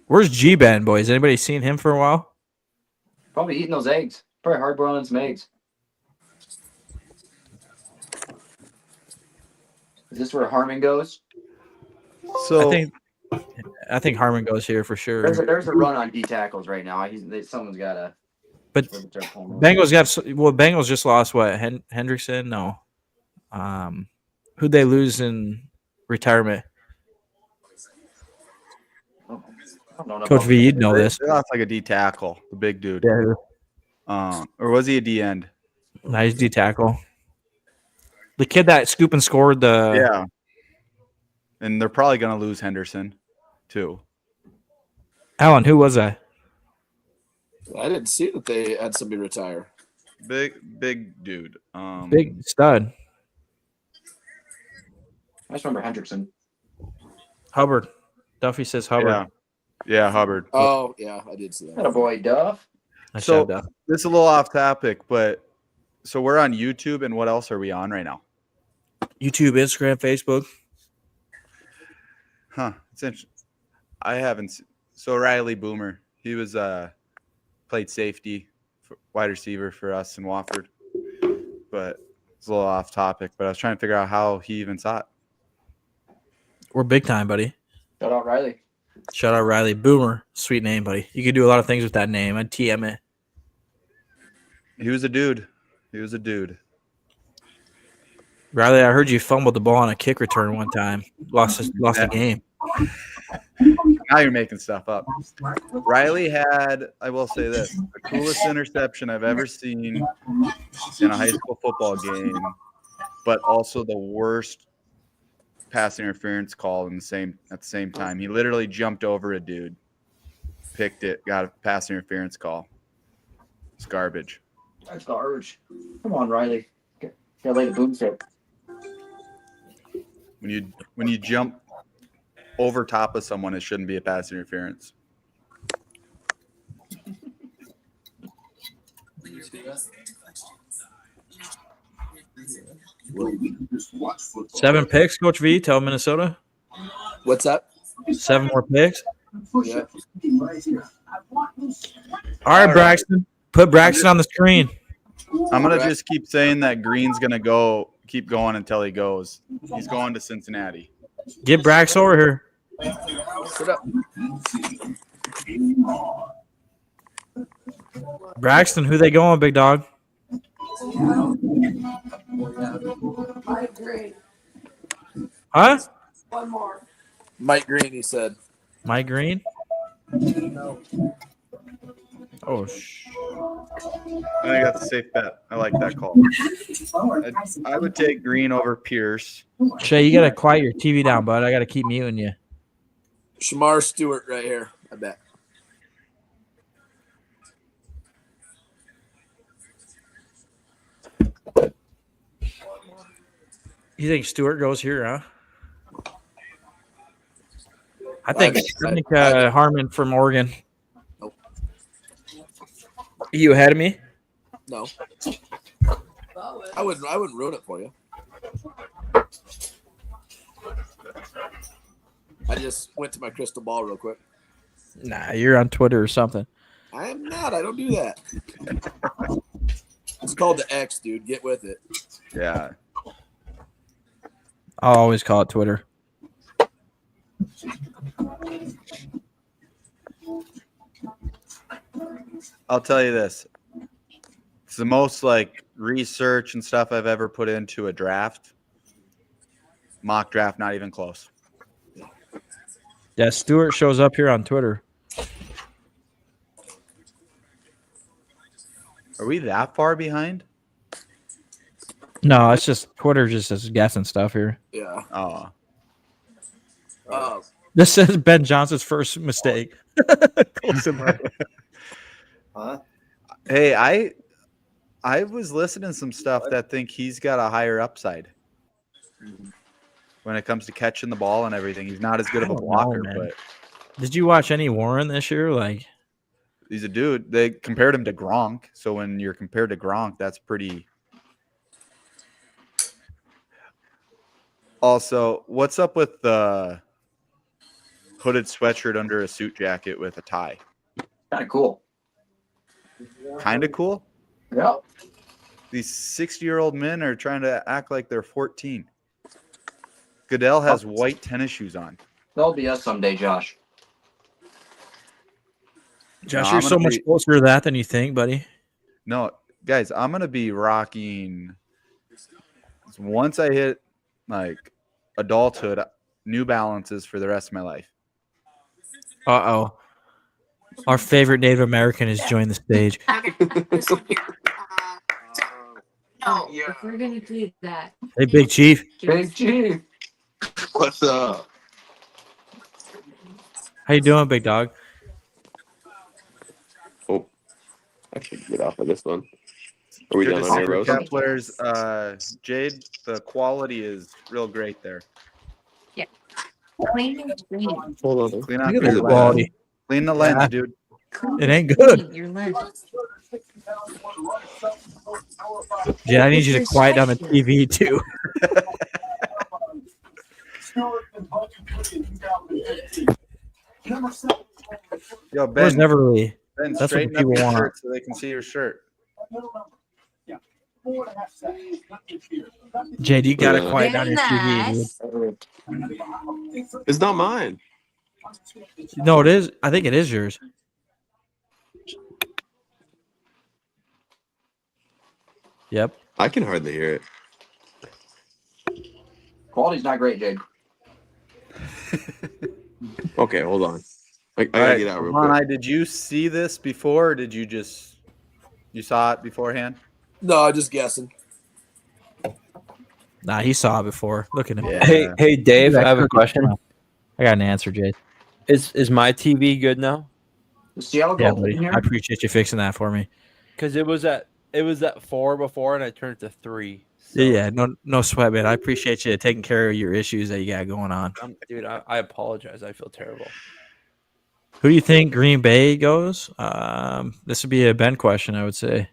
Where's G Ben, boys? Anybody seen him for a while? Probably eating those eggs. Probably hard boiling some eggs. Is this where Harmon goes? So I think Harmon goes here for sure. There's a run on D tackles right now. Someone's got to. But Bengals Bengals just lost what? Hendrickson? No. Who'd they lose in retirement? Coach V, you'd know this. They lost like a D tackle, the big dude. Yeah. Or was he a D end? Nice D tackle. The kid that scoop and scored the. Yeah. And they're probably going to lose Henderson, too. Alan, who was that? I didn't see that they had somebody retire. Big dude. Big stud. I just remember Hendrickson. Hubbard. Duffy says Hubbard. Yeah, Hubbard. Oh, yeah, I did see that. That a boy, Duff. Nice So job, Duff. this is a little off topic, but so we're on YouTube, and what else are we on right now? YouTube, Instagram, Facebook. Huh? It's interesting. I haven't. So Riley Boomer, he was played safety, wide receiver for us in Wofford, but it's a little off topic. But I was trying to figure out how he even saw it. We're big time, buddy. Shout out Riley. Shout out Riley Boomer. Sweet name, buddy. You could do a lot of things with that name. I'd TM it. He was a dude. Riley, I heard you fumbled the ball on a kick return one time. Lost a game. Now you're making stuff up. Riley had, I will say this, the coolest interception I've ever seen in a high school football game, but also the worst pass interference call at the same time. He literally jumped over a dude, picked it, got a pass interference call. It's garbage. That's garbage. Come on, Riley. Gotta lay the boom set. When you jump over top of someone, it shouldn't be a pass interference. Seven picks, Coach V. Tell Minnesota. What's that? 7 more picks. Yeah. All right, Braxton. Put Braxton on the screen. I'm gonna just keep saying that Green's gonna keep going until he goes. He's going to Cincinnati. Get Brax over here. Sit up. Braxton, who they going, big dog? Mike Green. Huh? One more. Mike Green, he said. Mike Green? Oh, I think that's a safe bet. I like that call. I would take Green over Pierce. Shay, you got to quiet your TV down, bud. I got to keep muting you. Shamar Stewart right here, I bet. You think Stewart goes here, huh? I think Harmon from Oregon. Nope. You ahead of me? No. I wouldn't ruin it for you. I just went to my crystal ball real quick. Nah, you're on Twitter or something. I am not. I don't do that. It's called the X, dude. Get with it. Yeah. I'll always call it Twitter. I'll tell you this. It's the most research and stuff I've ever put into a draft. Mock draft, not even close. Yeah, Stewart shows up here on Twitter. Are we that far behind? No, it's just Twitter just is guessing stuff here. Yeah. Oh. This is Ben Johnson's first mistake. Huh? Hey, I was listening to some stuff that think he's got a higher upside when it comes to catching the ball and everything. He's not as good of a blocker, but did you watch any Warren this year? He's a dude. They compared him to Gronk, so when you're compared to Gronk, that's pretty. Also, what's up with the hooded sweatshirt under a suit jacket with a tie? Kind of cool. Kind of cool? Yeah. These 60-year-old men are trying to act like they're 14. Goodell has white tennis shoes on. That'll be us someday, Josh. Josh, you're so much closer to that than you think, buddy. No, guys, I'm going to be rocking. Once I hit adulthood, New Balances for the rest of my life. Uh-oh. Our favorite Native American has joined the stage. No, if we're gonna do that. Hey, Big Chief. Big Chief. What's up? How you doing, big dog? Oh, I should get off of this one. Are we Good done to on see your you, roast? Kepler's. Jade, the quality is real great there. Yeah. Clean. Hold on. Clean Look up at your the lens. quality. Clean the lens, Yeah. dude. It ain't good. Your lens. Yeah, I need you to quiet down the TV too. Yo, Where's Ben. Everly? Ben, That's what straighten up people your want. shirt so they can see your shirt. Jade, you gotta Yeah. quiet down Very your TV, nice. It's not mine. dude. No, it is. I think it is yours. Yep. I can hardly hear it. Quality's not great, Jade. Okay, hold on. I All gotta right, get out real Ron, quick. did you see this before, or did you saw it beforehand? No, I'm just guessing. Nah, he saw it before. Look at him. Yeah. Hey, Dave, I have a question. I got an answer, Jade. Is my TV good now? The Seattle Yeah, Gold buddy. in here. I appreciate you fixing that for me. Because it was at 4 before, and I turned it to 3. So, Yeah, no sweat, man. I appreciate you taking care of your issues that you got going on. dude, I apologize. I feel terrible. Who do you think Green Bay goes? This would be a Ben question, I would say.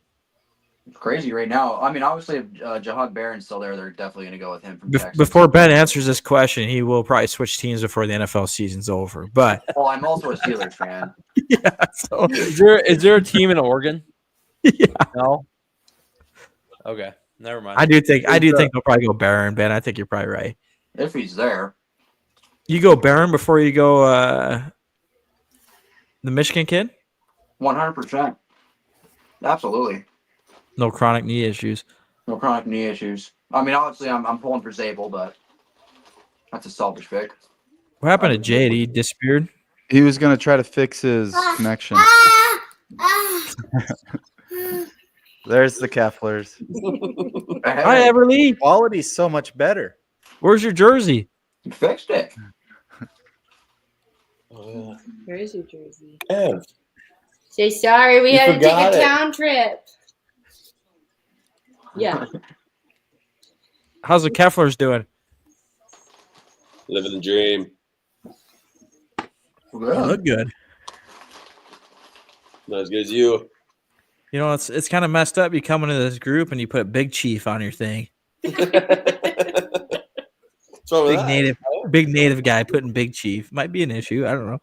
It's crazy right now. I mean, obviously, if Jahad Barron's still there, they're definitely going to go with him from Texas. Before Ben answers this question, he will probably switch teams before the NFL season's over. But Well, I'm also a Steelers fan. yeah, so Is there a team in Oregon? yeah, No. Okay, never mind. I do think they'll probably go Barron. Ben, I think you're probably right. If he's there. You go Barron before you go the Michigan kid. 100%. Absolutely. No chronic knee issues. No chronic knee issues. I mean, obviously, I'm pulling for Zabel, but that's a selfish pick. What happened to Jade? He disappeared. He was gonna try to fix his connection. There's the Keflers. Hi, Everly. Quality's so much better. Where's your jersey? You fixed it. Where is your jersey? Ev. Say sorry, we You had to take forgot a it. town trip. Yeah. How's the Keflers doing? Living the dream. They look good. Not as good as you. You know, it's kind of messed up. You come into this group and you put Big Chief on your thing. What's wrong with that? Big native guy putting Big Chief might be an issue. I don't know.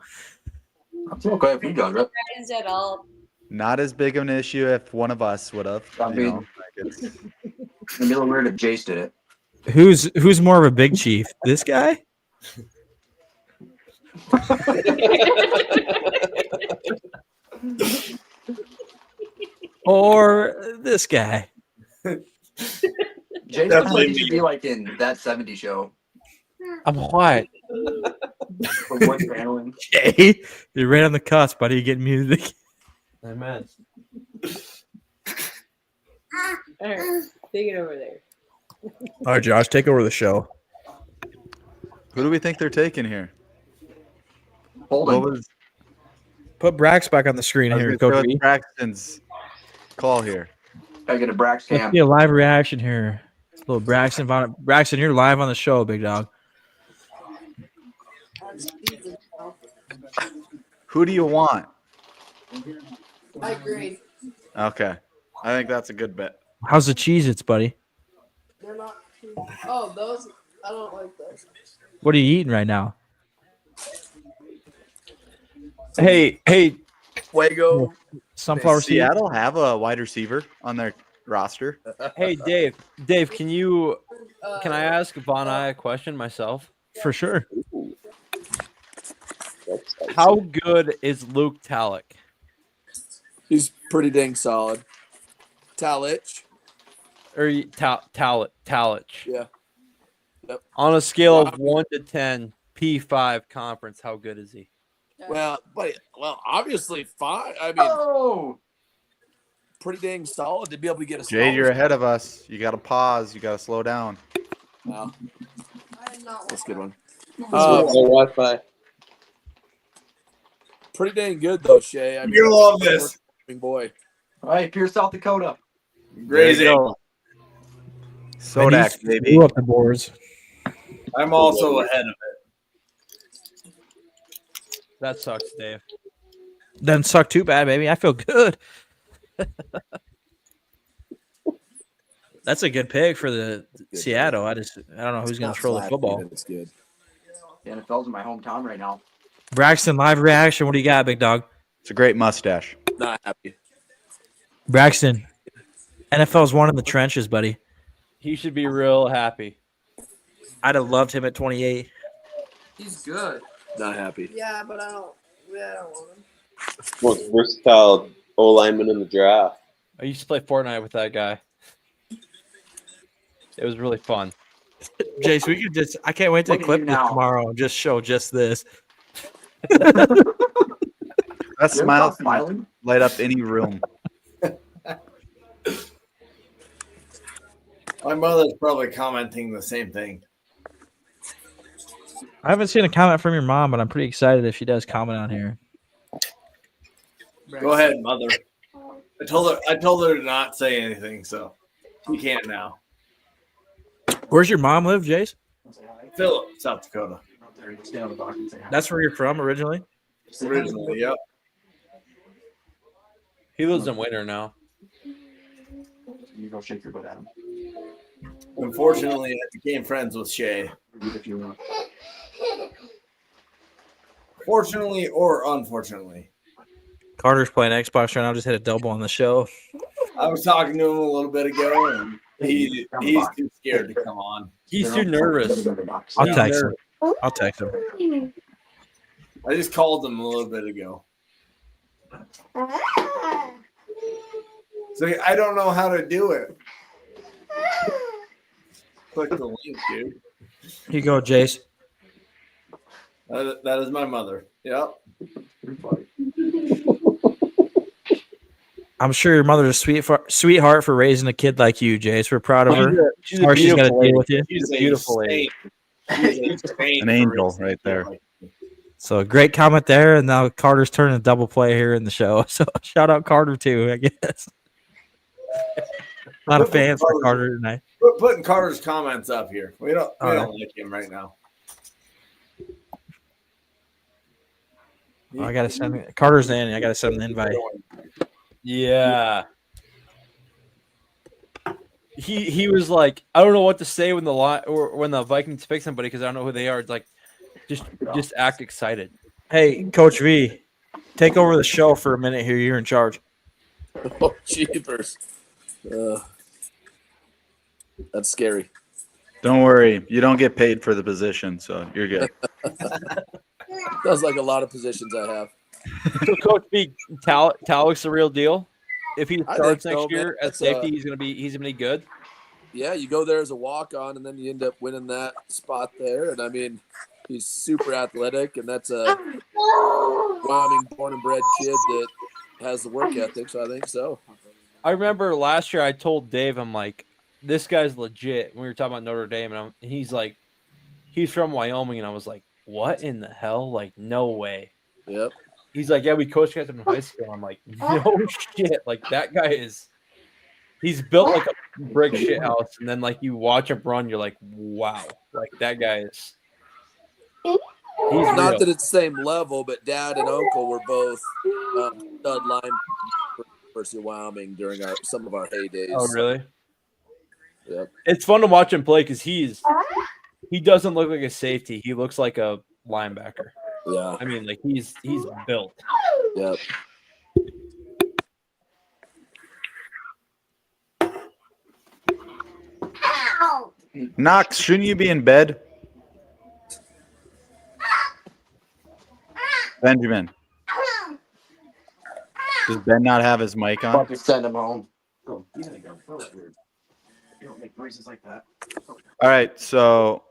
It's okay if you does it. Friends at all. Not as big of an issue if one of us would have. I mean, It'd be a little weird if Jace did it. Who's more of a Big Chief? This guy? Or this guy? Jace Definitely should be like in that 70 show. I'm quiet. For voice handling. Jay, you're right on the cusp, buddy. You're getting muted. Amen. All right, take it over there. All right, Josh, take over the show. Who do we think they're taking here? Holden. What was Put Brax back on the screen I was here, gonna Coach throw B. Braxton's call here? Gotta get a Brax Let's cam. see a live reaction here. Little Braxton. Braxton, you're live on the show, big dog. Who do you want? I agree. Okay. I think that's a good bet. How's the Cheez-Its, buddy? They're not too. Oh, those. I don't like those. What are you eating right now? Hey, Fuego. Sunflower Does seed. Seattle have a wide receiver on their roster? hey, Dave, can I ask Von I a question myself? For sure. How good is Luke Talic? He's pretty dang solid. Talich. Or Talich? Yeah. Yep. On a scale of 1 to 10, P5 conference, how good is he? Well, obviously fine. I mean, Oh! pretty dang solid to be able to get a Jade, you're ahead of us. You got to pause. You got to slow down. No, I did not. that's a good one. Wi-Fi. Pretty dang good though, Shay. I mean, You love this. Boy. All right, Pierce, South Dakota. Grazing. Sodak, He baby. blew up the boards. I'm also ahead of it. That sucks, Dave. Doesn't suck too bad, baby. I feel good. That's a good pick for the Seattle. I don't know who's going to throw the football. It's good. The NFL's in my hometown right now. Braxton, live reaction. What do you got, big dog? It's a great mustache. Not happy. Braxton, NFL's one in the trenches, buddy. He should be real happy. I'd have loved him at 28. He's good. Not happy. Yeah, but I don't want him. Most versatile O lineman in the draft. I used to play Fortnite with that guy. It was really fun. Jace, we could just. I can't wait to Look at clip you this now. tomorrow and just show just this. That smile Stop smiling. light up any room. My mother's probably commenting the same thing. I haven't seen a comment from your mom, but I'm pretty excited if she does comment on here. Go ahead, mother. I told her to not say anything, so she can't now. Where's your mom live, Jace? Philip, South Dakota. That's where you're from originally? Originally, yep. He lives in Winter now. You go shake your butt at him. Unfortunately, I became friends with Shay. If you want. Fortunately or unfortunately. Carter's playing Xbox right now. Just hit a double on the show. I was talking to him a little bit ago, and he's too scared to come on. He's too nervous. I'll text him. I'll text him. I just called him a little bit ago. So I don't know how to do it. Click the link, dude. Here you go, Jace. That is my mother. Yep. I'm sure your mother's a sweetheart for raising a kid like you, Jace. We're proud of her. She's a Sorry she's got to beautiful deal lady. with you. She's a beautiful lady. An angel right there. So great comment there, and now Carter's turning a double play here in the show. So shout out Carter too, I guess. A lot of fans for Carter tonight. Putting Carter's comments up here. We don't like him right now. Oh, I gotta send Carter's in. I gotta send an invite. Yeah. He was like, I don't know what to say when the Vikings pick somebody because I don't know who they are. It's like, just act excited. Hey, Coach V, take over the show for a minute here. You're in charge. Oh, jeepers. That's scary. Don't worry. You don't get paid for the position, so you're good. Sounds like a lot of positions I have. So Coach B, Talik's the real deal. If he I starts think so, next year man. at That's, safety, he's gonna be good. Yeah, you go there as a walk-on, and then you end up winning that spot there. And I mean, he's super athletic, and that's a Wyoming born and bred kid that has the work ethic. So I think so. I remember last year I told Dave, I'm like, this guy's legit. When we were talking about Notre Dame, and he's like, he's from Wyoming, and I was like, what in the hell? Like, no way. Yep. He's like, yeah, we coached him in high school. I'm like, no shit. Like, that guy he's built like a brick shit house. And then, like, you watch him run, you're like, wow. Like, that guy is. He's Not real. that it's the same level, but Dad and Uncle were both stud line for University of Wyoming during some of our heydays. Oh, really? Yep. It's fun to watch him play because he doesn't look like a safety. He looks like a linebacker. Yeah. I mean, like, he's built. Yep. Knox, shouldn't you be in bed? Benjamin. Does Ben not have his mic on? About to send him home. Oh, you gotta go. That was weird. You don't make noises like that. All right, so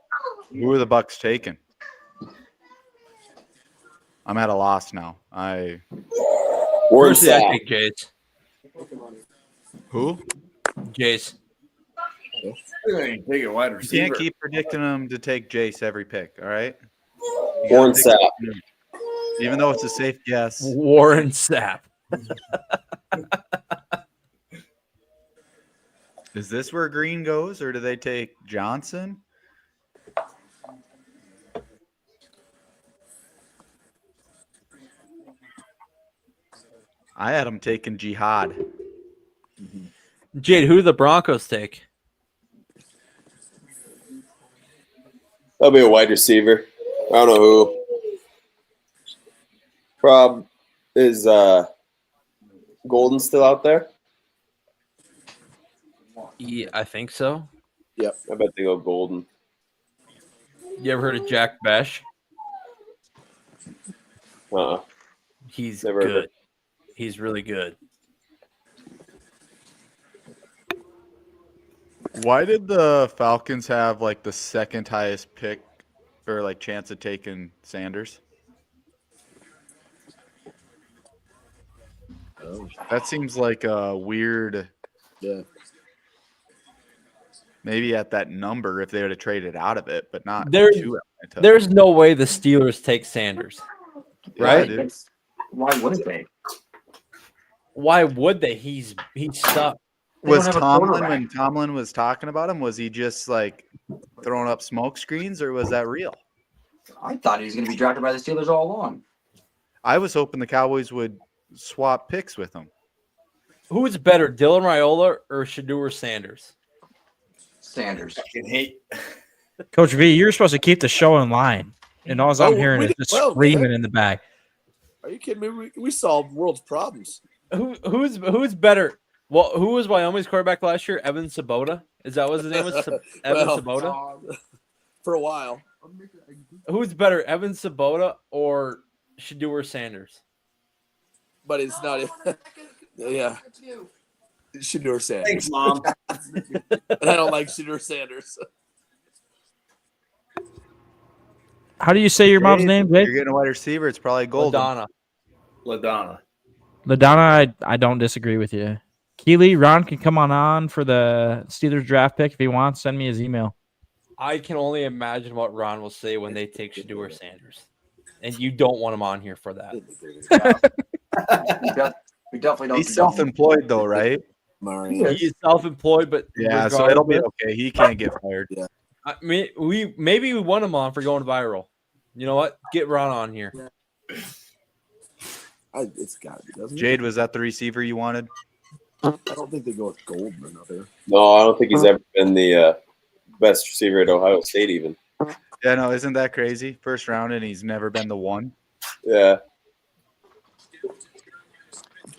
who are the Bucks taking? I'm at a loss now. Personally, I think Jace. Who? Jace. Take a wide You receiver. can't keep predicting him to take Jace every pick, all right? Warren Sapp. Even though it's a safe guess. Warren Sapp. Is this where Green goes, or do they take Johnson? I had him taking Jihad. Jade, who do the Broncos take? That'll be a wide receiver. I don't know who. Prob is Golden still out there? Yeah, I think so. Yep. I bet they go Golden. You ever heard of Jack Besh? He's Never heard of good. it. He's really good. Why did the Falcons have like the second highest pick or like chance of taking Sanders? That seems like a weird. Yeah. Maybe at that number if they would have traded out of it, but not There's, two Atlanta. there's no way the Steelers take Sanders. Yeah, Right? dude. Why wouldn't they? Why would they? He's stuck. Was Tomlin when Tomlin was talking about him? Was he just like throwing up smoke screens, or was that real? I thought he was going to be drafted by the Steelers all along. I was hoping the Cowboys would swap picks with him. Who's better, Dylan Raiola or Shedeur Sanders? Sanders. Fucking hate. Coach V, you're supposed to keep the show in line, and all I'm hearing we is did just well, screaming man. in the back. Are you kidding me? We solved world's problems. Who's better? Well, who was Wyoming's quarterback last year? Evan Sabota? Is that what his name was? Evan Well, Sabota? For a while. Who's better, Evan Sabota or Shedeur Sanders? But it's not. Yeah. Shedeur Sanders. Thanks, Mom. And I don't like Shedeur Sanders. How do you say your mom's name, Jake? You're getting a wide receiver. It's probably Golden. LaDonna. LaDonna, I don't disagree with you. Keely, Ron can come on for the Steelers draft pick if he wants. Send me his email. I can only imagine what Ron will say when they take Shedeur Sanders. And you don't want him on here for that. We definitely don't. He's self-employed though, right? He is self-employed, but Yeah, so it'll be regardless, okay. He can't get fired. Yeah. I mean, we want him on for going viral. You know what? Get Ron on here. It's got to be, doesn't Jade, was that the receiver you wanted? it? I don't think they go with Golden another. No, I don't think he's ever been the best receiver at Ohio State even. Yeah, no, isn't that crazy? First round, and he's never been the one. Yeah.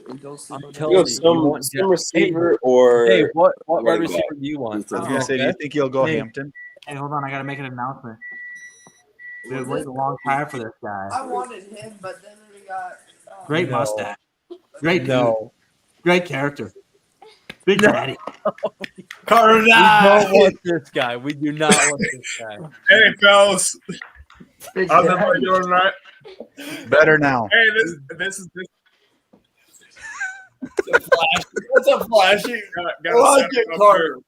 I'm You telling know, you, some receiver or Hey, what wide running receiver back. do you want? I was gonna say, do you think he'll go Hey. Hampton? Hey, hold on. I got to make an announcement. We've been waiting a long time for this guy. I wanted him, but then we got. Great No. mustache. Great dude. No. Great character. Big daddy. We don't want this guy. We do not want this guy. Hey, fellas. Big How's daddy. everybody doing tonight? Better now. Hey, this is What's up, Flashy? I like it, Carter.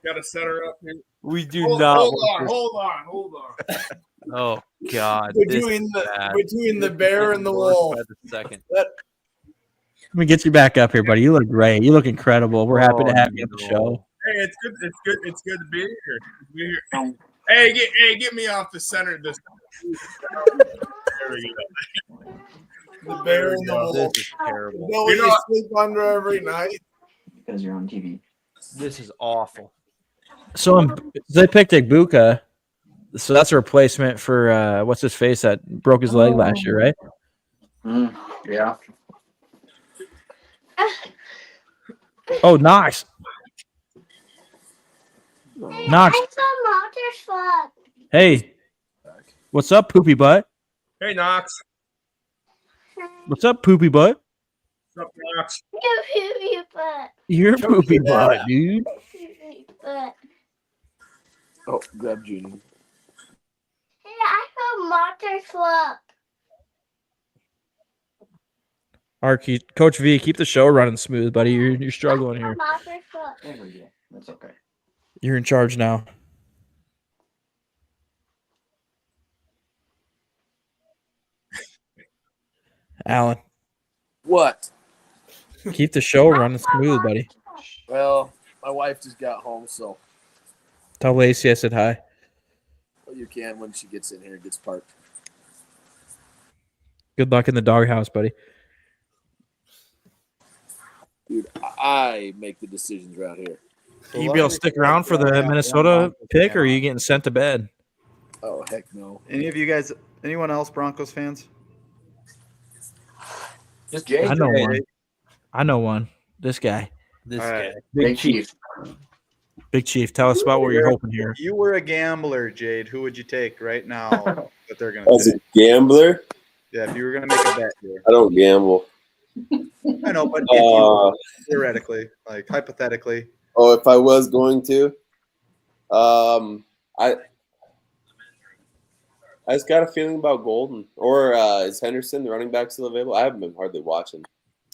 Got to set her up here. We do Hold not. on, want hold on. this- Oh God! this Between is the bad. between the bear and the Worse wolf. by the second. Let me get you back up here, buddy. You look great. You look incredible. We're happy to Oh, have you on the no. show. Hey, it's good. It's good. It's good to be here. Be here. Hey, get me off the center. This. There we go. The bear and the wolf. This is terrible. You know what you sleep under every night? Because you're on TV. This is awful. So they picked Ibuka. So that's a replacement for what's his face that broke his leg last year, right? Yeah. Oh, Knox. Knox. Hey, what's up, poopy butt? Hey, Knox. What's up, poopy butt? What's up, Knox? You're a poopy butt, dude. Oh, grab Judy. Coach V, keep the show running smooth, buddy. You're struggling here. There we go. That's okay. You're in charge now. Alan, What? keep the show running smooth, buddy. Well, My wife just got home, so Tell Lacey I said hi. you can when she gets in here and gets parked. Good luck in the doghouse, buddy. Dude, I make the decisions around here. You be able to stick around for the Minnesota pick, or are you getting sent to bed? Oh, heck no. Anyone else Broncos fans? Just Jay. I know one. I know one. This guy. This All guy. right. Big Chief. Big Chief, tell us about what you're hoping here. You were a gambler, Jade. Who would you take right now that they're going As to a take? gambler, Yeah, if you were going to make a bet here. I don't gamble. I know, but if you, theoretically, like hypothetically. Oh, if I was going to, I just got a feeling about Golden. Or is Henderson, the running back, still available? I haven't been hardly watching.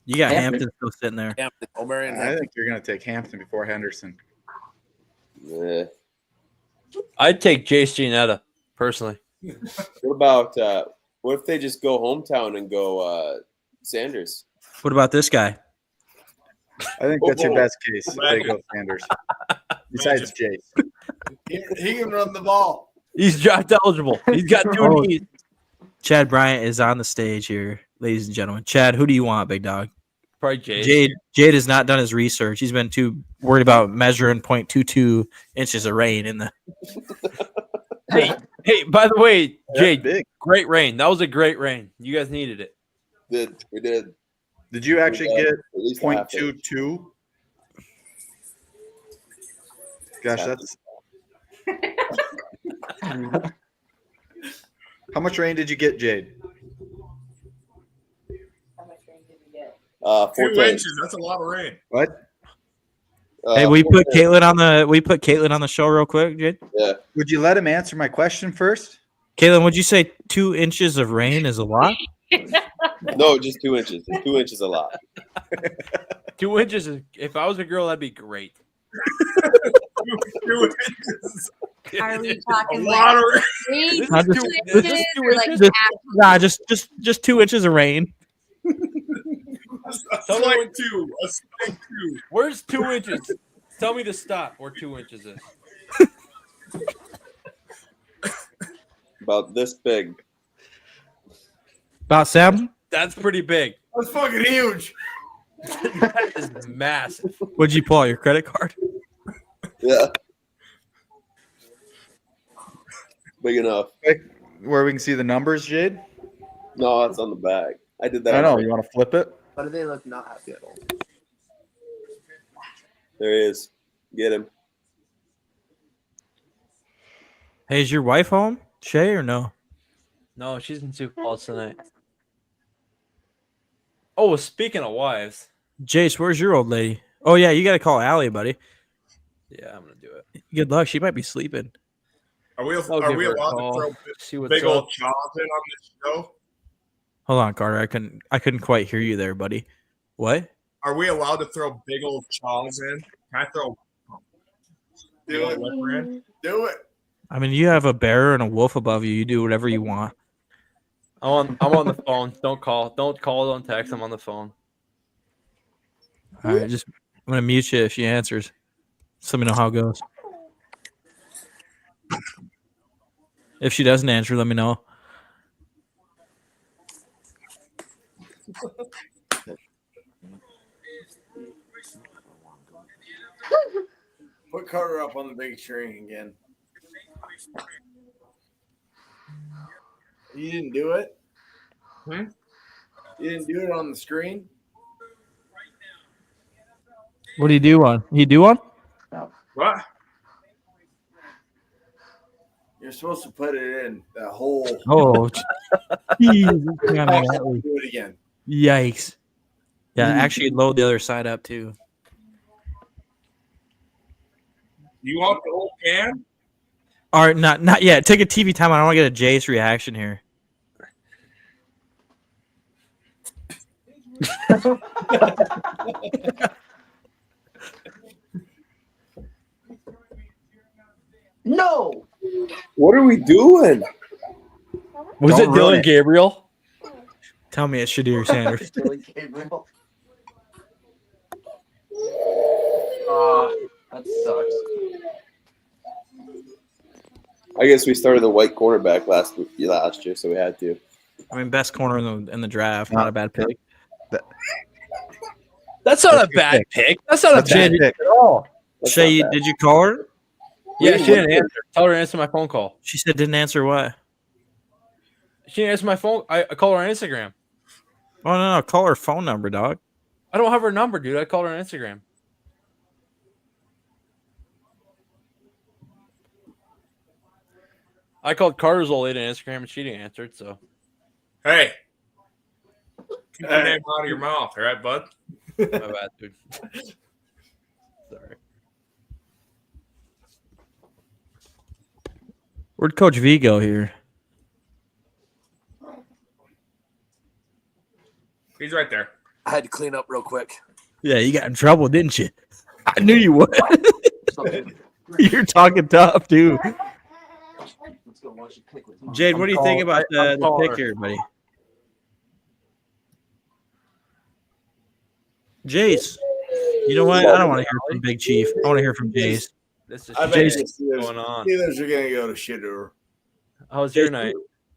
You got Hampton still sitting there. Hampton, Omarion I Hampton. think you're going to take Hampton before Henderson. Yeah. I'd take Jace Giannetta, personally. What about what if they just go hometown and go Sanders? What about this guy? I think that's your best case if they go Sanders. Besides Jace. He can run the ball. He's draft eligible. He's got two Oh. knees. Chad Bryant is on the stage here, ladies and gentlemen. Chad, who do you want, big dog? Probably Jade. Jade has not done his research. He's been too worried about measuring 0.22 inches of rain in the. Hey, by the way, Jade, big. great rain. That was a great rain. You guys needed it. We did. Did you actually get At least half it. 0.22? Gosh, that's. How much rain did you get, Jade? 4 2 times. inches. That's a lot of rain. What? Hey, we put Caitlin on the show real quick, Jade. Yeah. Would you let him answer my question first? Caitlin, would you say 2 inches of rain is a lot? No, just 2 inches. 2 inches a lot. 2 inches. If I was a girl, that'd be great. 2 inches. Are we talking A lot of like rain. 3 Not just- inches or like Just, nah, just 2 inches of rain. A slight 2. A slight 2. Where's 2 inches? Tell me to stop where 2 inches is. About this big. About 7? That's pretty big. That's fucking huge. That is massive. What'd you pull out, your credit card? Yeah. Big enough. Where we can see the numbers, Jade? No, it's on the back. I did that. I know. You want to flip it? Why do they look not happy at all? There he is. Get him. Hey, is your wife home, Shay, or no? No, she's in Sioux Falls tonight. Oh, speaking of wives. Jace, where's your old lady? Oh, yeah, you got to call Allie, buddy. Yeah, I'm going to do it. Good luck. She might be sleeping. Are we I'll allowed give her a to call, throw see what's big up. old chops in on this show? Hold on, Carter. I couldn't quite hear you there, buddy. What? Are we allowed to throw big old chaws in? Can I throw? Do it. Whipper in? Do it. I mean, you have a bear and a wolf above you. You do whatever you want. I'm on the phone. Don't call. Don't call. Don't text. I'm on the phone. All right, I'm gonna mute you if she answers. Just let me know how it goes. If she doesn't answer, let me know. Put Carter up on the big screen again. You didn't do it? Hmm? You didn't do it on the screen? What do you do on? You do one? What? You're supposed to put it in that hole. Oh, Jesus. Do it again. Yikes! Yeah, actually, load the other side up too. You want the whole can? All right, not yet. Take a TV time. I don't want to get a Jace reaction here. No. What are we doing? Was Don't it ruin Dylan it. Gabriel? Tell me it's Shadir Sanders. That sucks. I guess we started the white cornerback last year, so we had to. I mean, best corner in the draft. Not a bad pick. That's not a bad pick. That's not a bad pick at all. Shay, did you call her? Yeah, she didn't answer. Tell her to answer my phone call. She said didn't answer what? She didn't answer my phone. I call her on Instagram. Oh no, call her phone number, dog. I don't have her number, dude. I called her on Instagram. I called Carter's old lady on Instagram and she didn't answer it, so. Hey. Keep your name out of your mouth, all right, bud? My bad, dude. Sorry. Where'd Coach V go here? He's right there. I had to clean up real quick. Yeah, you got in trouble, didn't you? I knew you would. You're talking tough, too. Jade, what do you think about the pick here, buddy? Jace, you know what? I don't want to hear from Big Chief. I want to hear from Jace. This is I bet Jace. Steelers, Going on. Steelers are going to go to Shedeur. How was your night?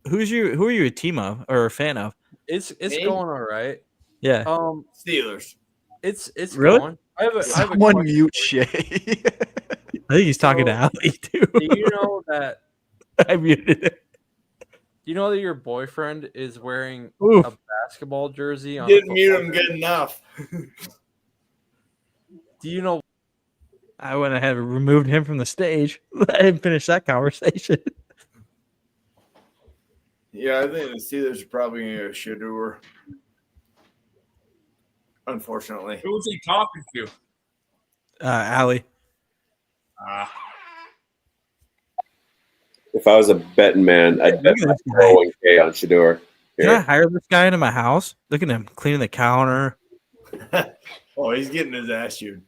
Who are you a team of or a fan of? It's Me? going all right. Yeah. Steelers. It's Really? going. I have a Someone question. mute Shay. I think he's talking to Ali too. Do you know that? I muted it. Do you know that your boyfriend is wearing Oof. a basketball jersey on? Didn't a mute football him game? good enough. Do you know? I went ahead and removed him from the stage. I didn't finish that conversation. Yeah, I think the Steelers are probably going to go Shedeur. Unfortunately. Who was he talking to? Ali. If I was a betting man, I'd bet Look at this my 401k on Shedeur. Can I hire this guy into my house? Look at him cleaning the counter. Oh, he's getting his ass chewed.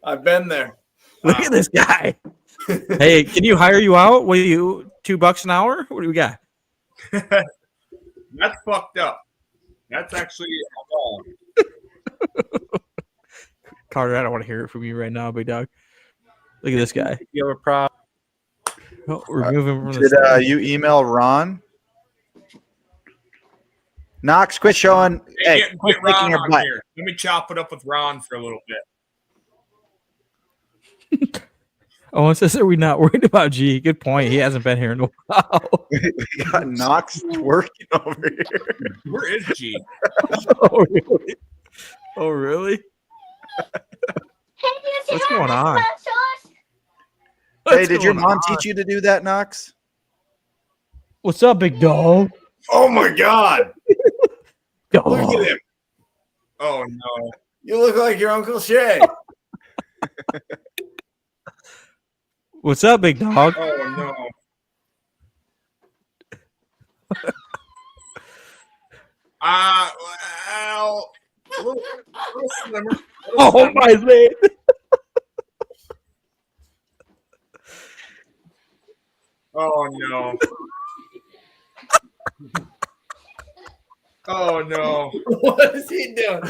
I've been there. Look at this guy. Hey, can you hire you out? Will you $2 an hour? What do we got? That's fucked up. That's actually wrong. Carter, I don't want to hear it from you right now, big dog. Look at this guy. You have a prop? Oh, remove him from the Did stage. you email Ron? Knox, quit showing. Hey, Get quit Ron licking your on butt. here. Let me chop it up with Ron for a little bit. Oh, it says, are we not worried about G? Good point. He hasn't been here in a while. We got Knox twerking over here. Where is G? Oh, really? Oh, really? What's going on? Hey, What's did your going mom on? teach you to do that, Knox? What's up, big dog? Oh my God! Dog. Look at him. Oh no! You look like your Uncle Shay. What's up, big dog? Oh no! Well, a little slimmer. Oh, my man. Oh no! Oh no! What is he doing?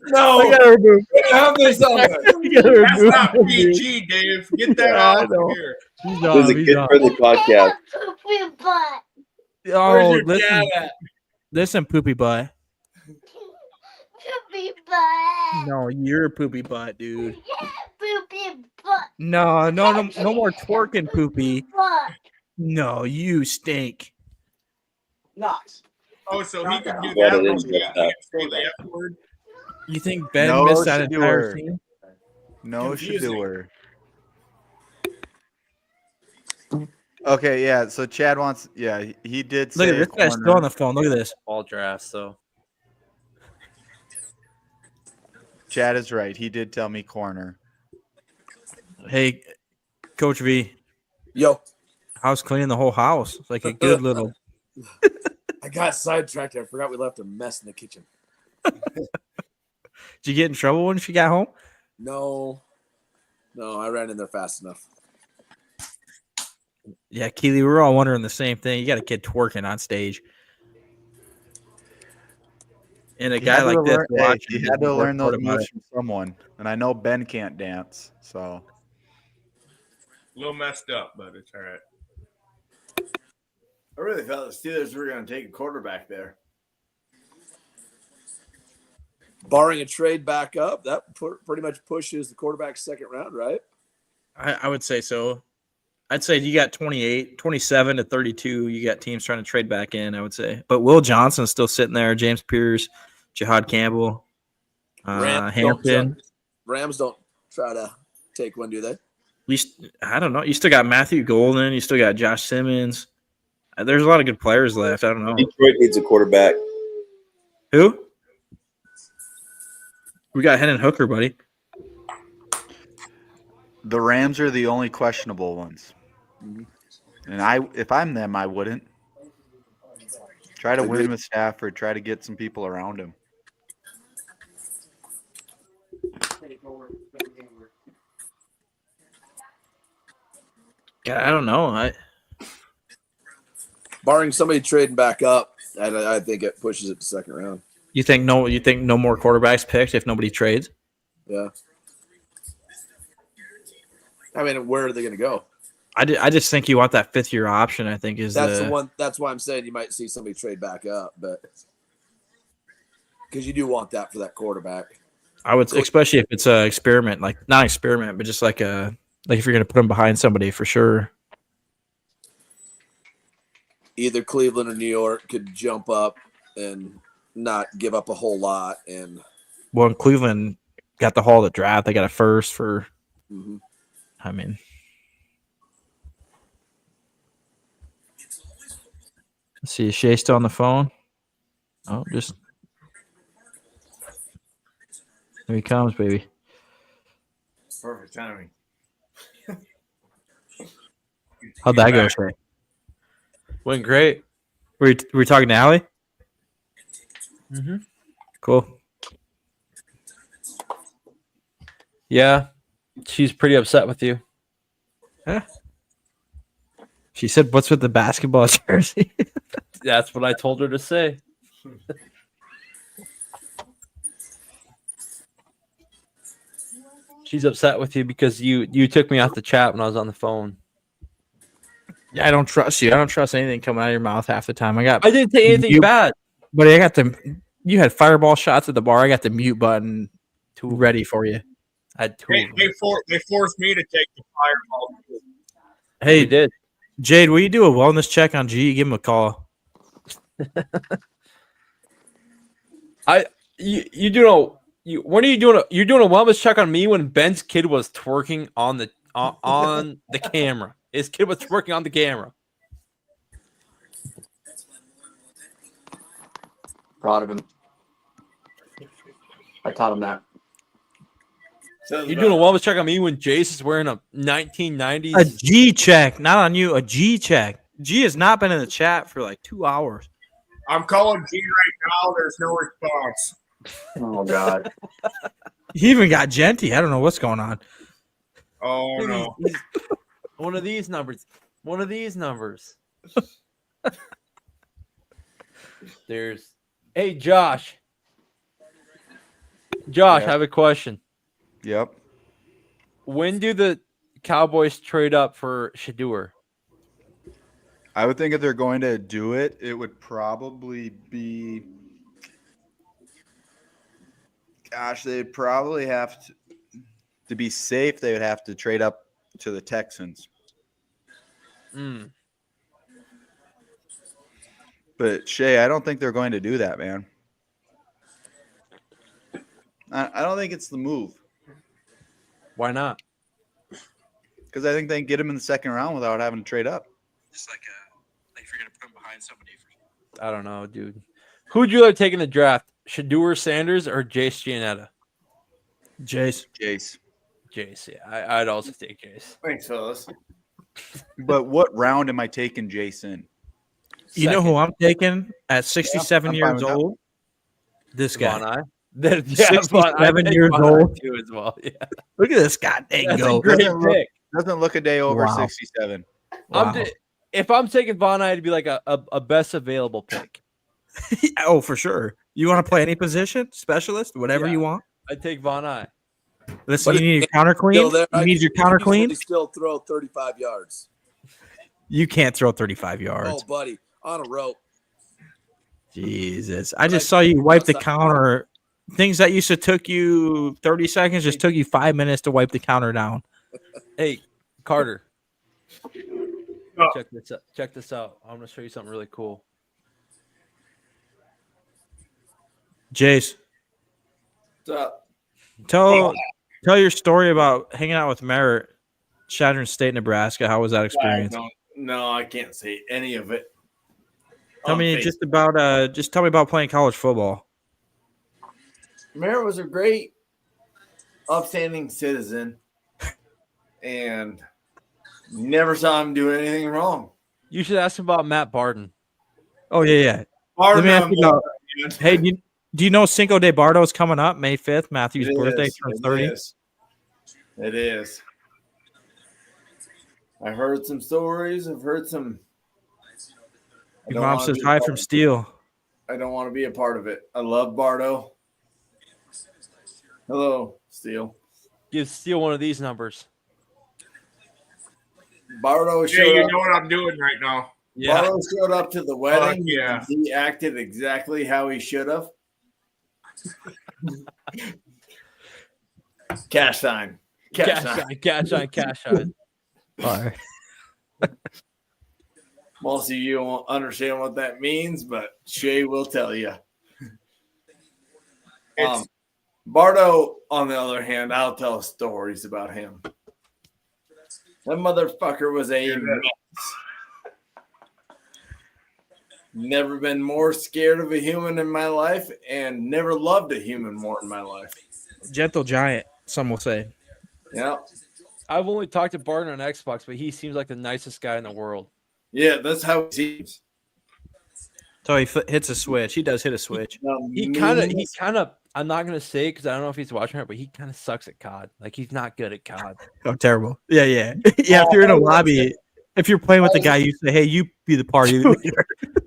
No! I gotta remove. Have this on there. You gotta That's remove not him, dude. PG, Dave. Get that Yeah, I out know. of here. He's This is on. a He's kid on. friendly podcast. Where's Oh, your listen, dad at? listen, poopy butt. Poopy butt. No, you're a poopy butt, dude. Poopy butt. No more twerking, poopy. Butt. No, you stink. Knox. Oh, so he can do Yeah, that. it but is he good can't stuff. say the F word? You think Ben No, missed that entire Shedeur. scene? No, Confusing. Shedeur. Okay, yeah. So Chad wants. Yeah, he did. Look say at this guy's corner. still on the phone. Look at this. All drafts, so. Chad is right. He did tell me corner. Hey, Coach V, Yo, how's cleaning the whole house? It's like a good little. I got sidetracked. I forgot we left a mess in the kitchen. Did you get in trouble when she got home? No, I ran in there fast enough. Yeah, Keely, we're all wondering the same thing. You got a kid twerking on stage. And a He guy had to like this, learn- hey, watching he him had to work learn those hard about moves it. from someone. And I know Ben can't dance, so A little messed up, but it's all right. I really thought the Steelers were going to take a quarterback there. Barring a trade back up, that pretty much pushes the quarterback second round, right? I would say so. I'd say you got 27 to 32. You got teams trying to trade back in, I would say. But Will Johnson's still sitting there. James Pierce, Jihad Campbell, Hampton. Rams don't try to take one, do they? I don't know. You still got Matthew Golden. You still got Josh Simmons. There's a lot of good players left. I don't know. Detroit needs a quarterback. Who? We got Hendon Hooker, buddy. the Rams are the only questionable ones. And if I'm them, I wouldn't. Try to win with Stafford. Try to get some people around him. Yeah, I don't know. Barring somebody trading back up, I think it pushes it to second round. You think no more quarterbacks picked if nobody trades? Yeah. I mean, where are they going to go? I just think you want that fifth year option. I think That's the one. That's why I'm saying you might see somebody trade back up, but because you do want that for that quarterback. I would, especially if it's a experiment, like not experiment, but just like if you're going to put them behind somebody for sure. Either Cleveland or New York could jump up and not give up a whole lot. And Well, Cleveland got the haul of the draft. They got a first for. Mhm. I mean, let's see. Is Shea still on the phone? Oh, just here he comes, baby. Perfect timing. How'd that go, Shea? Went great. Were we talking to Allie? Mm-hmm. Cool. Yeah, she's pretty upset with you. Huh? She said, "What's with the basketball jersey?" That's what I told her to say. She's upset with you because you took me off the chat when I was on the phone. Yeah, I don't trust you. I don't trust anything coming out of your mouth half the time. I didn't say anything bad. But I got you had fireball shots at the bar. I got the mute button ready for you. I had two. They forced me to take the fireball. Hey, did Jade, will you do a wellness check on G? Give him a call. You do know when are you doing you're doing a wellness check on me when Ben's kid was twerking on the on the camera. His kid was twerking on the camera. Proud of him. I taught him that. You're doing a wellness check on me when Jace is wearing a 1990s. A G check, not on you. A G check. G has not been in the chat for like 2 hours. I'm calling G right now. There's no response. Oh God. He even got Genty. I don't know what's going on. Oh no. One of these numbers. One of these numbers. There's. Hey, Josh. Josh, I have a question. Yep. When do the Cowboys trade up for Shedeur? I would think if they're going to do it, it would probably be. Gosh, they'd probably have to be safe. They would have to trade up to the Texans. But Shea, I don't think they're going to do that, man. I don't think it's the move. Why not? Because I think they can get him in the second round without having to trade up. Just like if you're gonna put him behind somebody. I don't know, dude. Who'd you like take in the draft? Shedeur Sanders or Jace Giannetta? Jace. Jace, yeah. I'd also take Jace. Thanks, fellas. But what round am I taking Jason? You know who I'm taking at 67 I'm fine years with that. old? This guy. Von I. 67 years old. Too as well. Yeah. Look at this guy. That's Go. a great pick. Doesn't look a day over Wow. 67. Wow. If I'm taking Von I, it'd be like a best available pick. Oh, for sure. You want to play any position, specialist, whatever Yeah. you want. I take Von I. Listen, But you need your it's counter still clean. there. You I need your can counter easily clean. still throw 35 yards. You can't throw 35 yards. Oh, buddy, on a rope. Jesus. I just saw you wipe the counter. Things that used to took you 30 seconds just took you 5 minutes to wipe the counter down. Hey, Carter. Oh. Check this out. I'm gonna show you something really cool. Jace, What's up? tell your story about hanging out with Merritt, Chadron State, Nebraska. How was that experience? No, I can't say any of it. Tell me just tell me about playing college football. Merritt was a great, upstanding citizen, and never saw him do anything wrong. You should ask him about Matt Barden. Oh yeah. Barden, Let me ask you about. Hey, do you know Cinco de Bardo is coming up May 5th? Matthew's birthday turns 30. It is. I heard some stories. I've heard some. Your mom says hi from Steel. I don't want to be a part of it. I love Bardo. Hello, Steel. Give Steele one of these numbers. Bardo Yeah, showed you up. know what I'm doing right now. Yeah. Bardo showed up to the wedding. yeah. He acted exactly how he should have. Cash sign. Cash on. All right. Most of you won't understand what that means, but Shay will tell you. Bardo, on the other hand, I'll tell stories about him. That motherfucker was a mess. Never been more scared of a human in my life and never loved a human more in my life. Gentle giant, some will say. Yeah. I've only talked to Barden on Xbox, but he seems like the nicest guy in the world. Yeah, that's how he seems. So he hits a switch. He does hit a switch. He kind of. I'm not gonna say because I don't know if he's watching it, but he kind of sucks at COD. Like he's not good at COD. Oh, terrible. Yeah. Yeah, if you're in a lobby, if you're playing with the guy, you say, hey, you be the party leader.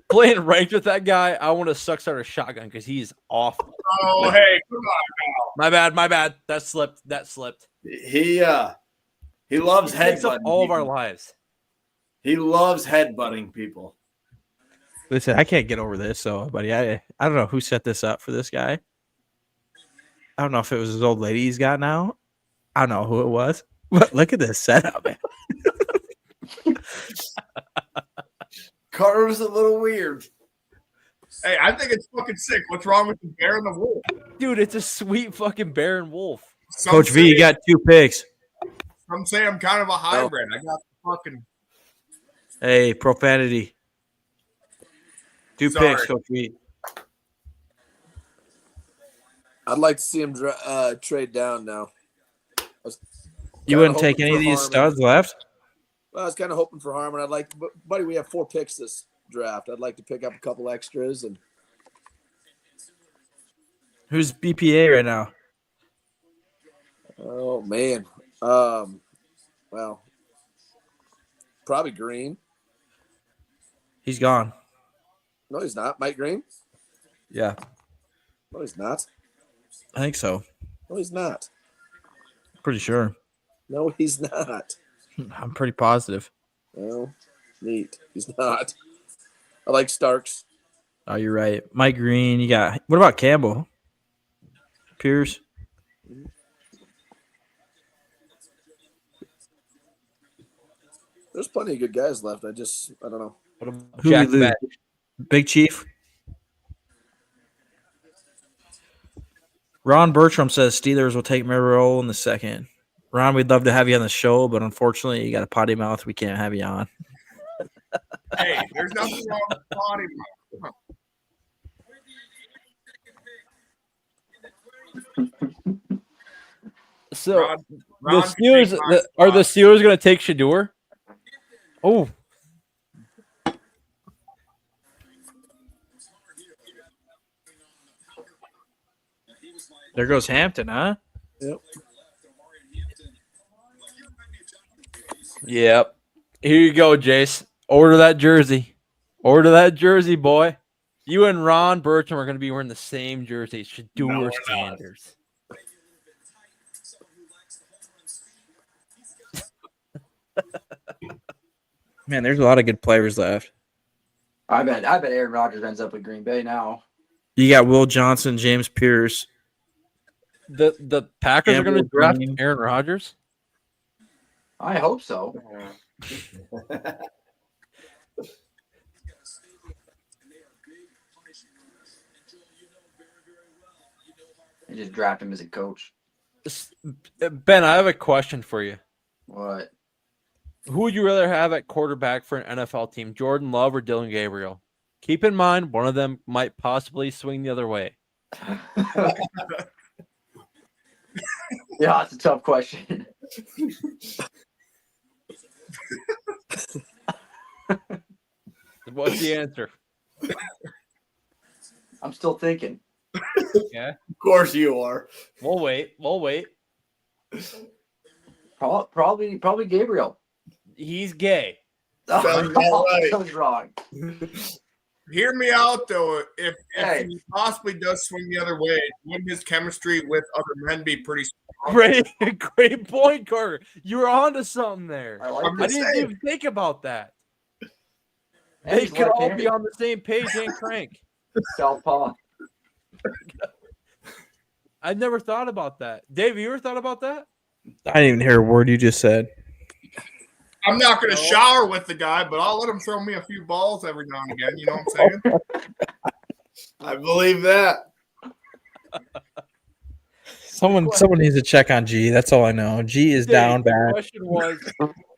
Playing ranked with that guy, I want to suck start a shotgun because he's awful. Oh, hey, come on My bad. That slipped. He loves He takes up headbutting all of our people. lives. He loves headbutting people. Listen, I can't get over this. So, buddy, I don't know who set this up for this guy. I don't know if it was his old lady he's got now. I don't know who it was. But look at this setup, man. Carter's a little weird. Hey, I think it's fucking sick. What's wrong with the bear and the wolf? Dude, it's a sweet fucking bear and wolf. Some Coach V, say- you got 2 picks. Some say I'm kind of a hybrid. I got the fucking. Hey, profanity. 2 Sorry. picks, Coach V. I'd like to see him trade down now. You wouldn't take any of these studs left? Well, I was kind of hoping for Harmon. Buddy, we have 4 picks this draft. I'd like to pick up a couple extras. And Who's BPA right now? oh man, well, probably Green. He's gone. No, he's not. Mike Green. Yeah, No, he's not. I think so. No, he's not. Pretty sure. No, he's not. I'm pretty positive. Well, neat. He's not. I like Starks. Oh, you're right. Mike Green. You got. What about Campbell? Pierce. There's plenty of good guys left. I don't know. Who Jack we lose? Beck. Big Chief. Ron Bertram says Steelers will take Merrill in the second. Ron, we'd love to have you on the show, but unfortunately, you got a potty mouth. We can't have you on. Hey, there's nothing wrong with body. Come on. So Ron the can Steelers take my are the spot. Steelers going to take Shador? Oh, There goes Hampton, huh? Yep. yep. Here you go, Jace. Order that jersey. Order that jersey, boy. You and Ron Bertram are going to be wearing the same jersey. Shador we're not. Sanders. Man, there's a lot of good players left. I bet Aaron Rodgers ends up with Green Bay now. You got Will Johnson, James Pierce. The Packers are going to Campbell draft Green. Aaron Rodgers. I hope so. They just draft him as a coach. Ben, I have a question for you. What? Who would you rather have at quarterback for an NFL team, Jordan Love or Dylan Gabriel? Keep in mind, one of them might possibly swing the other way. Yeah, that's a tough question. What's the answer? I'm still thinking. Yeah. Of course you are. We'll wait. Probably Gabriel. He's gay. Sounds all right. Sounds wrong. Hear me out though. If Hey. he possibly does swing the other way, wouldn't his chemistry with other men be pretty strong? Great point, Carter. You were onto something there. I like I'm I just didn't saying. even think about that. And They he's could all left-handed. be on the same page and crank. Southpaw. I've never thought about that. Dave, you ever thought about that? I didn't even hear a word you just said. I'm not going to shower with the guy, but I'll let him throw me a few balls every now and again. You know what I'm saying? I believe that. Someone needs to check on G. That's all I know. G is Dave, down the bad. question was,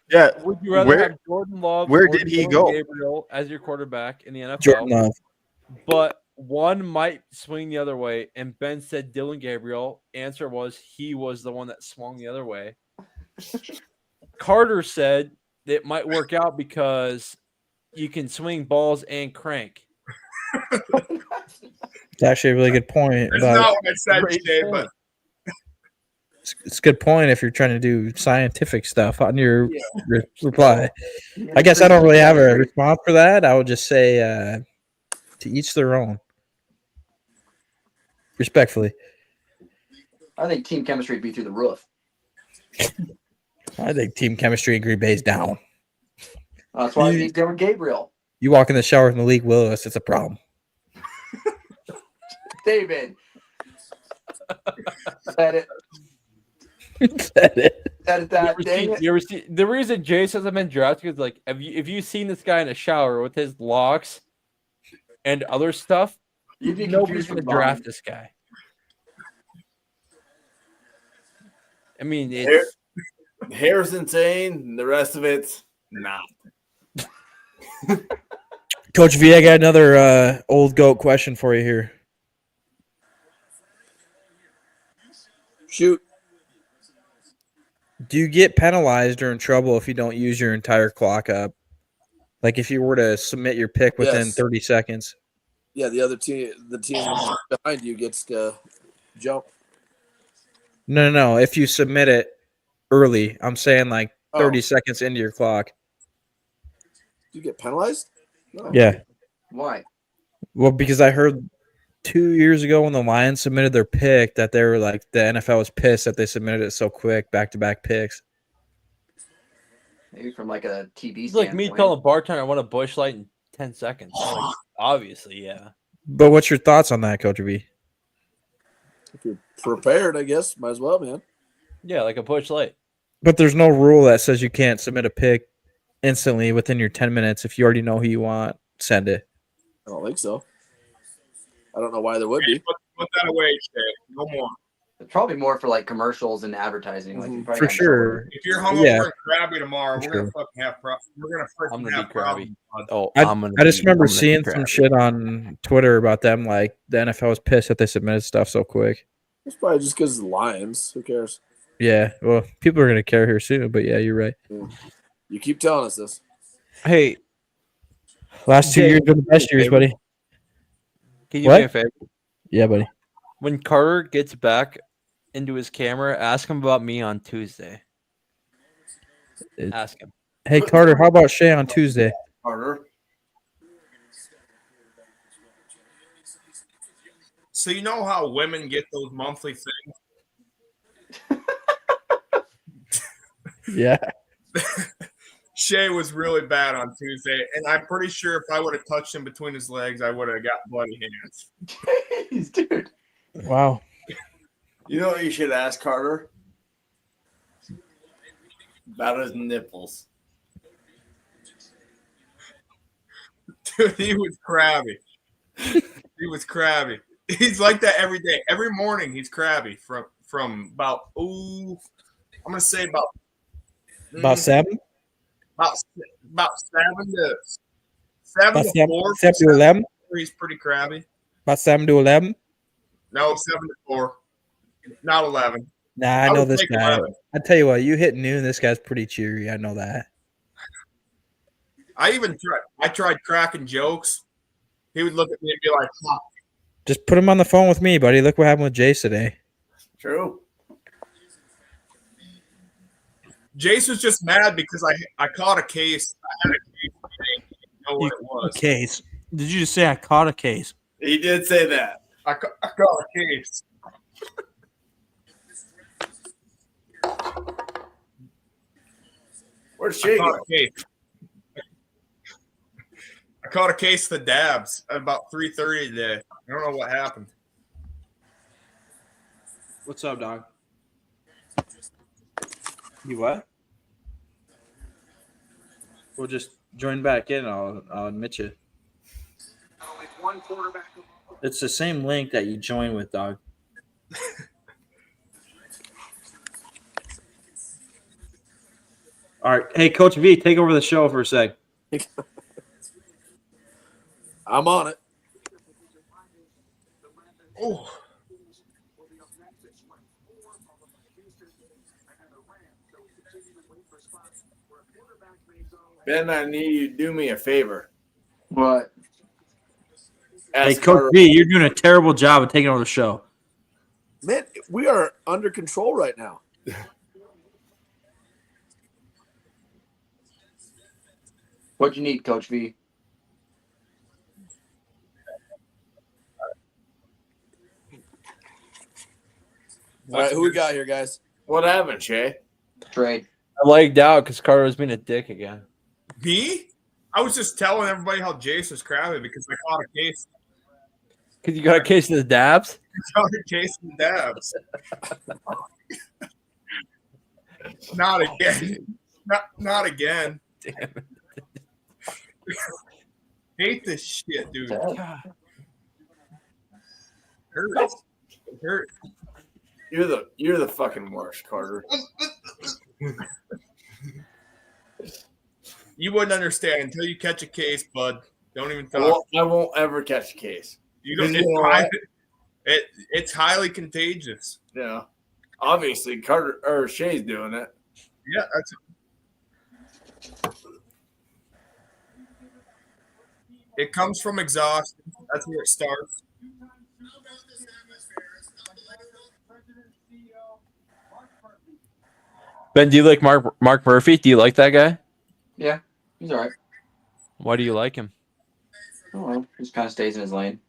Yeah. would you rather Where- have Jordan Love where or did he Dylan go? Gabriel as your quarterback in the NFL? Jordan Love. But one might swing the other way, and Ben said Dylan Gabriel. Answer was he was the one that swung the other way. Carter said it might work out because you can swing balls and crank. It's actually a really good point. That's about- not what I said Great today, point. but it's a good point if you're trying to do scientific stuff on your reply. I guess I don't really have a response for that. I would just say to each their own. Respectfully. I think team chemistry would be through the roof. I think team chemistry in Green Bay is down. That's why I think Dylan Gabriel. You walk in the shower with Malik Willis, it's a problem. David. Said it. Said it. Said that. Dang it. You ever see the reason Jay says I'm in drafted is like have you seen this guy in a shower with his locks and other stuff? You'd be Nobody's confused gonna with draft Bonnie. this guy. I mean, Hair- it's Hair's insane. The rest of it's not. Coach V, I got another old goat question for you here. Shoot. Do you get penalized or in trouble if you don't use your entire clock up? Like if you were to submit your pick within Yes. 30 seconds? Yeah, the team behind you gets to jump. No. If you submit it early, I'm saying like 30 Oh. seconds into your clock. You get penalized? No. Yeah. Why? Well, because I heard 2 years ago when the Lions submitted their pick that they were like the NFL was pissed that they submitted it so quick, back-to-back picks. Maybe from like a TV it's like me standpoint. telling a bartender I want a Busch Light in 10 seconds. Like, obviously, yeah. But what's your thoughts on that, Coach V? If you're prepared, I guess, might as well, man. Yeah, like a Busch Light. But there's no rule that says you can't submit a pick instantly within your 10 minutes. If you already know who you want, send it. I don't think so. I don't know why there would be. put that away, Shay. No more. It's probably more for like commercials and advertising. Like you probably For gotta sure. If you're hungover Yeah. and crabby tomorrow, we're Sure. gonna fucking have I'm freaking gonna have be crabby. problems. bud. Oh, I just remember seeing some shit on Twitter about them, like the NFL was pissed that they submitted stuff so quick. It's probably just because of the Lions. Who cares? Yeah, well, people are gonna care here soon, but yeah, you're right. You keep telling us this. Hey, Last 2 Jay, years are the best years, favor? buddy. can you What? do me a favor? Yeah, buddy. When Carter gets back into his camera, ask him about me on Tuesday. Ask him. Hey, Carter, how about Shay on Tuesday? Carter. So you know how women get those monthly things? Yeah. Shea was really bad on Tuesday, and I'm pretty sure if I would have touched him between his legs, I would have got bloody hands. Jeez, dude. Wow. You know what you should ask Carter? About his nipples. Dude, he was crabby. He was crabby. He's like that every day. Every morning he's crabby from about I'm gonna say about About 7? about 7 to About 7 to 4. 7 to 11? He's pretty crabby. About 7 to 11? No, 7 to 4. Not 11. Nah, I know would this take guy. 11. I tell you what, you hit noon, this guy's pretty cheery. I know that. I tried cracking jokes. He would look at me and be like, "Huh." Just put him on the phone with me, buddy. Look what happened with Jace today. True. Jace was just mad because I caught a case. I had a case. I didn't know what it was. Case. Did you just say I caught a case? He did say that. I caught a case. Where's Shea? I caught a case of the dabs at about 3:30 today. I don't know what happened. What's up, dog? You what? We'll just join back in. I'll admit you. It's the same link that you join with, dog. All right. Hey, Coach V, take over the show for a sec. I'm on it. Oh. Ben, I need you to do me a favor. What? Hey, Coach V, you're doing a terrible job of taking over the show. Man, we are under control right now. What'd you need, Coach V? All right, who we got here, guys? What happened, Shay? Trade. I lagged out because Carter was being a dick again. Me? I was just telling everybody how Jace was crabby because I caught a case. Because you got a case of the dabs? I caught a case of the dabs. Not again. Not again. Damn it. Hate this shit, dude. God. Hurts. It hurts. You're the fucking worst, Carter. You wouldn't understand until you catch a case, bud. Don't even talk. I won't ever catch a case. You don't. It's highly contagious. Yeah. Obviously, Carter or Shay's doing it. Yeah, it comes from exhaustion. That's where it starts. Ben, do you like Mark Murphy? Do you like that guy? Yeah, he's all right. Why do you like him? Oh, he just kind of stays in his lane.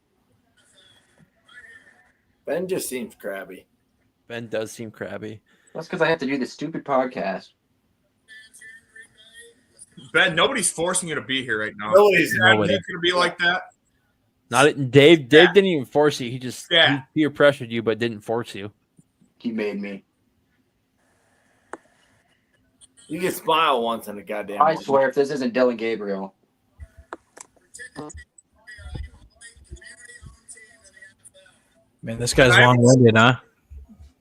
Ben just seems crabby. Ben does seem crabby. That's because I have to do this stupid podcast. Ben, nobody's forcing you to be here right now. Nobody's going to be like that. Not Dave. Dave didn't even force you. He just he peer pressured you, but didn't force you. He made me. You can smile once in a goddamn. I swear, if this isn't Dylan Gabriel. Man, this guy's long-winded, huh?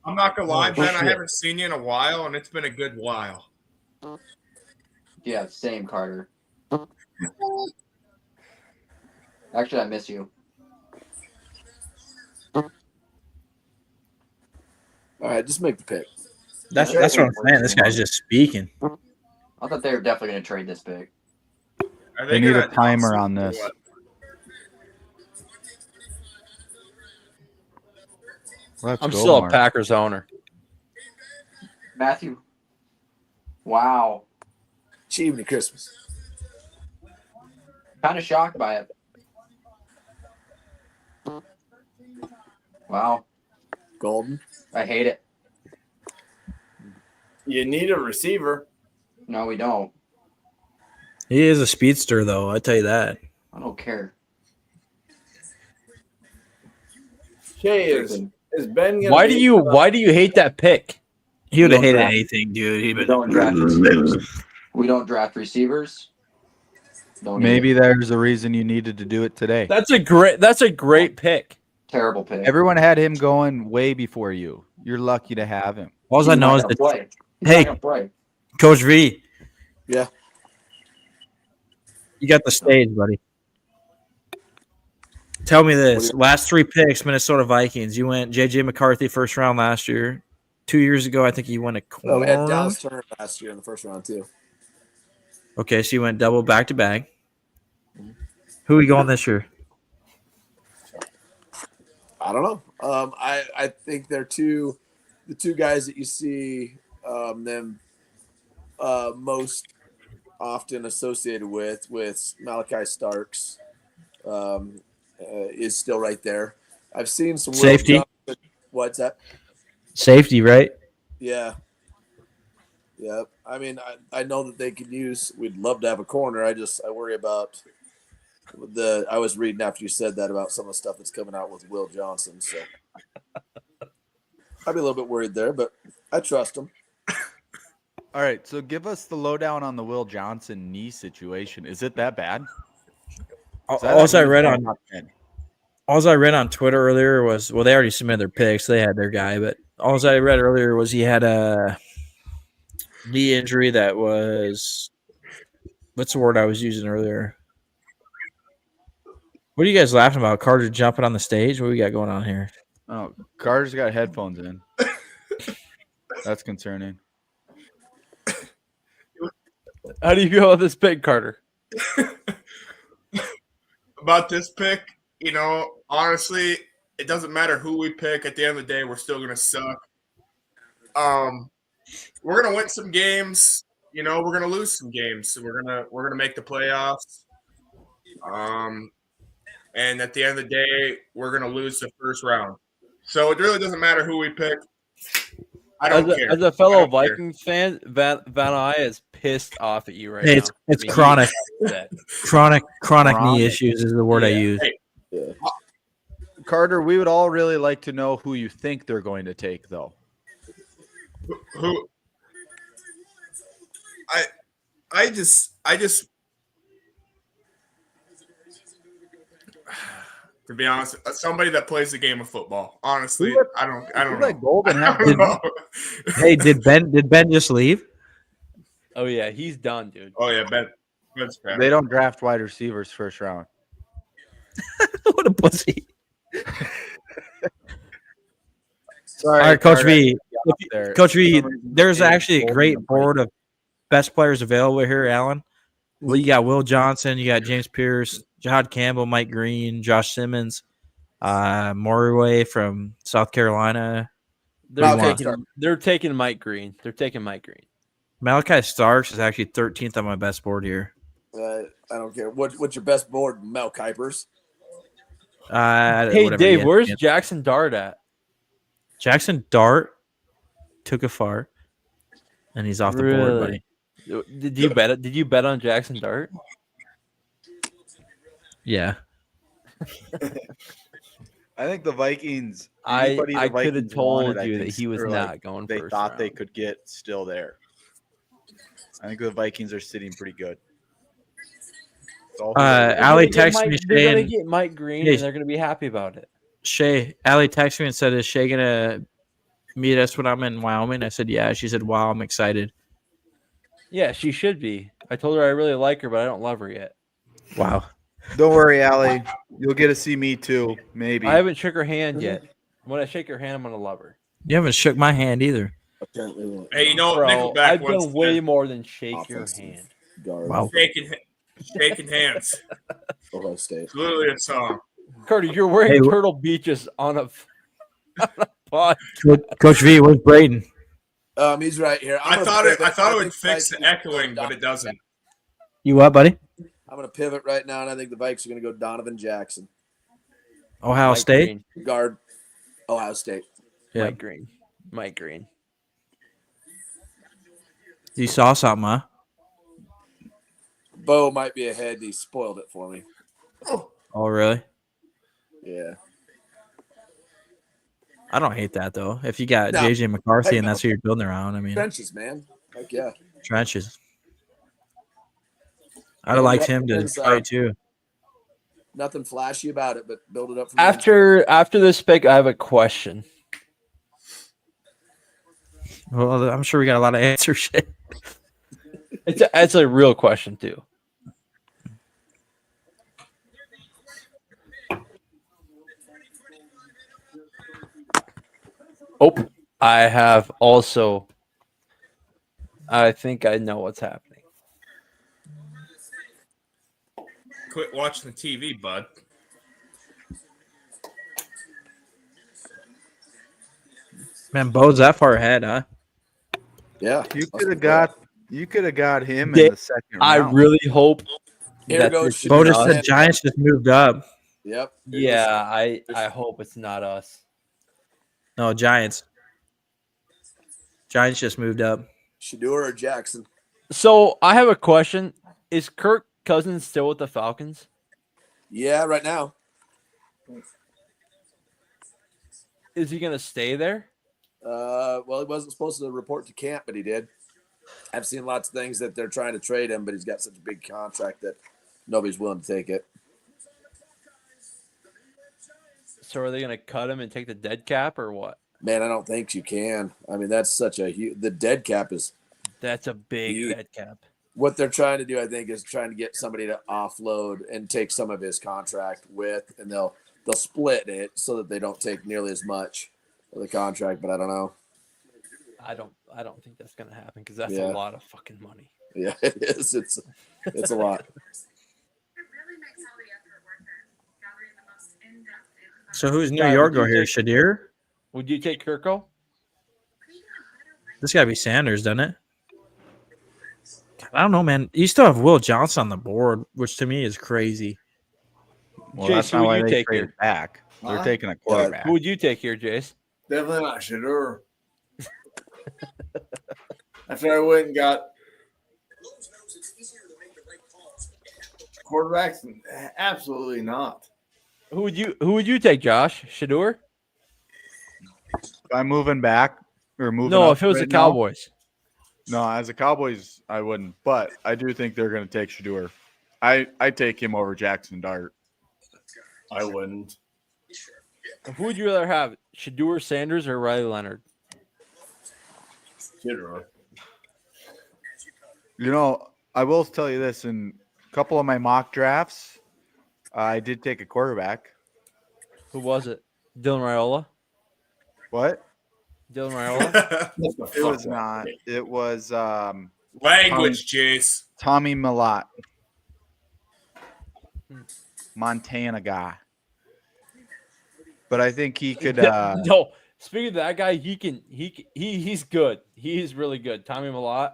I'm not gonna lie, Oh, Ben. I shit. haven't seen you in a while, and it's been a good while. Yeah, same, Carter. Actually, I miss you. All right, just make the pick. That's what I'm saying. This guy's just speaking. I thought they were definitely going to trade this pick. They need a timer on this. Let's I'm go, still Mark. a Packers owner. Matthew. Wow. Achievement Christmas. Kind of shocked by it. Wow. Golden. I hate it. You need a receiver. No, we don't. He is a speedster, though. I tell you that. I don't care. Shay, is Ben gonna Why be- do you hate that pick? He would have We don't hated draft- anything, dude. He'd We been don't draft receivers. We don't draft receivers. Don't need Maybe it. there's a reason you needed to do it today. That's a great pick. Terrible pick. Everyone had him going way before you. You're lucky to have him. All I know is He's that. not gonna play. He's Hey, not gonna play. Coach V, Yeah. you got the stage, buddy. Tell me this: last 3 picks, Minnesota Vikings. You went JJ McCarthy first round last year. 2 years ago, I think you went a corner. Oh, we had Dallas Turner last year in the first round too. Okay, so you went double back to back. Who are we going this year? I don't know. I think they're the two guys that you see them most often associated with Malachi Starks is still right there. I've seen some Will Safety. Johnson. What's that? Safety, right? Yeah. Yeah. I mean, I know that they could use. We'd love to have a corner. I worry about I was reading after you said that about some of the stuff that's coming out with Will Johnson. So I'd be a little bit worried there, but I trust him. All right, so give us the lowdown on the Will Johnson knee situation. Is it that bad? Is that All I read how on not bad? all I read on Twitter earlier was they already submitted their picks. They had their guy, but all I read earlier was he had a knee injury that was what's the word I was using earlier? What are you guys laughing about? Carter jumping on the stage? What we got going on here? Oh, Carter's got headphones in. That's concerning. How do you feel about this pick, Carter? About this pick, honestly, it doesn't matter who we pick. At the end of the day, we're still gonna suck. We're gonna win some games. We're gonna lose some games. So we're gonna make the playoffs. And at the end of the day, we're gonna lose the first round. So it really doesn't matter who we pick. I don't care. As a fellow Vikings fan, Van Eye is pissed off at you right Hey, now. it's I mean, chronic. he's upset. Chronic knee issues is the word I use. Hey, Carter, we would all really like to know who you think they're going to take, though. who? I just. To be honest, somebody that plays the game of football. Honestly, I don't know. Golden I don't know. Hey, did Ben just leave? Oh yeah, he's done, dude. Oh yeah, Ben's crap. They don't draft wide receivers first round. What a pussy. Sorry, All right, Coach Carter, V. up there. Coach V, For some reason, there's David actually a Golden great up board of best players available here, Alan. Well, you got Will Johnson, you got James Pierce, Jahad Campbell, Mike Green, Josh Simmons, Morway from South Carolina. They're taking Mike Green. They're taking Mike Green. Malachi Starks is actually 13th on my best board here. I don't care. What's your best board, Mel Kuypers? Hey, whatever, Dave, yeah. where's Jackson Dart at? Jackson Dart took a far, and he's off the board, buddy. Did you bet it? Did you bet on Jackson Dart? Yeah. I think the Vikings. I anybody the could have Vikings told wanted, I you that think, he was or, not going They first thought they round. could get still there. I think the Vikings are sitting pretty good. It's all Ali texted me They're gonna saying, get Mike Green, Hey, and they're gonna be happy about it. Shay, Ali texted me and said, "Is Shay gonna meet us when I'm in Wyoming?" I said, "Yeah." She said, "Wow, I'm excited." Yeah, she should be. I told her I really like her, but I don't love her yet. Wow. Don't worry, Allie. You'll get to see me too. Maybe. I haven't shook her hand yet. When I shake her hand, I'm gonna love her. You haven't shook my hand either. Hey, Bro, Nickelback I've once done way said, more than shake your hand. Wow. shaking hands. Ohio State. It's literally a song. Carter, you're wearing Hey, Turtle Beaches on a pod. Coach V, where's Braden? He's right here. I thought it would fix the echoing, but it doesn't. You what, buddy? I'm going to pivot right now, and I think the Vikes are going to go Donovan Jackson. Ohio Mike State. Green. Guard. Ohio State. Yeah. Mike Green. You saw something, huh? Bo might be ahead. He spoiled it for me. Oh, really? Yeah. I don't hate that though. If you got No. JJ McCarthy Heck and no. that's who you're building around, I mean, Trenches, man. Heck yeah. trenches. I'd have liked him to Inside. try too. Nothing flashy about it, but build it up from the After this pick, I have a question. Well, I'm sure we got a lot of answers. It's a real question too. Oh, I have also. I think I know what's happening. Quit watching the TV, bud. Man, Bo's that far ahead, huh? Yeah. You could have got him Dave, in the second I round. really hope Here that goes this is Bo just us. said Giants just moved up. Yep. Yeah, I hope it's not us. No, Giants. Giants just moved up. Shador or Jackson? So I have a question: is Kirk Cousins still with the Falcons? Yeah, right now. Is he going to stay there? Well, he wasn't supposed to report to camp, but he did. I've seen lots of things that they're trying to trade him, but he's got such a big contract that nobody's willing to take it. So are they going to cut him and take the dead cap or what? Man, I don't think you can. I mean, that's such a huge. The dead cap is That's a big huge. dead cap. What they're trying to do, I think, is trying to get somebody to offload and take some of his contract with, and they'll split it so that they don't take nearly as much of the contract. But I don't know. I don't think that's going to happen because that's Yeah. a lot of fucking money. Yeah, it is. It's a lot. So who's New Guy, York would you go here? take- Shadir? Would you take Kirko? This got to be Sanders, doesn't it? God, I don't know, man. You still have Will Johnson on the board, which to me is crazy. Well, Jace, that's who not would why you they take traded here? back. They're Huh? taking a quarterback. Who would you take here, Jace? Definitely not Shadur. After I went and got quarterbacks, absolutely not. Who would you take, Josh? Shadur? If I'm moving back or moving. No, up if it was right the now- Cowboys. No, as a Cowboys, I wouldn't. But I do think they're going to take Shadur. I take him over Jackson Dart. I wouldn't. Who would you rather have, Shadur Sanders or Riley Leonard? Shadur. You know, I will tell you this: in a couple of my mock drafts, I did take a quarterback. Who was it? Dylan Raiola? What? Dylan Raiola? It was not. It was Language, Jace. Tommy Millott, Montana guy. But I think he could. No, speaking of that guy, he's good. He's really good. Tommy Millott.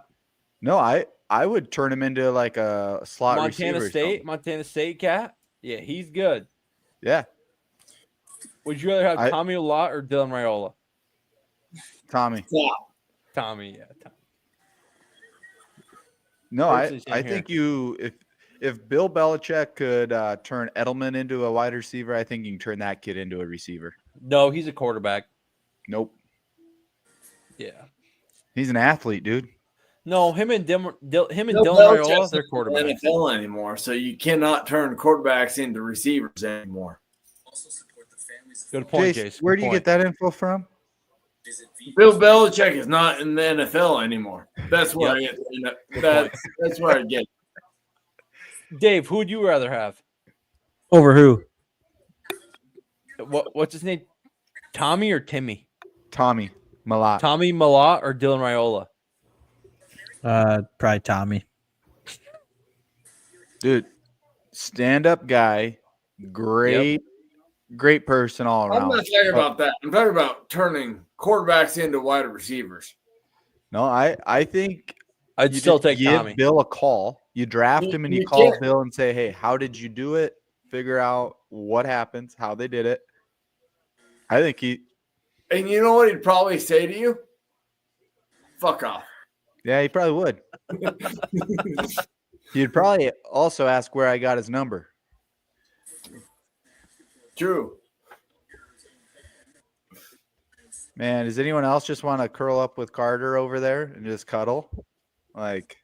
No, I would turn him into like a slot Montana receiver. or State. something. Montana State cat. Yeah, he's good. Yeah, Would you rather have Tommy Millott or Dylan Raiola? Tommy. Tommy, yeah. Tommy. No, Personally, I same think here. if Bill Belichick could turn Edelman into a wide receiver, I think you can turn that kid into a receiver. No, he's a quarterback. Nope, Yeah. he's an athlete, dude. No, him and Bill Dylan Raiola, Belichick's they're not quarterbacks. in the NFL anymore, so you cannot turn quarterbacks into receivers anymore. Good point, Jace, Jace. where Good do you point. get that info from? Bill Belichick is not in the NFL anymore. That's where Yep. I get that's where I get it. Dave, who would you rather have? Over who? What's his name? Tommy or Timmy? Tommy Millott. Tommy Millott or Dylan Raiola? Probably Tommy. Dude, stand-up guy, great person all I'm around. not talking about that. I'm talking about turning quarterbacks into wide receivers. No, I think I'd you still just take give Tommy. Bill a call. You draft him and you You call can't- Bill and say, "Hey, how did you do it? Figure out what happens, how they did it." I think And you know what he'd probably say to you? Fuck off. Yeah, he probably would. He'd probably also ask where I got his number. True. Man, does anyone else just want to curl up with Carter over there and just cuddle? Like,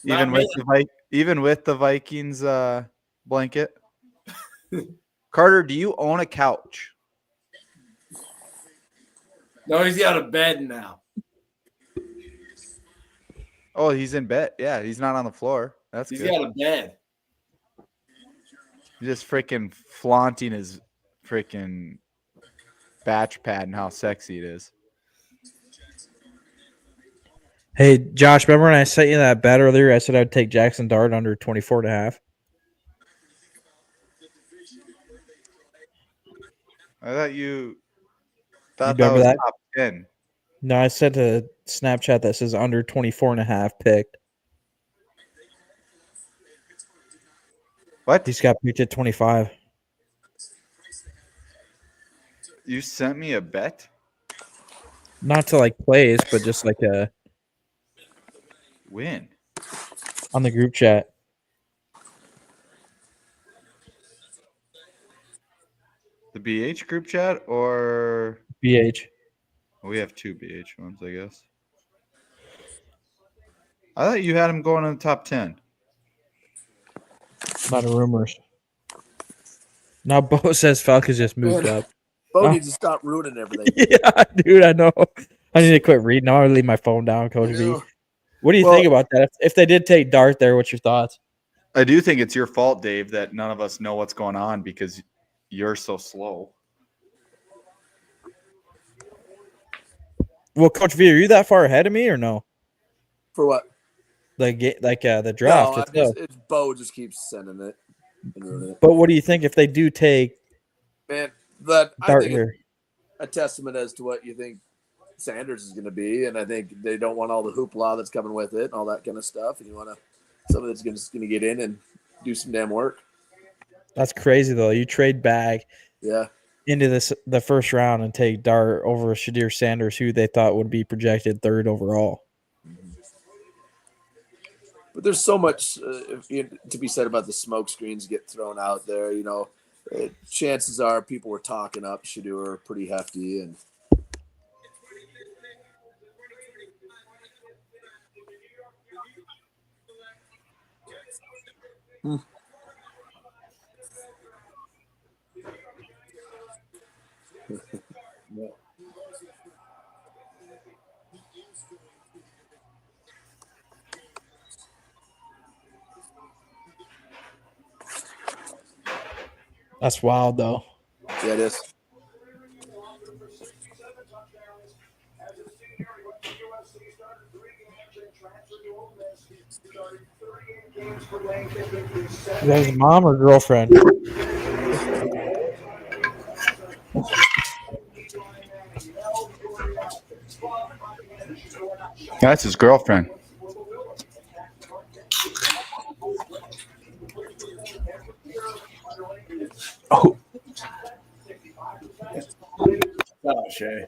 even with the Vikings blanket. Carter, do you own a couch? No, he's got a bed now. Oh, he's in bed. Yeah, he's not on the floor. That's He's good. got a bed. He's just freaking flaunting his freaking batch pad and how sexy it is. Hey, Josh, remember when I sent you that bet earlier? I said I'd take Jackson Dart under 24.5. I thought you thought You that remember was that? top 10. No, I sent a Snapchat that says under 24.5 picked. What? He's got picked at 25. You sent me a bet? Not to like plays, but just like a When? on the group chat. The BH group chat or BH. we have two BH ones, I guess. I thought you had him going in the top 10. A lot of rumors. Now Bo says Falcons just moved Man, up. Bo Oh. needs to stop ruining everything. Yeah, dude, I know. I need to quit reading. Now I leave my phone down, Coach V. Yeah. What do you Well- think about that? If they did take Dart there, what's your thoughts? I do think it's your fault, Dave, that none of us know what's going on because you're so slow. Well, Coach V, are you that far ahead of me or no? For what? The draft No, itself. it's Bo just keeps sending it. And ruining it. But what do you think if they do take Man, but I Dart think here? it's a testament as to what you think Sanders is going to be, and I think they don't want all the hoopla that's coming with it and all that kind of stuff, and you want somebody that's going to get in and do some damn work. That's crazy though. You trade Bag Yeah. into the first round and take Dart over Shadir Sanders, who they thought would be projected third overall. But there's so much to be said about the smoke screens get thrown out there. You know, chances are people were talking up Shadur pretty hefty, and That's wild though. yeah, it is. Is that his mom or girlfriend? That's his girlfriend. Oh, Oh, Shay.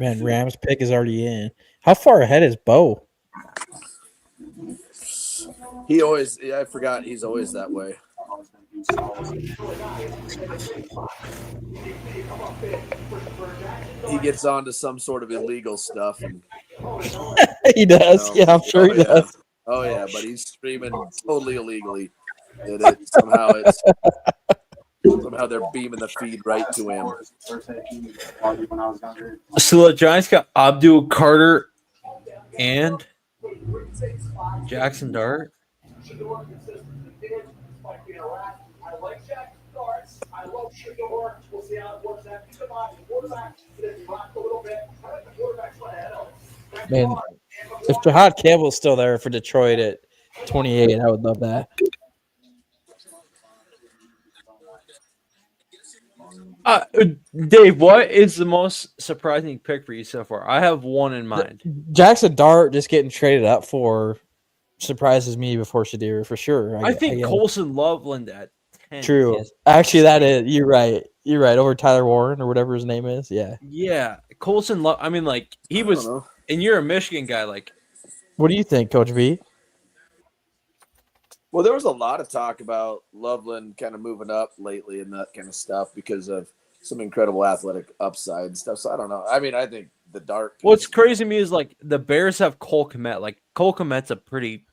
man, Rams pick is already in. How far ahead is Bo? He always, I forgot he's always that way. He gets onto some sort of illegal stuff. And, He does. you know, Yeah, I'm sure he yeah. does. Oh yeah, but he's streaming totally illegally. Somehow they're beaming the feed right to him. So the Giants got Abdul Carter and Jackson Dart. Man, if Jahad Campbell's still there for Detroit at 28, I would love that. Dave, what is the most surprising pick for you so far? I have one in mind. Jackson Dart just getting traded up for surprises me before Shadir for sure. I think guess. Colson Loveland at 10. True. is Actually, that is. You're right. You're right, over Tyler Warren or whatever his name is. Yeah. Yeah, Colson. I mean, like he was, and you're a Michigan guy. Like, What do you think, Coach V? Well, there was a lot of talk about Loveland kind of moving up lately and that kind of stuff because of some incredible athletic upside and stuff. So I don't know. I mean, I think the dark. what's crazy to me is like the Bears have Cole Kmet. Like Cole Kmet's a pretty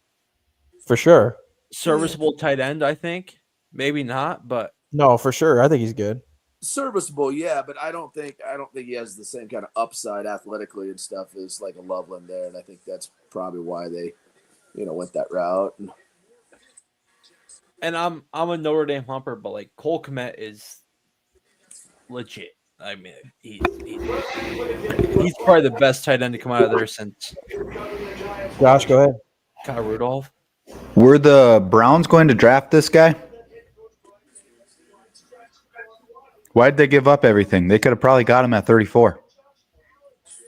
For sure. serviceable tight end. I think maybe not, but No, for sure. I think he's good. Serviceable, yeah, but I don't think he has the same kind of upside athletically and stuff as like a Loveland there, and I think that's probably why they, went that route. and I'm a Notre Dame humper, but like Cole Kmet is legit. I mean, he's probably the best tight end to come out of there since Josh, go ahead. Kyle Rudolph. Were the Browns going to draft this guy? Why'd they give up everything? They could have probably got him at 34.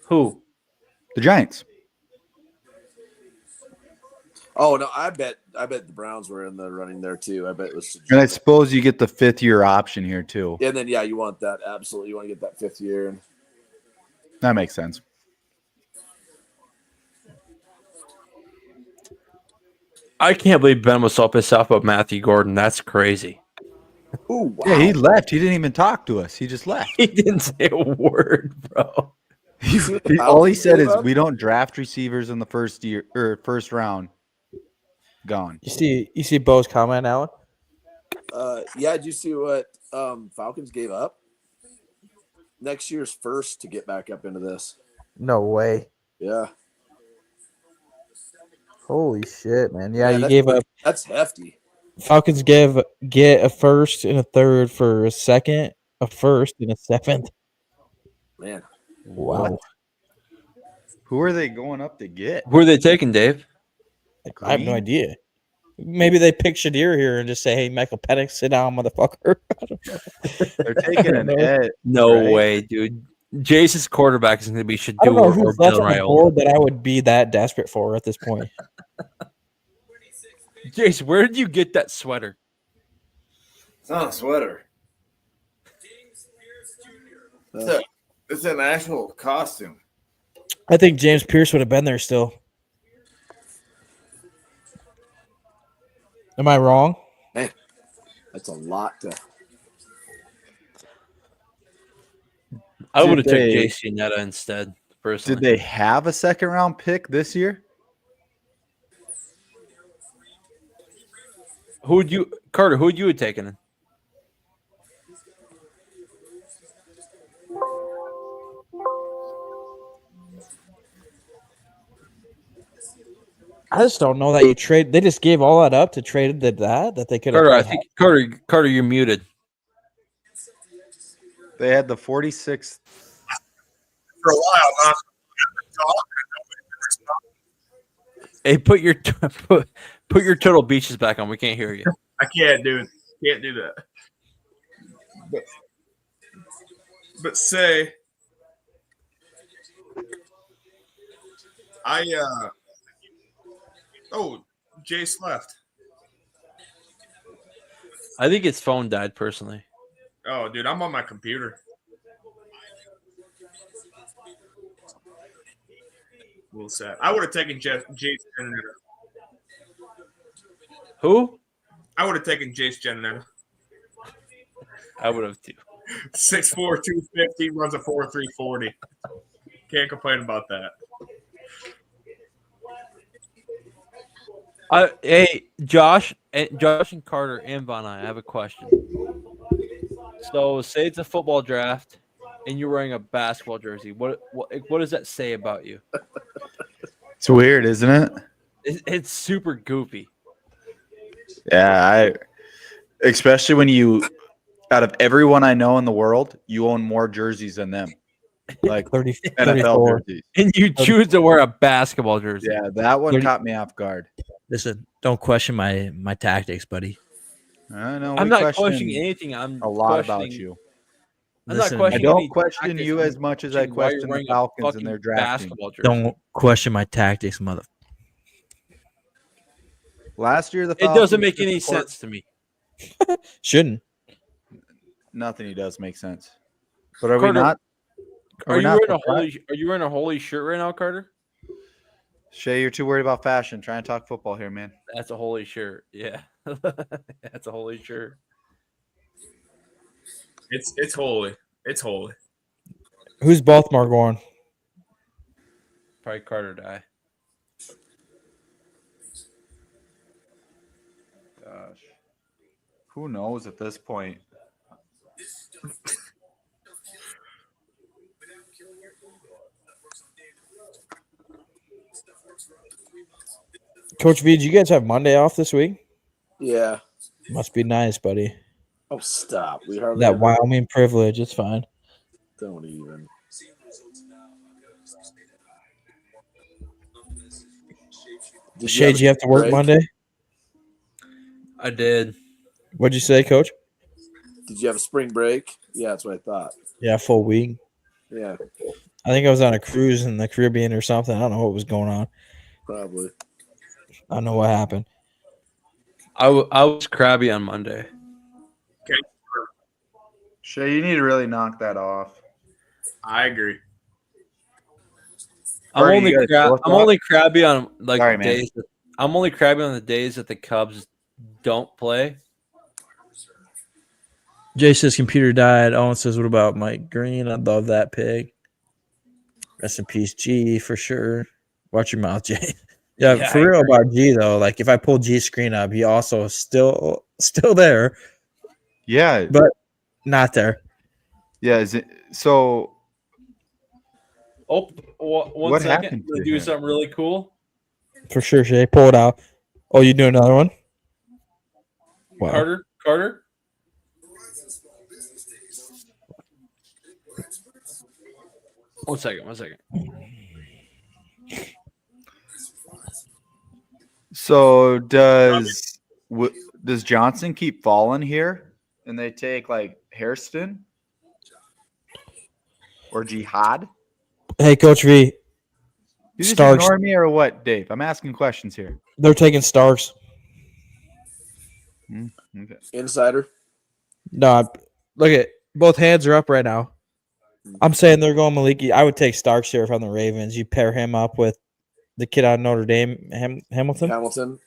Who? The Giants. Oh no, I bet the Browns were in the running there too. I bet it was. And I suppose you get the 5th-year option here too. And then you want that absolutely. You want to get that 5th year. And That makes sense. I can't believe Ben was so pissed off about Matthew Gordon. That's crazy. Oh wow! Yeah, he left. He didn't even talk to us. He just left. He didn't say a word, bro. All he said is, "We don't draft receivers in the first year or first round." Gone. You see Bo's comment, Alan? Yeah. Did you see what Falcons gave up? Next year's first to get back up into this. No way. Yeah. Holy shit, man. Yeah, you that- gave up. That's hefty. Falcons get a first and a third for a second, a first and a seventh. Man. Wow. Who are they going up to get? Who are they taking, Dave? I have no idea. Maybe they pick Shadir here and just say, "Hey, Michael Penix, sit down, motherfucker." I don't know. They're taking an edge. No right? way, dude. Jace's quarterback is going to be I don't know Shadur or who's left Bill on the Raiola. board that I would be that desperate for at this point. Jace, where did you get that sweater? It's not a sweater. It's an actual costume. I think James Pierce would have been there still. Am I wrong? Man, that's a lot to. I would have took they- JC Netta instead, personally. Did they have a 2nd-round pick this year? Carter, who would you have taken? I just don't know that you trade. They just gave all that up to trade that they could have. Carter, I think Carter, you're muted. They had the 46th. For a while, not Hey, put your Turtle Beaches back on. We can't hear you. I can't do that. But say Jace left. I think his phone died, personally. Oh, dude, I'm on my computer. A little sad. I would have taken Jace Janetta. Who? I would have taken Jace Janetta. I would have too. 6'4", 250, runs a 4.3 40. Can't complain about that. Hey, Josh and Carter and Von, I have a question. So, say it's a football draft, and you're wearing a basketball jersey. What does that say about you? It's weird, isn't it? It's super goofy. Yeah, especially when you, out of everyone I know in the world, you own more jerseys than them, like 30, NFL 34. jerseys. And you choose to wear a basketball jersey. Yeah, that one 30. caught me off guard. Listen, don't question my tactics, buddy. I know. I'm we not question questioning anything. I'm a lot about questioning- you. I'm Listen, not I questioning. don't any question tactics, you I'm as much as I questioning why you're question the wearing a Falcons and fucking their drafting. basketball jersey. Don't question my tactics, mother. Last year, the It Falcons doesn't make took any the court- sense to me. Shouldn't. nothing he does makes sense. But are we Carter, not? Are we you not wearing a surprised? holy? Are you wearing a holy shirt right now, Carter? Shay, you're too worried about fashion. Try and talk football here, man. That's a holy shirt. Yeah, that's a holy shirt. It's holy. It's holy. Who's Baltimore going? Probably Carter die. Gosh, who knows at this point? Coach V, did you guys have Monday off this week? Yeah. Must be nice, buddy. Oh, stop. We hardly That ever- Wyoming privilege. It's fine. Don't even. Shay, did you have to work break? Monday? I did. What'd you say, Coach? Did you have a spring break? Yeah, that's what I thought. Yeah, full week. Yeah, I think I was on a cruise in the Caribbean or something. I don't know what was going on. probably. I don't know what happened. I was crabby on Monday. Shay, you need to really knock that off. I agree. I'm Carter, only you guys both I'm up? only crabby on like Sorry, the man. days. I'm only crabby on the days that the Cubs don't play. Jay says computer died. Owen says, what about Mike Green? I love that pig. Rest in peace, G, for sure. Watch your mouth, Jay. Yeah, Yeah, for I real agree. about G, though. Like, if I pull G's screen up, he also still there, Yeah, but not there. yeah. Is it so? Oh, one What second. happened I'm gonna to do him? something really cool. For sure, Shay. Pull it out. Oh, you do another one? Wow. Carter. One second. So does Johnson keep falling here, and they take like Hairston or Jihad? Hey, Coach V. You just Starks. ignore me or what, Dave? I'm asking questions here. They're taking Starks. Okay. Insider. No, look at both hands are up right now. I'm saying they're going Maliki. I would take Starks here if I'm the Ravens. You pair him up with the kid out of Notre Dame, Hamilton.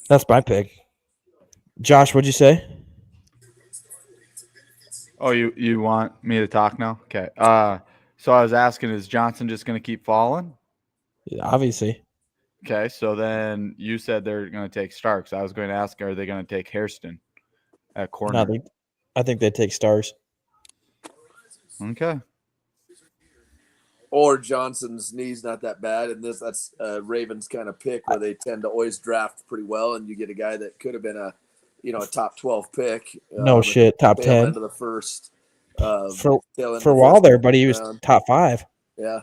That's my pick. Josh, what'd you say? Oh, you want me to talk now? Okay. So I was asking, is Johnson just going to keep falling? Yeah, obviously. Okay. So then you said they're going to take Starks. I was going to ask, are they going to take Hairston at corner? No, I think they take Starks. Okay. Or Johnson's knee's not that bad, and that's Ravens kind of pick where they tend to always draft pretty well, and you get a guy that could have been a top 12 pick. No shit, top tail 10. end of the first. For tail end a of the while first there, but he was round. top 5. Yeah.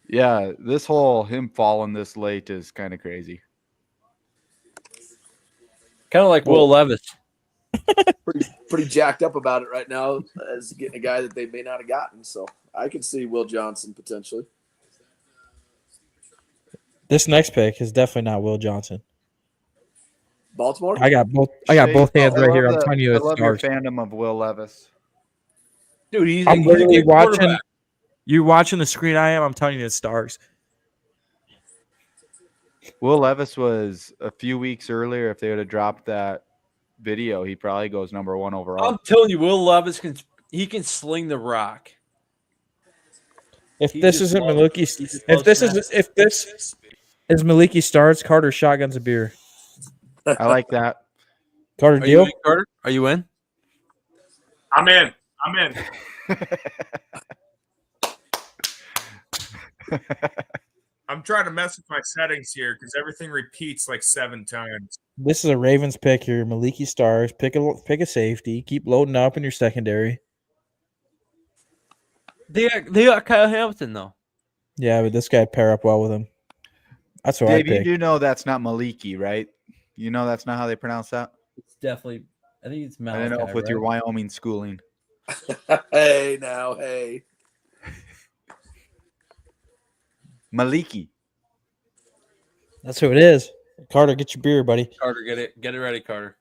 Yeah, this whole him falling this late is kind of crazy. Kind of like Will Levis. Pretty jacked up about it right now as getting a guy that they may not have gotten. So I could see Will Johnson potentially. This next pick is definitely not Will Johnson. Baltimore. I got both hands right here. I'm telling you, I it's love your Starks. fandom of Will Levis. Dude, he's I'm he's a literally good watching. quarterback. You watching the screen? I am. I'm telling you, it's Starks. Will Levis was a few weeks earlier. If they would have dropped that video, he probably goes number 1 overall. I'm telling you, Will Levis can sling the rock. If He this just isn't loves- Maliki, he just if loves this that. is Maliki starts, Carter shotguns a beer. I like that. Carter, Are you deal? in, Carter? Are you in? I'm in. I'm trying to mess with my settings here because everything repeats like 7 times. This is a Ravens pick here. Maliki stars. Pick a safety. Keep loading up in your secondary. They got Kyle Hamilton though. Yeah, but this guy pair up well with him. That's what Dave, I you pick. do know that's not Maliki, right? You know that's not how they pronounce that? It's definitely. I think it's I Malachi. don't know if with your right? Wyoming schooling. Hey now, hey. Maliki. That's who it is. Carter, get your beer, buddy. Carter, get it ready, Carter.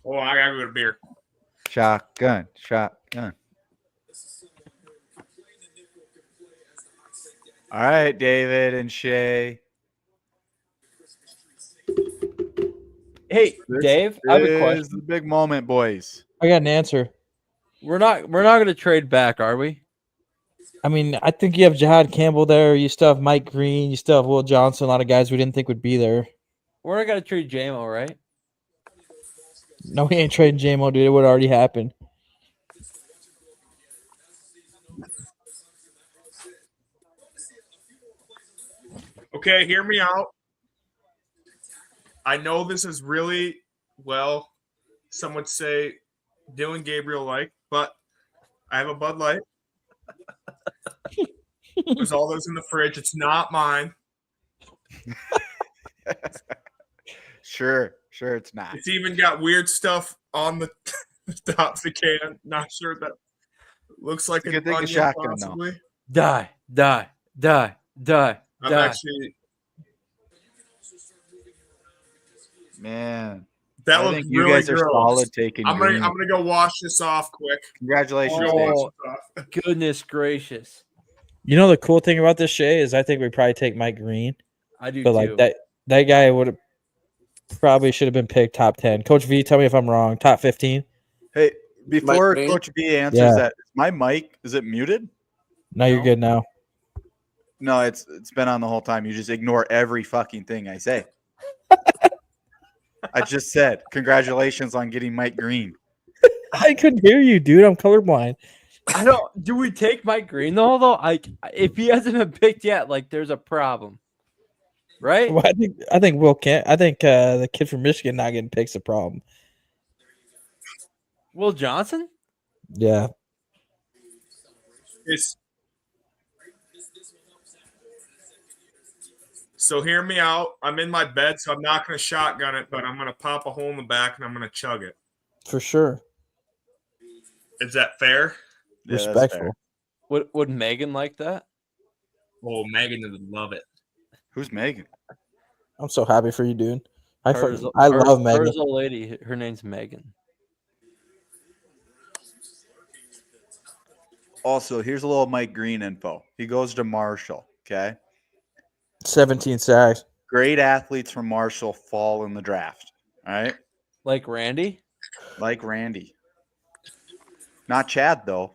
Oh, I gotta go to beer. Shotgun. Shotgun. All right, David and Shay. Hey, This Dave, I have a is question. the big moment, boys. I got an answer. We're not gonna trade back, are we? I mean, I think you have Jihad Campbell there. You still have Mike Green. You still have Will Johnson. A lot of guys we didn't think would be there. We're not gonna trade JMO, right? No, we ain't trading JMO, dude. It would already happen. Okay, hear me out. I know this is really, well, some would say Dylan Gabriel like, but I have a Bud Light. There's all those in the fridge. It's not mine. Sure, it's not. It's even got weird stuff on the top of the can. Not sure that looks like an Good thing the onion, shotgun, though. possibly. Die. I'm actually. Man, That I looks think you really guys are gross. solid taking I'm green. gonna go wash this off quick. Congratulations, Go Dave. wash this off. Goodness gracious. You know the cool thing about this, Shay, is I think we probably take Mike Green. I do But too. like that guy would have probably should have been picked top 10. Coach V, tell me if I'm wrong. Top 15? Hey, before Green? Coach B answers Yeah. that, is my mic, is it muted? No, you're good now. No, it's been on the whole time. You just ignore every fucking thing I say. I just said congratulations on getting Mike Green. I couldn't hear you, dude. I'm colorblind. I don't. Do we take Mike Green though? Like, if he hasn't been picked yet, like, there's a problem, right? Well, I think Will can't. I think the kid from Michigan not getting pick's a problem. Will Johnson? Yeah. So hear me out. I'm in my bed, so I'm not going to shotgun it, but I'm going to pop a hole in the back and I'm going to chug it. For sure. Is that fair? Yeah, that's Respectful. fair. Would Megan like that? Oh, Megan would love it. Who's Megan? I'm so happy for you, dude. I Hers- love hers- Megan. hers old lady. Her name's Megan. Also, here's a little Mike Green info. He goes to Marshall. Okay. 17 sacks. Great athletes from Marshall fall in the draft. All right. Like Randy? Like Randy. Not Chad, though.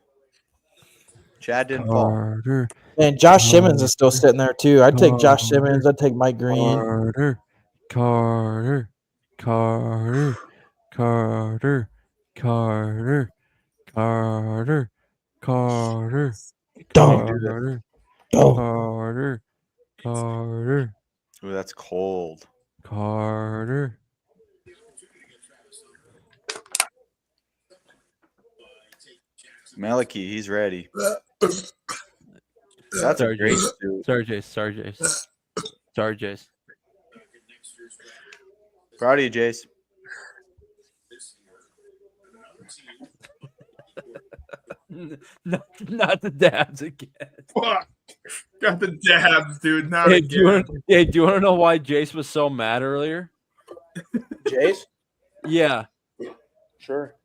Chad didn't fall. Carter. And Josh Simmons is still sitting there, too. I'd take Josh Simmons. I'd take Mike Green. Carter. Carter. Carter. Carter. Carter. Carter. Carter. Don't. Carter. Don't. Carter. Carter. Ooh, that's cold. Carter. Malachi, he's ready. That's a Sorry, great Jace. suit. Sorry, Jace. Sorry, Jace. Sorry, Jace. Proud of you, Jace. Not the dabs again. Fuck. Got the dabs, dude. Not Hey, again. do you want to know why Jace was so mad earlier? Jace? Yeah. Sure.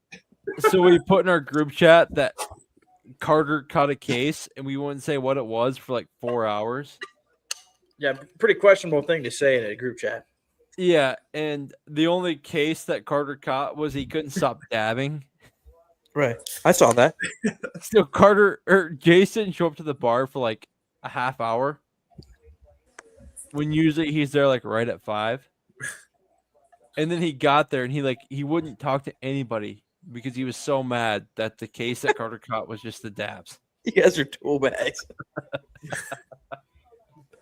So we put in our group chat that Carter caught a case, and we wouldn't say what it was for like 4 hours. Yeah, pretty questionable thing to say in a group chat. Yeah, and the only case that Carter caught was he couldn't stop dabbing. Right. I saw that. So Jace didn't show up to the bar for like a half hour. When usually he's there like right at 5. And then he got there and he wouldn't talk to anybody because he was so mad that the case that Carter caught was just the dabs. You guys are tool bags.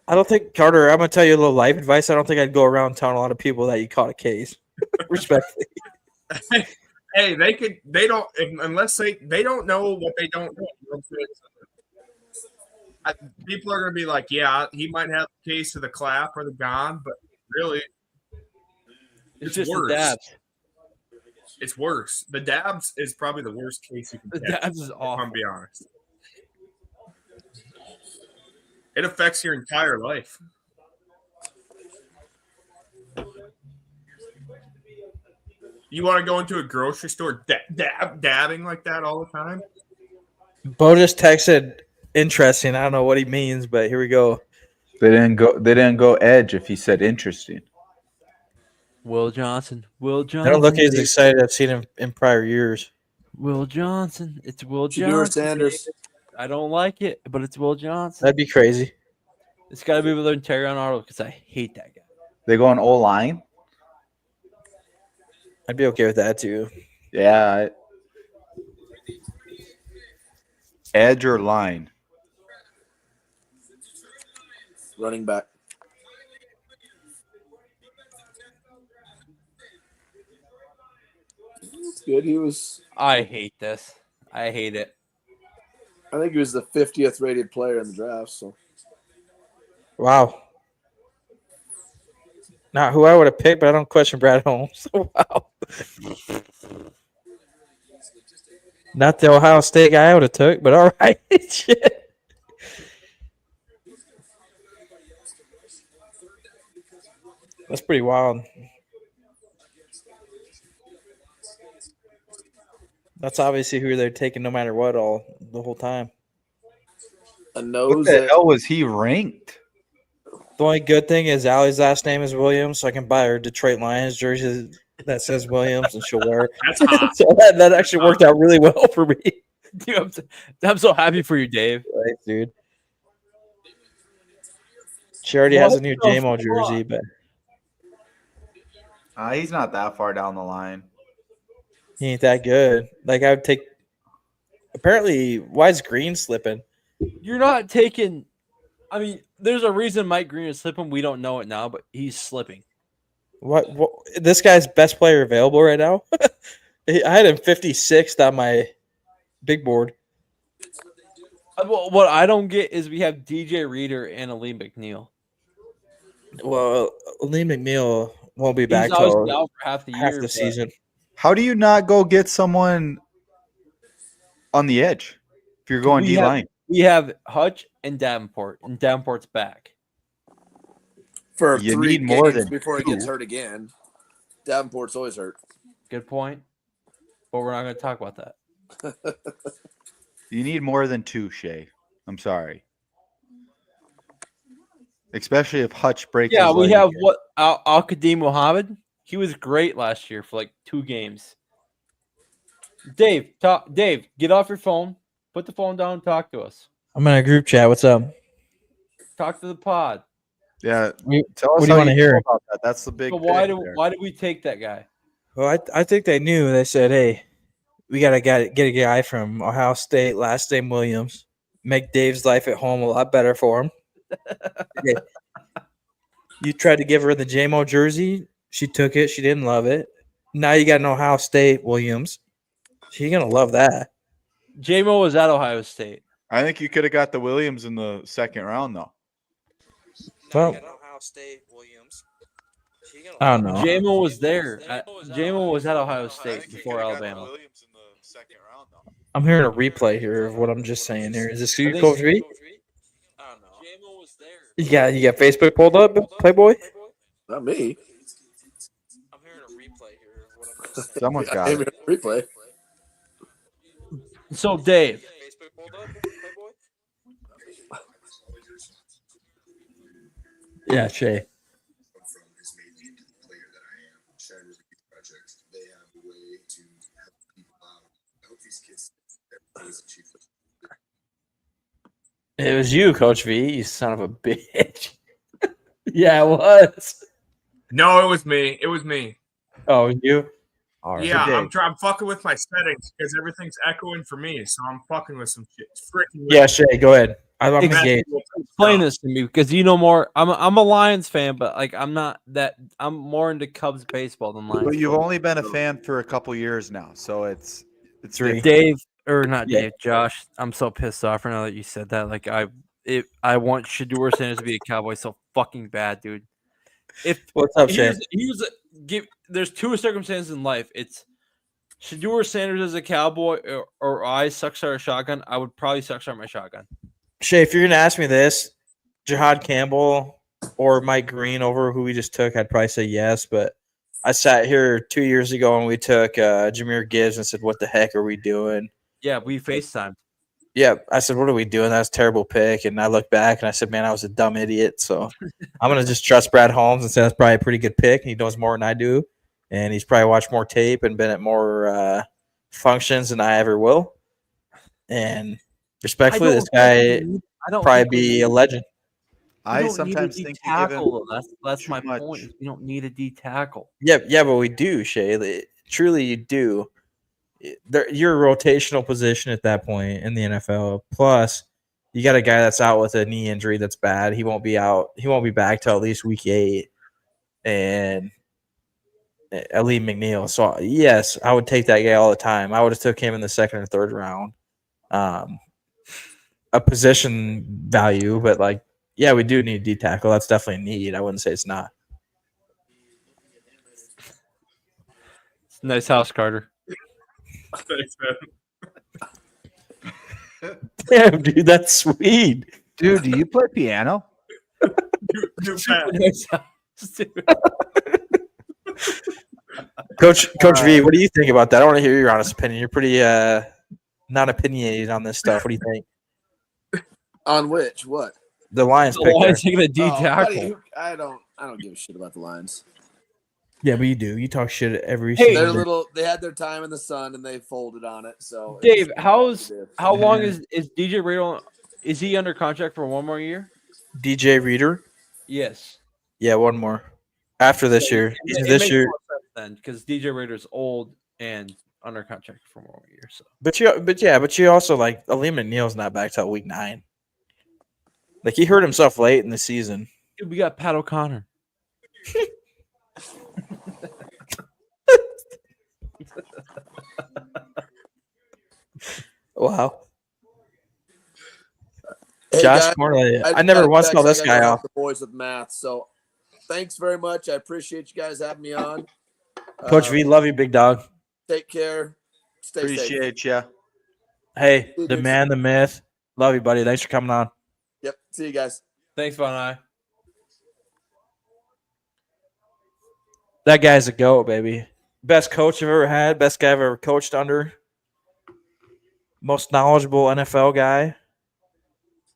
I don't think, Carter, I'm going to tell you a little life advice. I don't think I'd go around telling a lot of people that you caught a case. Respectfully. Hey, unless they don't know what they don't know. People are going to be like, yeah, he might have a case of the clap or the gone, but really, It's just worse. the dabs. It's worse. The dabs is probably the worst case you can The get. dabs is if awful. I'm be honest. It affects your entire life. You want to go into a grocery store dabbing like that all the time? Bo just texted interesting. I don't know what he means, but here we go. They didn't go edge if he said interesting. Will Johnson. Will I Johnson. don't look as excited. I've seen him in prior years. Will Johnson. It's Will Shedeur Johnson. Sanders. I don't like it, but it's Will Johnson. That'd be crazy. It's got to be with Terry Arnold because I hate that guy. They go on O-line? I'd be okay with that too. Yeah. Edge or line? Running back. That's good. He was. I hate this. I hate it. I think he was the 50th rated player in the draft. So. Wow. Not who I would have picked, but I don't question Brad Holmes. Wow. Not the Ohio State guy I would have took, but all right. Shit. That's pretty wild. That's obviously who they're taking no matter what the whole time. A What nose. the hell was he ranked? The only good thing is Allie's last name is Williams, so I can buy her Detroit Lions jersey that says Williams, and she'll wear it. That's hot. So that actually worked out really well for me. Dude, I'm so happy for you, Dave. Thanks, dude. She already has a new JMO jersey, but He's not that far down the line. he ain't that good. Like, I would take. Apparently, why is Green slipping? You're not taking. I mean, there's a reason Mike Green is slipping. We don't know it now, but he's slipping. What this guy's best player available right now? I had him 56th on my big board. What I don't get is we have DJ Reader and Ali McNeil. Well, Lee McNeil won't be back He's always till down for half the year. but season. How do you not go get someone on the edge if you're going we D-line? We have Hutch and Davenport, and Davenport's back. For You 3 need more games than before he two. gets hurt again. Davenport's always hurt. Good point. But we're not going to talk about that. You need more than 2, Shay. I'm sorry. Especially if Hutch breaks Yeah, his we leg have again. what Al-Qadim Muhammad. He was great last year for like 2 games. Dave, get off your phone. Put the phone down and talk to us. I'm in a group chat. What's up? Talk to the pod. Yeah. Tell What us do you how want to feel hear? about that. That's the big So why thing do there. why did we take that guy? Well, I think they knew. They said, "Hey, we gotta get a guy from Ohio State, last name Williams, make Dave's life at home a lot better for him." Okay. You tried to give her the JMO jersey. She took it. She didn't love it. Now you got an Ohio State Williams. She's gonna love that. JMO was at Ohio State. I think you could have got the Williams in the second round, though. Well, Ohio State Williams. I don't know. JMO was there. JMO was at Ohio State before Alabama. I'm hearing a replay here of what I'm just saying here. Is this you, I think- Coach V? You got Facebook pulled up, Playboy? Not me. Someone's got Hey, it. replay. So Dave, Yeah, Shay. It was you, Coach V, you son of a bitch. Yeah, it was. No, it was me. It was me. Oh, it was you? All right. Yeah, Okay. I'm fucking with my settings because everything's echoing for me, so I'm fucking with some shit. It's freaking Yeah, Shay, go ahead. I'm engaged. explain this to me because you know more. I'm a Lions fan, but like I'm not that. I'm more into Cubs baseball than Lions. But you've football. only been a fan for a couple years now, so it's Three. Dave or not Yeah. Dave, Josh. I'm so pissed off right now that you said that. Like I want Shedeur Sanders to be a Cowboy so fucking bad, dude. If What's up, Shay? there's 2 circumstances in life. It's Shedeur Sanders as a Cowboy or I suck start a shotgun. I would probably suck start my shotgun. Shay, if you're gonna ask me this, Jahad Campbell or Mike Green over who we just took, I'd probably say yes. But I sat here 2 years ago and we took Jahmyr Gibbs and said, "What the heck are we doing?" Yeah, we FaceTimed. Yeah, I said, "What are we doing? That's a terrible pick." And I look back and I said, "Man, I was a dumb idiot." So I'm gonna just trust Brad Holmes and say that's probably a pretty good pick. He knows more than I do, and he's probably watched more tape and been at more functions than I ever will. And respectfully, this guy probably be a legend. I sometimes think you give him tackle. That's too my much. point. is We don't need a D tackle. Yeah, but we do, Shay. Truly, you do. You're a rotational position at that point in the NFL. Plus, you got a guy that's out with a knee injury that's bad. He won't be out. He won't be back till at least week 8. And Ali McNeil. So yes, I would take that guy all the time. I would have took him in the 2nd or 3rd round. A position value, but like, yeah, we do need a D tackle. That's definitely a need. I wouldn't say it's not. It's a nice house, Carter. Thanks, man. Damn, dude, that's sweet. Dude, do you play piano? Coach V, what do you think about that? I want to hear your honest opinion. You're pretty not opinionated on this stuff. What do you think? On which? What? The Lions The pick Lions there. taking a D Oh, tackle. buddy, I don't give a shit about the Lions. Yeah, but you do. You talk shit every Hey, They're single day. little. They had their time in the sun and they folded on it. So Dave, it's- how long is DJ Reader? Is he under contract for 1 more year? DJ Reader? Yes. Yeah, one more. After this year. It This makes year. more sense then because DJ Reader's old and under contract for 1 more year. So But you also like Ali McNeil's not back till week 9. Like he hurt himself late in the season. Dude, we got Pat O'Connor. Wow. Hey, Josh guys, Corley. I just never got a once text. saw I this gotta guy go off. help the boys with math. So thanks very much. I appreciate you guys having me on. Coach V, love you, big dog. Take care. Stay safe. Appreciate you. Hey, See you, the dudes. man, the myth. Love you, buddy. Thanks for coming on. Yep. See you guys. Thanks, Von I. That guy's a goat, baby. Best coach I've ever had. Best guy I've ever coached under. Most knowledgeable NFL guy.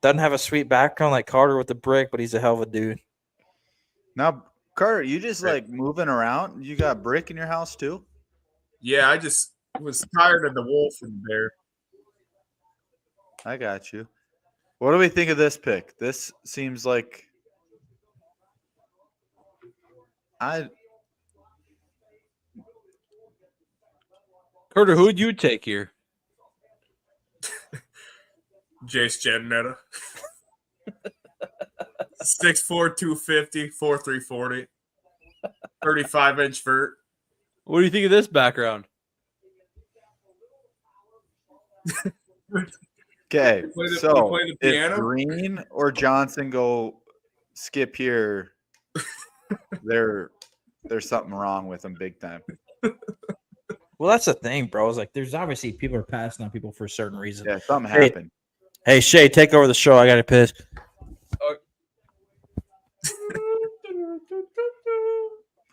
Doesn't have a sweet background like Carter with the brick, but he's a hell of a dude. Now, Carter, you just like moving around? You got brick in your house too? Yeah, I just was tired of the wolf and the bear. I got you. What do we think of this pick? This seems like Carter, who would you take here? Jace Jennetta. 6'4", 250, 4'3", 40. 35-inch vert. What do you think of this background? okay. play the So if piano? Green or Johnson go skip here, there's something wrong with them big time. Well, that's the thing, bro. It's like there's obviously people are passing on people for a certain reason. Yeah, something Hey, happened. Hey, Shay, take over the show. I got to piss.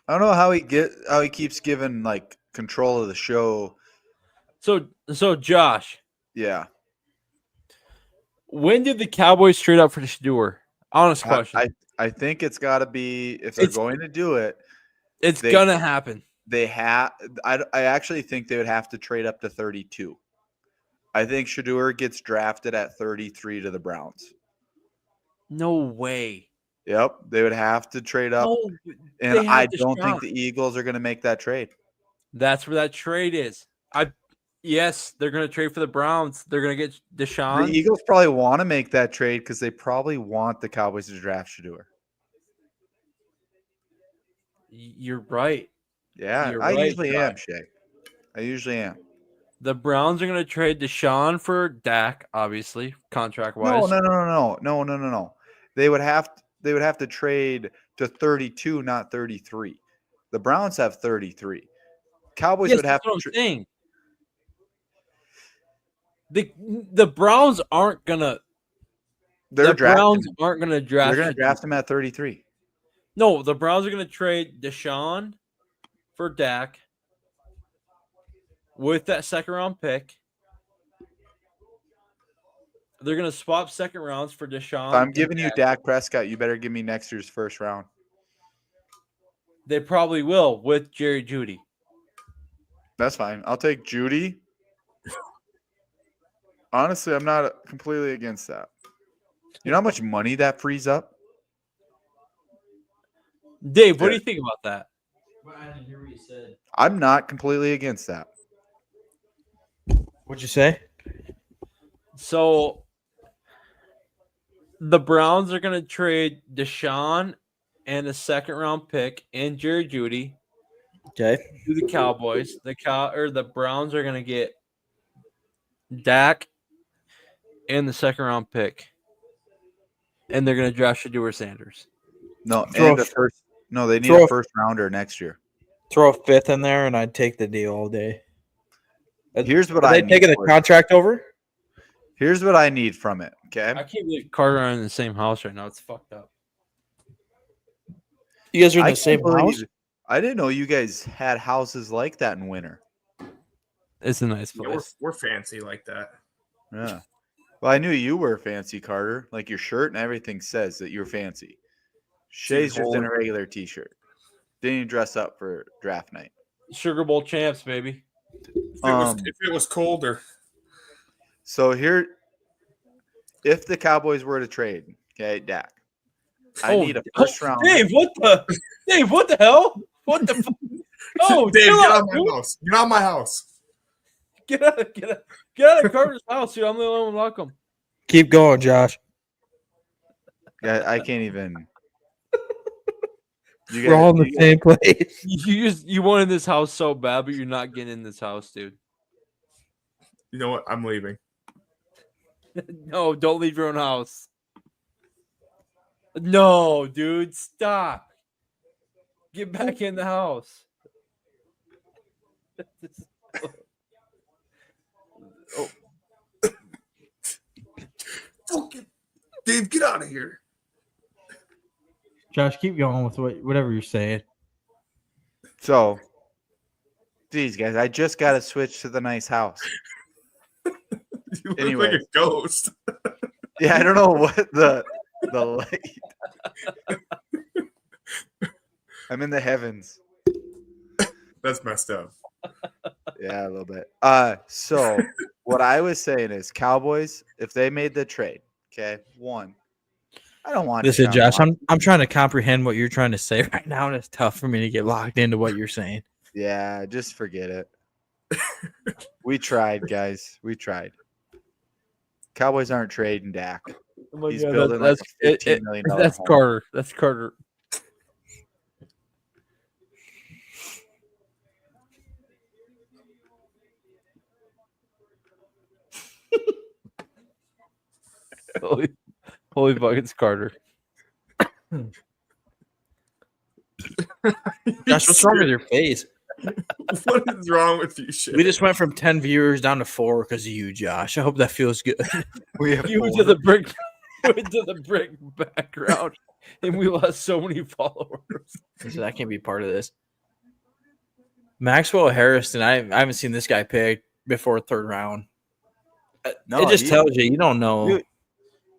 I don't know how he keeps giving like control of the show. So Josh, Yeah. when did the Cowboys trade up for Shador? Honest question. I think it's got to be if they're going to do it. It's gonna happen. They have. I actually think they would have to trade up to 32. I think Shador gets drafted at 33 to the Browns. No way. Yep, they would have to trade up, No, and they have I to don't think shop. the Eagles are going to make that trade. That's where that trade is. Yes, they're gonna trade for the Browns. They're gonna get Deshaun. The Eagles probably want to make that trade because they probably want the Cowboys to draft Shador. You're right. Yeah, You're I right, usually am, Josh. Shay. I usually am. The Browns are gonna trade Deshaun for Dak, obviously, contract wise. No. They would have to trade to 32, not 33. The Browns have 33. Cowboys Yes, would have that's what to I'm saying. The Browns aren't gonna. They're the drafting Browns him. aren't gonna draft. They're going to draft him at 33. No, the Browns are gonna trade Deshaun for Dak with that second round pick. They're going to swap second rounds for Deshaun. If I'm giving you Dak Prescott, you better give me next year's first round. They probably will with Jerry Jeudy. That's fine. I'll take Judy. Honestly, I'm not completely against that. You know how much money that frees up? Dave, what do you think about that? I didn't hear what you said. I'm not completely against that. What'd you say? So the Browns are going to trade Deshaun and a second round pick and Jerry Jeudy. Okay. To the Cowboys. The Browns are going to get Dak and the second round pick. And they're going to draft Shedeur Sanders. No, Throw and a- a first. No, they need throw a a- first rounder next year. Throw a fifth in there, and I'd take the deal all day. Here's what Are I they need taking the for it. contract over? Here's what I need from it. Okay. I can't believe Carter are in the same house right now. It's fucked up. You guys are in I the same can't believe- house? I didn't know you guys had houses like that in winter. It's a nice Yeah, place. we're fancy like that. Yeah. Well, I knew you were fancy, Carter. Like your shirt and everything says that you're fancy. Shay's just in a regular t-shirt. Didn't even dress up for draft night. Sugar Bowl champs, baby. If it was colder. So here, if the Cowboys were to trade, okay, Dak, I need a first round. Dave, what the hell? What the fuck? Oh, Dave, chill get out, out of my dude. house. Get out of my house. Get out of Carter's house, dude. I'm the only one welcome. Keep going, Josh. Yeah, I can't even. You We're all in the same place. You want in this house so bad, but you're not getting in this house, dude. You know what? I'm leaving. No, don't leave your own house. No, dude, stop. Get back in the house. Oh. Fucking Dave, get out of here. Josh, keep going with whatever you're saying. So, geez, guys, I just got to switch to the nice house. You look Anyway. like a ghost. Yeah, I don't know what the light. I'm in the heavens. That's messed up. Yeah, a little bit. So what I was saying is Cowboys, if they made the trade, okay, one, I don't want Listen, Deshaun Josh, Watson. I'm trying to comprehend what you're trying to say right now, and it's tough for me to get locked into what you're saying. Yeah, just forget it. We tried, guys. We tried. Cowboys aren't trading Dak. Oh my He's God, building like a $15 million That's home. Carter. That's Carter. holy fuck, it's Carter. Josh, what's wrong with your face? What is wrong with you, shit? We just went from 10 viewers down to 4 because of you, Josh. I hope that feels good. We have You went to the brick, went to the brick background, and we lost so many followers. So that can't be part of this. Maxwell Harrison, I haven't seen this guy picked before third round. No, it just he- tells you don't know.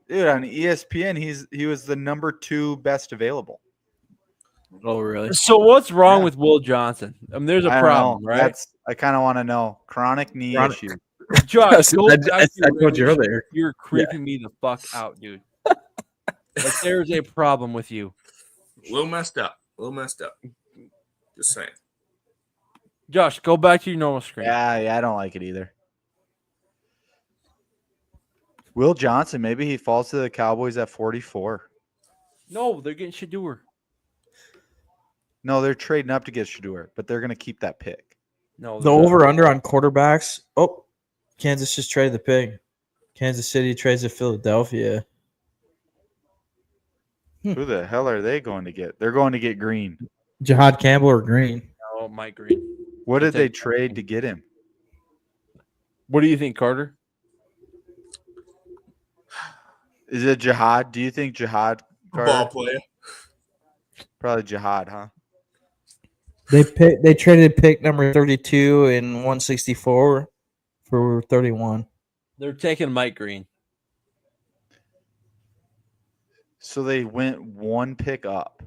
Dude, on ESPN, he was the number 2 best available. Oh, really? So what's wrong with Will Johnson? I mean, there's a I don't problem, know. right? I kind of want to know. Chronic knee Chronic- issue. Josh, go I back to your told you radio earlier. show. You're creeping me the fuck out, dude. Like there's a problem with you. A little messed up. A little messed up. Just saying. Josh, go back to your normal screen. Yeah, I don't like it either. Will Johnson, maybe he falls to the Cowboys at 44. No, they're getting Shedeur. No, they're trading up to get Shedeur, but they're going to keep that pick. No, The over under on quarterbacks. Oh, Kansas just traded the pick. Kansas City trades to Philadelphia. Who the hell are they going to get? They're going to get Green. Jihad Campbell or Green? Oh, Mike Green. What did they take trade to get him? What do you think, Carter? Is it Jihad? Do you think Jihad? Ball Carter? player. Probably Jihad, huh? They traded pick number 32 and 164 for 31. They're taking Mike Green. So they went one pick up.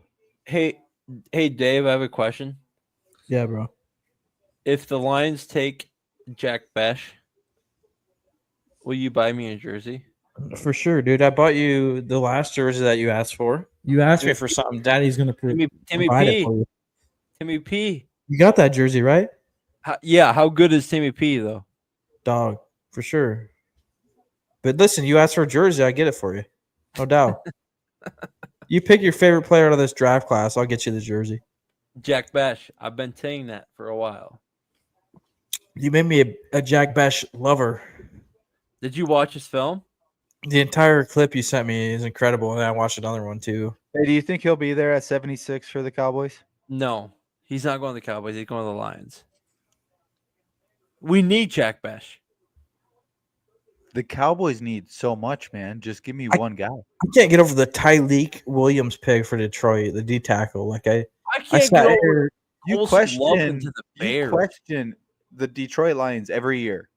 Hey, Dave, I have a question. Yeah, bro. If the Lions take Jack Besh, will you buy me a jersey? For sure, dude. I bought you the last jersey that you asked for. You asked me for something. Daddy's gonna Timmy provide it P. for you. Timmy P. You got that jersey, right? How good is Timmy P though? Dog, for sure. But listen, you asked for a jersey, I get it for you. No doubt. You pick your favorite player out of this draft class, I'll get you the jersey. Jack Besh. I've been saying that for a while. You made me a Jack Besh lover. Did you watch his film? The entire clip you sent me is incredible, and I watched another one too. Hey, do you think he'll be there at 76 for the Cowboys? No, he's not going to the Cowboys. He's going to the Lions. We need Jack Besh. The Cowboys need so much, man. Just give me one guy. I can't get over the Tyleek Williams pick for Detroit, the D tackle. Like I can't sat get over here- You Colson Loveland question, to the you Bears. question the Detroit Lions every year.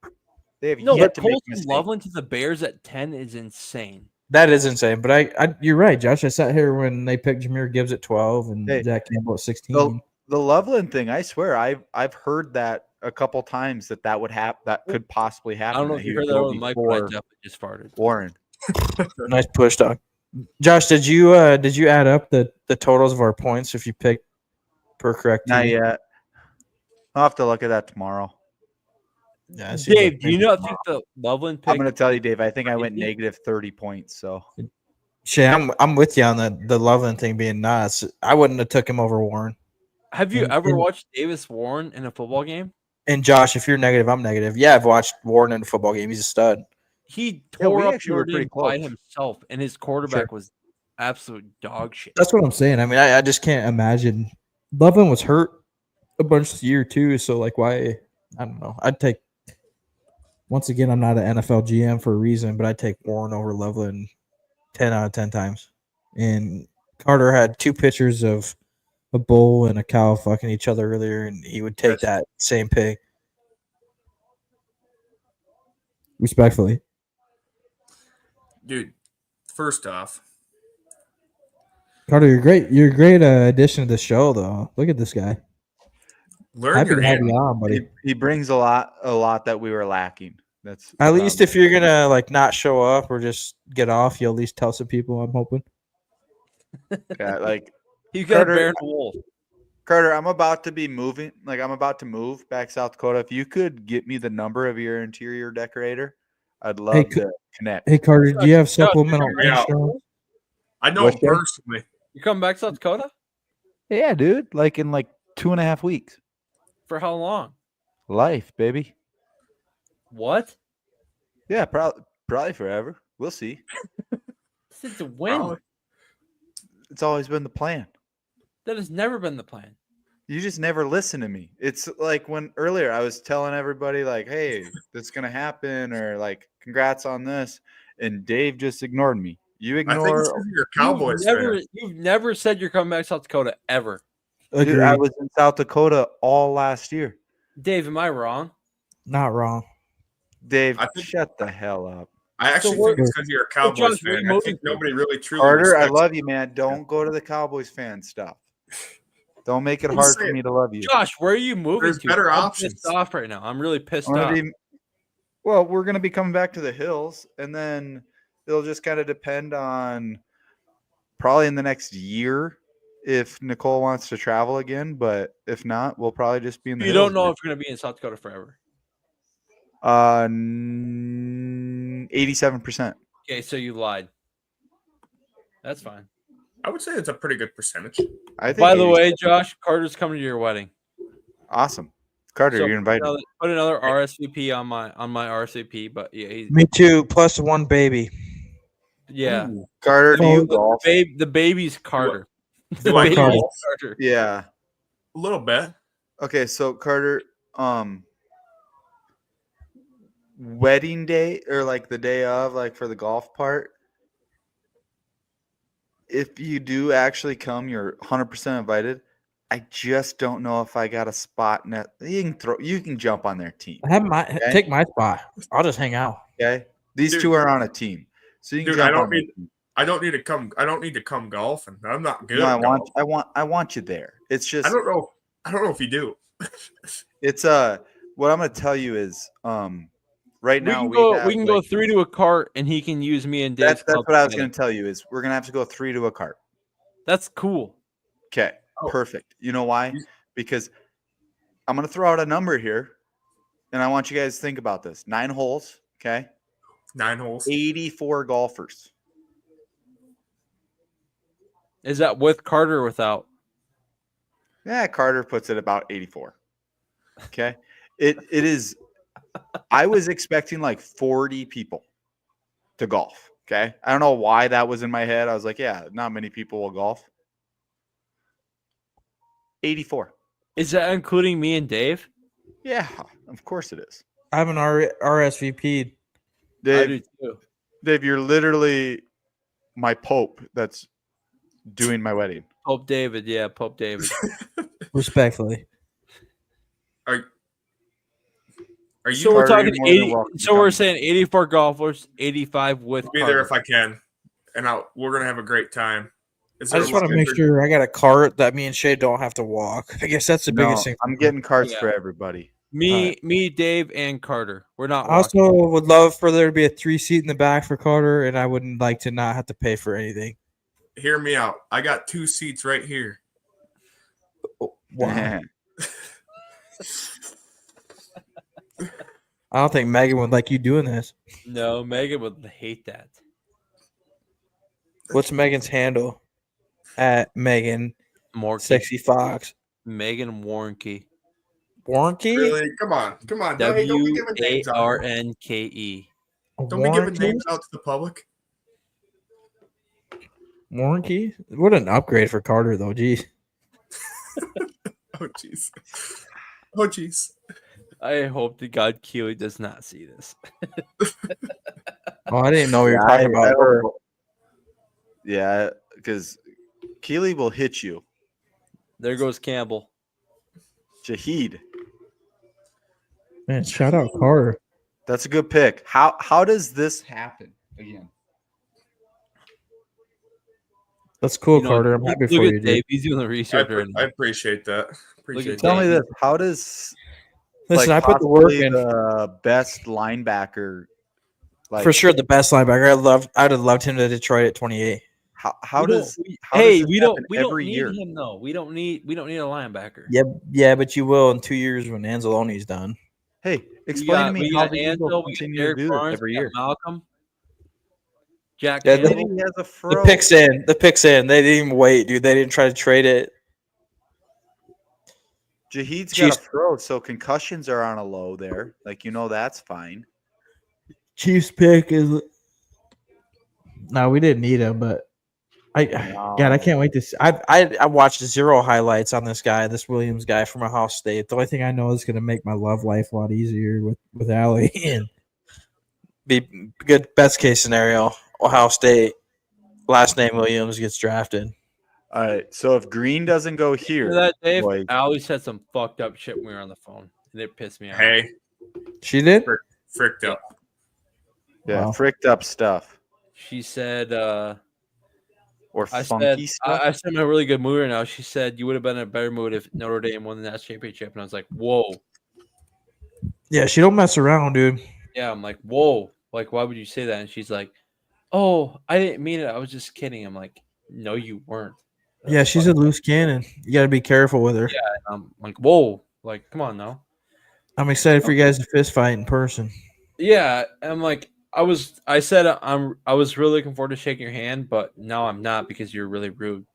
They have No, yet but to make a Colson mistake. Loveland to the Bears at 10 is insane. That is insane, but I you're right, Josh. I sat here when they picked Jahmyr Gibbs at 12 and Hey, Zach Campbell at 16. The Loveland thing, I swear, I've heard that a couple times that would happen. That could possibly I happen. don't know that if he you would heard that go over the mic, but I before definitely just farted. Warren. Nice push, dog. Josh, did you add up the totals of our points if you picked per correct Not team? yet. I'll have to look at that tomorrow. Yeah, it seems Dave, like do you maybe not tomorrow. think the Loveland pick? I'm going to tell you, Dave. I think I went negative 30 points. So Shay, I'm with you on the Loveland thing being nuts. I wouldn't have took him over Warren. Have you And- ever and- watched Davis Warren in a football game? And Josh, if you're negative, I'm negative. Yeah, I've watched Warren in a football game. He's a stud. He Yeah, we tore up actually were Notre pretty Dame by close. himself, and his quarterback was absolute dog shit. That's what I'm saying. I mean, I just can't imagine. Loveland was hurt a bunch this year too, so like, why? I don't know. I'd take. Once again, I'm not an NFL GM for a reason, but I'd take Warren over Loveland 10 out of 10 times. And Carter had two pictures of a bull and a cow fucking each other earlier, and he would take that same pick. Respectfully. Dude, first off, Carter, you're great. You're a great addition to the show, though. Look at this guy. learn Happy your to have hand. you on, buddy. he brings a lot that we were lacking. That's At least if you're gonna like not show up or just get off, you'll at least tell some people. I'm hoping. yeah, like He's got Carter- a bear in the wool. Carter, I'm about to be moving. Like I'm about to move back South Dakota. If you could get me the number of your interior decorator, I'd love Hey, to connect. Hey Carter, do you have supplemental Yeah. insurance? I know What's him that? personally. You come back to South Dakota Yeah, dude. Like in like 2.5 weeks. for how long? Life, baby. What? Yeah, probably forever. We'll see. Since when? Probably. It's always been the plan. That has never been the plan. You just never listen to me. It's like when earlier I was telling everybody like, "Hey, this is gonna happen," or like, "Congrats on this," and Dave just ignored me. You I think ignore. it's 'cause you're a Cowboys fan. You've never said you're coming back to South Dakota ever. Dude, I was in South Dakota all last year. Dave, am I wrong? Not wrong. Dave, I think- shut the hell up. I actually So think it's because you're a Cowboys Josh, where fan. you I moving think to? nobody really truly. Carter, I respects love you, man. Don't go to the Cowboys fan stuff. Don't make it I'm hard for saying- me to love you. Josh, where are you moving There's to? better I'm options. pissed off right now. I'm really pissed I'm gonna off. be- well, we're gonna be coming back to the hills, and then it'll just kind of depend on probably in the next year if Nicole wants to travel again. But if not, we'll probably just be in the. You hills don't know again. if you're going to be in South Dakota forever. 87%. Okay, so you lied. That's fine. I would say it's a pretty good percentage. I think. By the 80 way, Josh, Carter's coming to your wedding. awesome, Carter, So you're invited. Put another RSVP on my RSVP, but yeah, he's, Me too. Plus one baby. yeah. Ooh. Carter, do Oh, you The, golf? the baby's Carter. The Do I baby's golf? Carter. Yeah. A little bit. Okay, so Carter, wedding day or like the day of, like for the golf part, if you do actually come, you're 100% invited. I just don't know if I got a spot. You can jump on their team. Take my spot. I'll just hang out. Okay, these Dude. two are on a team, so you can Dude, jump I don't on their need. team. I don't need to come. I don't need to come golfing. I'm not good. No, at golf. I want you there. It's just I don't know. I don't know if you do. it's what I'm going to tell you is right now we can go 3 to a cart, and he can use me and Dave. That's what I was going to tell you is we're going to have to go 3 to a cart. That's cool. Okay, perfect. You know why? Because I'm going to throw out a number here, and I want you guys to think about this. 9 holes. Okay. 9 holes. 84 golfers. Is that with Carter or without? Yeah, Carter puts it about 84. Okay. It is. I was expecting like 40 people to golf. Okay. I don't know why that was in my head. I was like, yeah, not many people will golf. 84. Is that including me and Dave? Yeah, of course it is. I have an RSVP'd. Dave, I do too. Dave, you're literally my Pope that's doing my wedding. Pope David. Yeah, Pope David. Respectfully. Are you? So we're Carter, talking you're more than 80. welcome to So we're come. saying 84 golfers, 85 with I'll be Carter. there if I can, and we're gonna have a great time. I just want to make sure I got a cart that me and Shay don't have to walk. I guess that's the biggest thing. I'm getting carts Yeah. for everybody. Me, Dave, and Carter. We're not. I also would love for there to be a 3-seat in the back for Carter, and I wouldn't like to not have to pay for anything. Hear me out. I got 2 seats right here. Wow. I don't think Megan would like you doing this. No, Megan would hate that. What's Megan's handle? At Megan Morky. Sexy Fox. Megan Warnke. Warnke? Really? Come on. Hey, don't be giving names out. WARNKE. Don't be giving names out to the public. Warnke? What an upgrade for Carter, though. Jeez. Oh, jeez. Oh, jeez. I hope to God Keely does not see this. Oh, I didn't know you were talking about her. Yeah, because Keely will hit you. There goes Campbell. Shahid. Man, shout out Carter. That's a good pick. How does this happen again? That's cool, You know, Carter. I'm look- happy look for at you, Dave. dude. He's doing the research right I now. appreciate that. Appreciate Tell that. me this. How does Listen, I put the work possibly in. the best linebacker For sure, the best linebacker. I'd have loved him to Detroit at 28. How We don't- does we- how hey, does this we don't happen we don't every need year? him though. We don't need a linebacker. Yeah, but you will in 2 years when Anzalone's done. Hey, We explain got, to me we how got the Eagles Ansel, we got continue to Derek do this Barnes, every we got year. Malcolm, Jack Yeah, Campbell. He has a The fro. pick's in. The pick's in. They didn't even wait, dude. They didn't try to trade it. Jahid's got Chiefs- a fro, so concussions are on a low there. Like that's fine. Chiefs pick is. No, we didn't need him, but God, I can't wait to see. I watched 0 highlights on this guy, this Williams guy from Ohio State. The only thing I know is going to make my love life a lot easier with Allie and be good. Best case scenario, Ohio State, last name Williams gets drafted. All right. So if Green doesn't go here, Remember that, Dave? boy, Allie said some fucked up shit when we were on the phone, and it pissed me off. Hey, She did. fricked up. yeah, Wow. fricked up stuff She said, or I funky said, stuff. I said I'm in a really good mood right now. She said, you would have been in a better mood if Notre Dame won the national championship. And I was like, whoa. Yeah, she don't mess around, dude. Yeah, I'm like, whoa. Like, why would you say that? And she's like, oh, I didn't mean it. I was just kidding. I'm like, no, you weren't. Yeah, she's a loose cannon. You got to be careful with her. Yeah, and I'm like, whoa. Like, come on now. I'm excited for you guys to fist fight in person. Yeah, I'm like, I was really looking forward to shaking your hand, but now I'm not because you're really rude.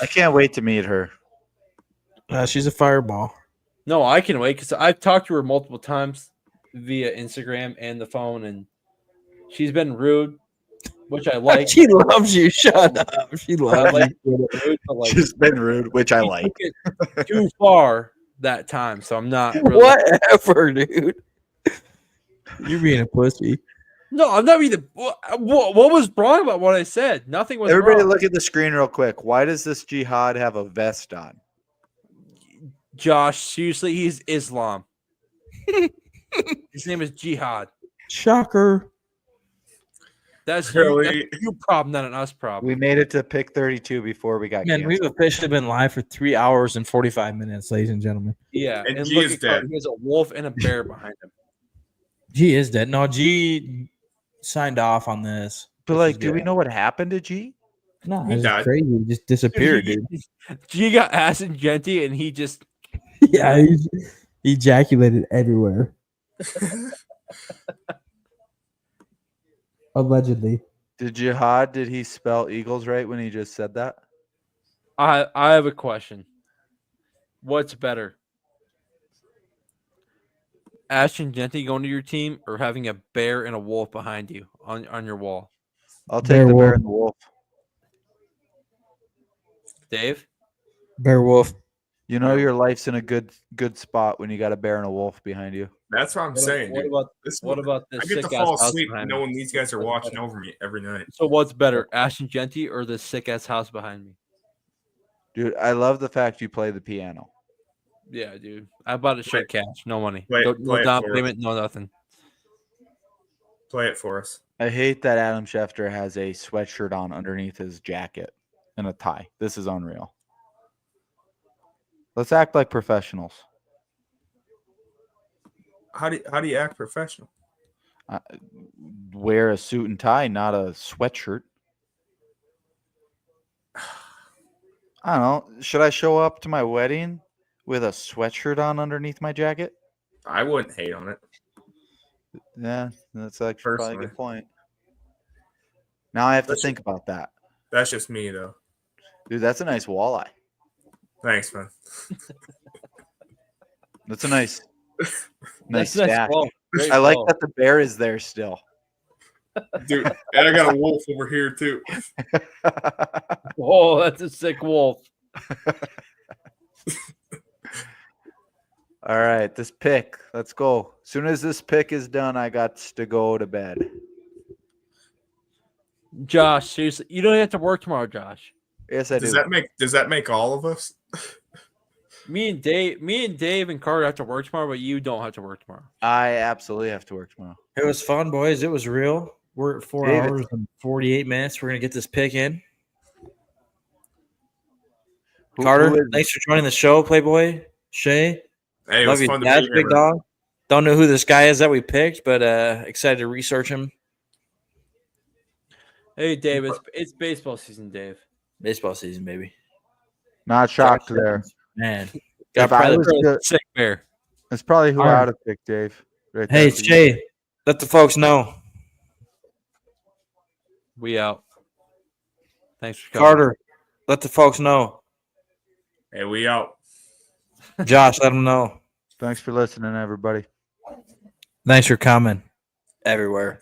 I can't wait to meet her. She's a fireball. No, I can wait because I've talked to her multiple times via Instagram and the phone, and she's been rude, which I like. She loves you. Shut up. She I loves like you. rude, but like, She's been rude, which I she like. took it too far that time, so I'm not really. Whatever, dude. You're being a pussy. No, I'm not even. What was wrong about what I said? Nothing was Everybody, wrong. look at the screen real quick. Why does this Jihad have a vest on? Josh, seriously, he's Islam. His name is Jihad. Shocker. That's Really? you problem, not an us problem. We made it to pick 32 before we got Man, we've canceled. officially been live for 3 hours and 45 minutes, ladies and gentlemen. Yeah, And and G look is at Carter, dead. he has a wolf and a bear behind him. G is dead. No, G signed off on this. But This like, is do we good. know what happened to G? No, He it's died. crazy. He just disappeared, dude. G got ass and Genty, and he just Yeah, he ejaculated everywhere. Allegedly. Did Jihad, did he spell Eagles right when he just said that? I have a question. What's better? Ashton Genty going to your team or having a bear and a wolf behind you on your wall? I'll take the bear and the wolf. Dave? Bear wolf. You know your life's in a good spot when you got a bear and a wolf behind you. That's what I'm saying, dude. What about this I get to sick-ass fall house asleep behind me? knowing these guys are watching over me every night. So what's better, Ashton Genty or this sick ass house behind me? Dude, I love the fact you play the piano. Yeah, dude. I bought it straight cash, no money, Play- no play it down for us. payment, no nothing. Play it for us. I hate that Adam Schefter has a sweatshirt on underneath his jacket and a tie. This is unreal. Let's act like professionals. How do you act professional? Wear a suit and tie, not a sweatshirt. I don't know. Should I show up to my wedding with a sweatshirt on underneath my jacket? I wouldn't hate on it. Yeah, that's actually probably a Personally. good point. Now I have to That's think about that. That's just me, though. Dude, that's a nice walleye. Thanks, man. That's a nice That's stash. nice ball. Great I like ball. that the bear is there still. Dude, and I got a wolf over here, too. Oh, that's a sick wolf. All right, this pick. Let's go. As soon as this pick is done, I got to go to bed. Josh, seriously, you don't have to work tomorrow, Josh. Yes, I Does do. that make all of us? Me and Dave and Carter have to work tomorrow, but you don't have to work tomorrow. I absolutely have to work tomorrow. It was fun, boys. It was real. We're at 4 David. hours and 48 minutes. We're going to get this pick in. Carter, who is- thanks for joining the show, Playboy. Shay, Hey, it love was you. fun to That's be big here. dog. Don't know who this guy is that we picked, but excited to research him. Hey, Dave, it's baseball season, Dave. Baseball season, baby. Not shocked there. Man. If Got I was probably- to- Sick bear. That's probably who All I right. would have picked, Dave. Right Hey, there for you. Shay, let the folks know. We out. Thanks for coming. Carter, let the folks know. Hey, we out. Josh, let them know. Thanks for listening, everybody. Thanks for coming everywhere.